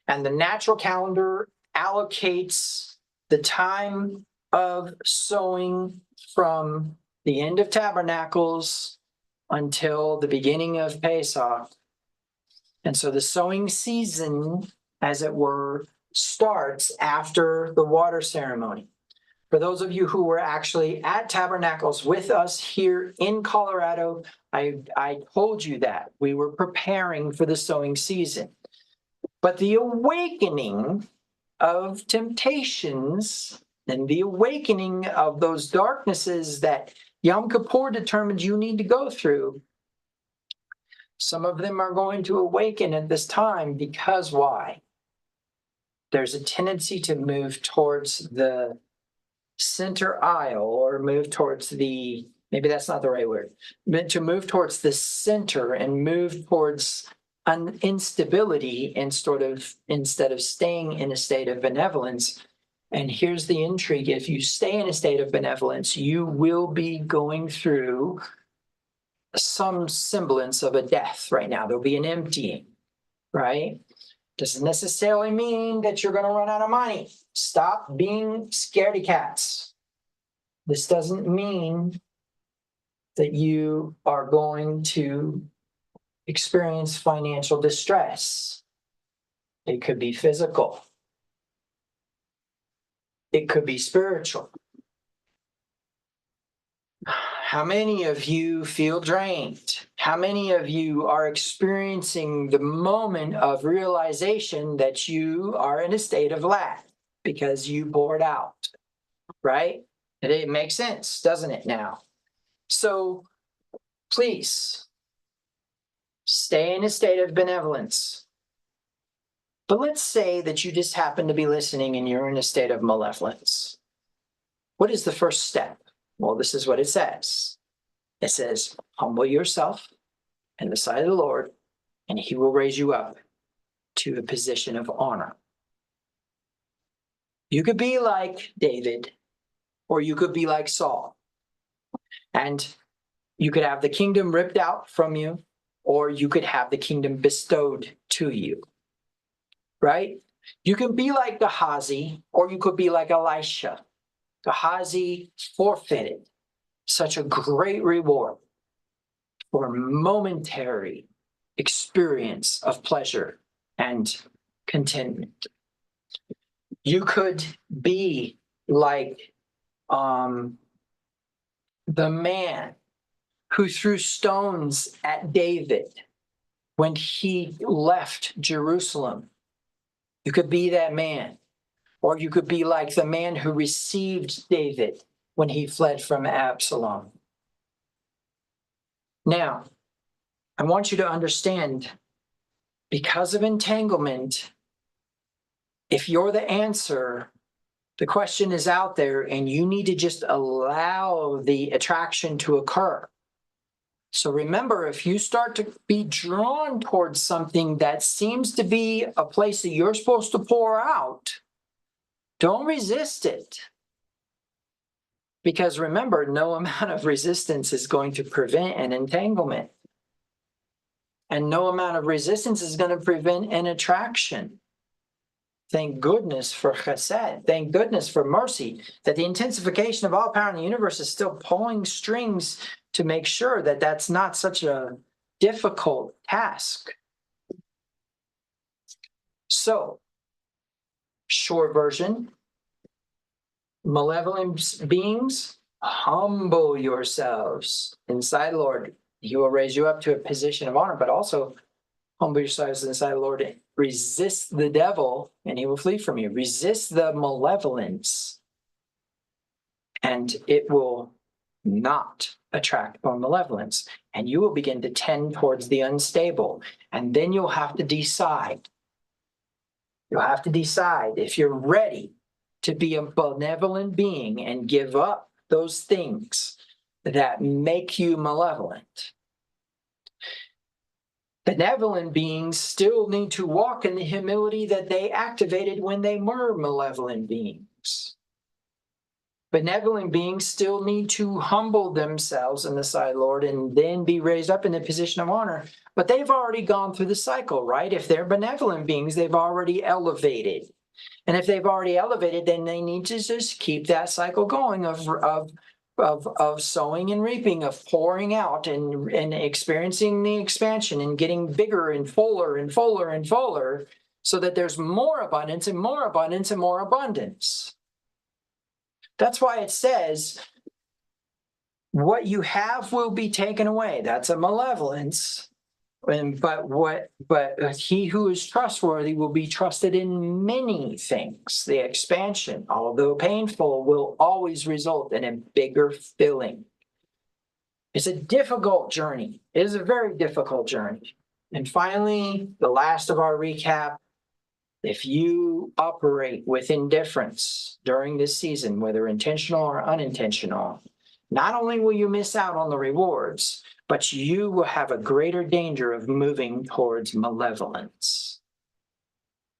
And the natural calendar allocates the time of sowing from the end of Tabernacles until the beginning of Pesach. And so the sowing season, as it were, starts after the water ceremony. For those of you who were actually at Tabernacles with us here in Colorado, I told you that we were preparing for the sowing season. But the awakening of temptations and the awakening of those darknesses that Yom Kippur determined you need to go through, some of them are going to awaken at this time because why? There's a tendency to move towards the center aisle or move towards maybe that's not the right word, but to move towards the center and move towards instability instead of staying in a state of benevolence. And here's the intrigue. If you stay in a state of benevolence, you will be going through some semblance of a death right now. There'll be an emptying, right? Doesn't necessarily mean that you're going to run out of money. Stop being scaredy cats. This doesn't mean that you are going to experience financial distress. It could be physical. It could be spiritual. How many of you feel drained? How many of you are experiencing the moment of realization that you are in a state of lack because you poured out, right? It makes sense, doesn't it now? So please stay in a state of benevolence. But let's say that you just happen to be listening and you're in a state of malevolence. What is the first step? Well, this is what it says. It says, humble yourself in the sight of the Lord, and he will raise you up to a position of honor. You could be like David, or you could be like Saul. And you could have the kingdom ripped out from you, or you could have the kingdom bestowed to you. Right? You can be like Gehazi, or you could be like Elisha. Gehazi forfeited such a great reward. for momentary experience of pleasure and contentment. You could be like the man who threw stones at David when he left Jerusalem. You could be that man. Or you could be like the man who received David when he fled from Absalom. Now, I want you to understand, because of entanglement, if you're the answer, the question is out there and you need to just allow the attraction to occur. So remember, if you start to be drawn towards something that seems to be a place that you're supposed to pour out, don't resist it. Because remember, no amount of resistance is going to prevent an entanglement. And no amount of resistance is going to prevent an attraction. Thank goodness for chesed. Thank goodness for mercy, that the intensification of all power in the universe is still pulling strings to make sure that that's not such a difficult task. So, short version, malevolent beings, humble yourselves inside the Lord. He will raise you up to a position of honor, but also humble yourselves inside the Lord. Resist the devil, and he will flee from you. Resist the malevolence, and it will not attract more malevolence. And you will begin to tend towards the unstable. And then you'll have to decide. You'll have to decide if you're ready to be a benevolent being and give up those things that make you malevolent. Benevolent beings still need to walk in the humility that they activated when they were malevolent beings. Benevolent beings still need to humble themselves in the sight of the Lord and then be raised up in the position of honor. But they've already gone through the cycle, right? If they're benevolent beings, they've already elevated. And if they've already elevated, then they need to just keep that cycle going of sowing and reaping, of pouring out and experiencing the expansion and getting bigger and fuller and fuller and fuller, so that there's more abundance and more abundance and more abundance. That's why it says, what you have will be taken away. That's a malevolence. But he who is trustworthy will be trusted in many things. The expansion, although painful, will always result in a bigger filling. It's a difficult journey. It is a very difficult journey. And finally, the last of our recap, if you operate with indifference during this season, whether intentional or unintentional, not only will you miss out on the rewards, but you will have a greater danger of moving towards malevolence.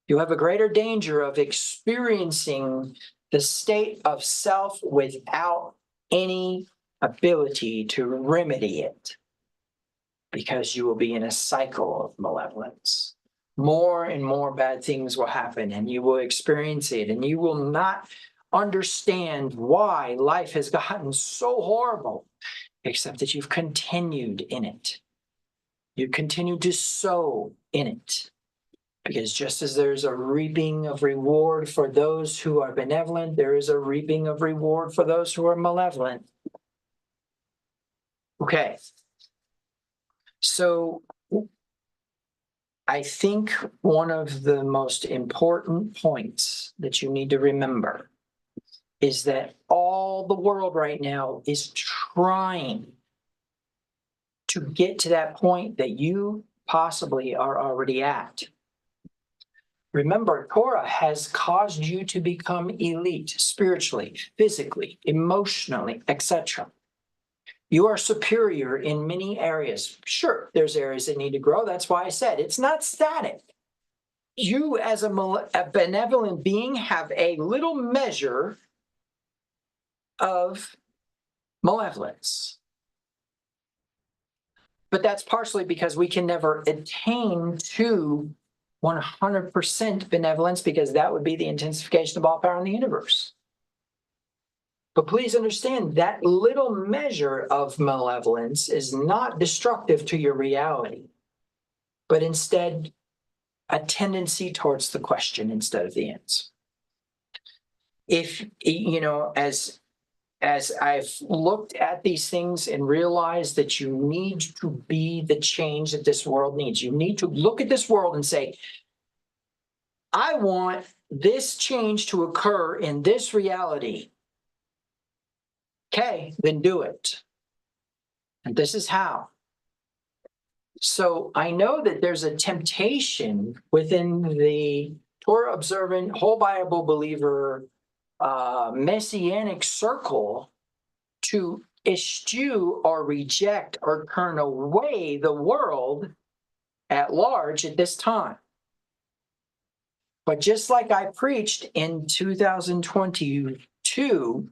You have a greater danger of experiencing the state of self without any ability to remedy it, because you will be in a cycle of malevolence. More and more bad things will happen, and you will experience it, and you will not understand why life has gotten so horrible, except that you've continued in it. You continue to sow in it. Because just as there's a reaping of reward for those who are benevolent, there is a reaping of reward for those who are malevolent. Okay. So I think one of the most important points that you need to remember is that all the world right now is trying to get to that point that you possibly are already at. Remember, Torah has caused you to become elite spiritually, physically, emotionally, etc. You are superior in many areas. Sure, there's areas that need to grow. That's why I said it's not static. You, as a benevolent being, have a little measure of malevolence. But that's partially because we can never attain to 100% benevolence, because that would be the intensification of all power in the universe. But please understand that little measure of malevolence is not destructive to your reality, but instead a tendency towards the question instead of the answer. If, as I've looked at these things and realized that you need to be the change that this world needs, you need to look at this world and say, I want this change to occur in this reality. Okay, then do it. And this is how. So I know that there's a temptation within the Torah observant, whole Bible believer, messianic circle to eschew or reject or turn away the world at large at this time. But just like I preached in 2022,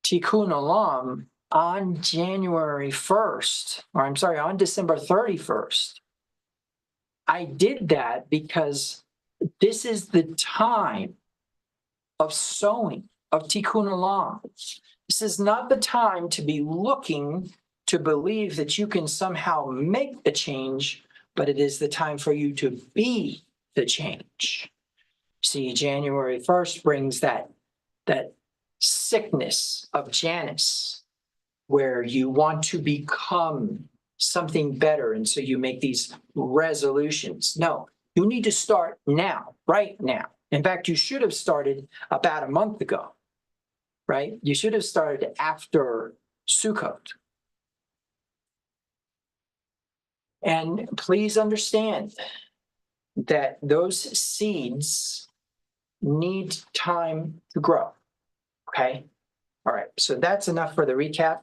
Tikkun Olam, on January 1st, or I'm sorry, on December 31st, I did that because this is the time of sowing, of Tikkun Olam. This is not the time to be looking to believe that you can somehow make a change, but it is the time for you to be the change. See, January 1st brings that sickness of Janus, where you want to become something better, and so you make these resolutions. No, you need to start now, right now. In fact, you should have started about a month ago, right? You should have started after Sukkot. And please understand that those seeds need time to grow, okay? All right, so that's enough for the recap.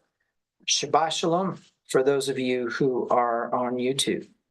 Shabbat Shalom for those of you who are on YouTube.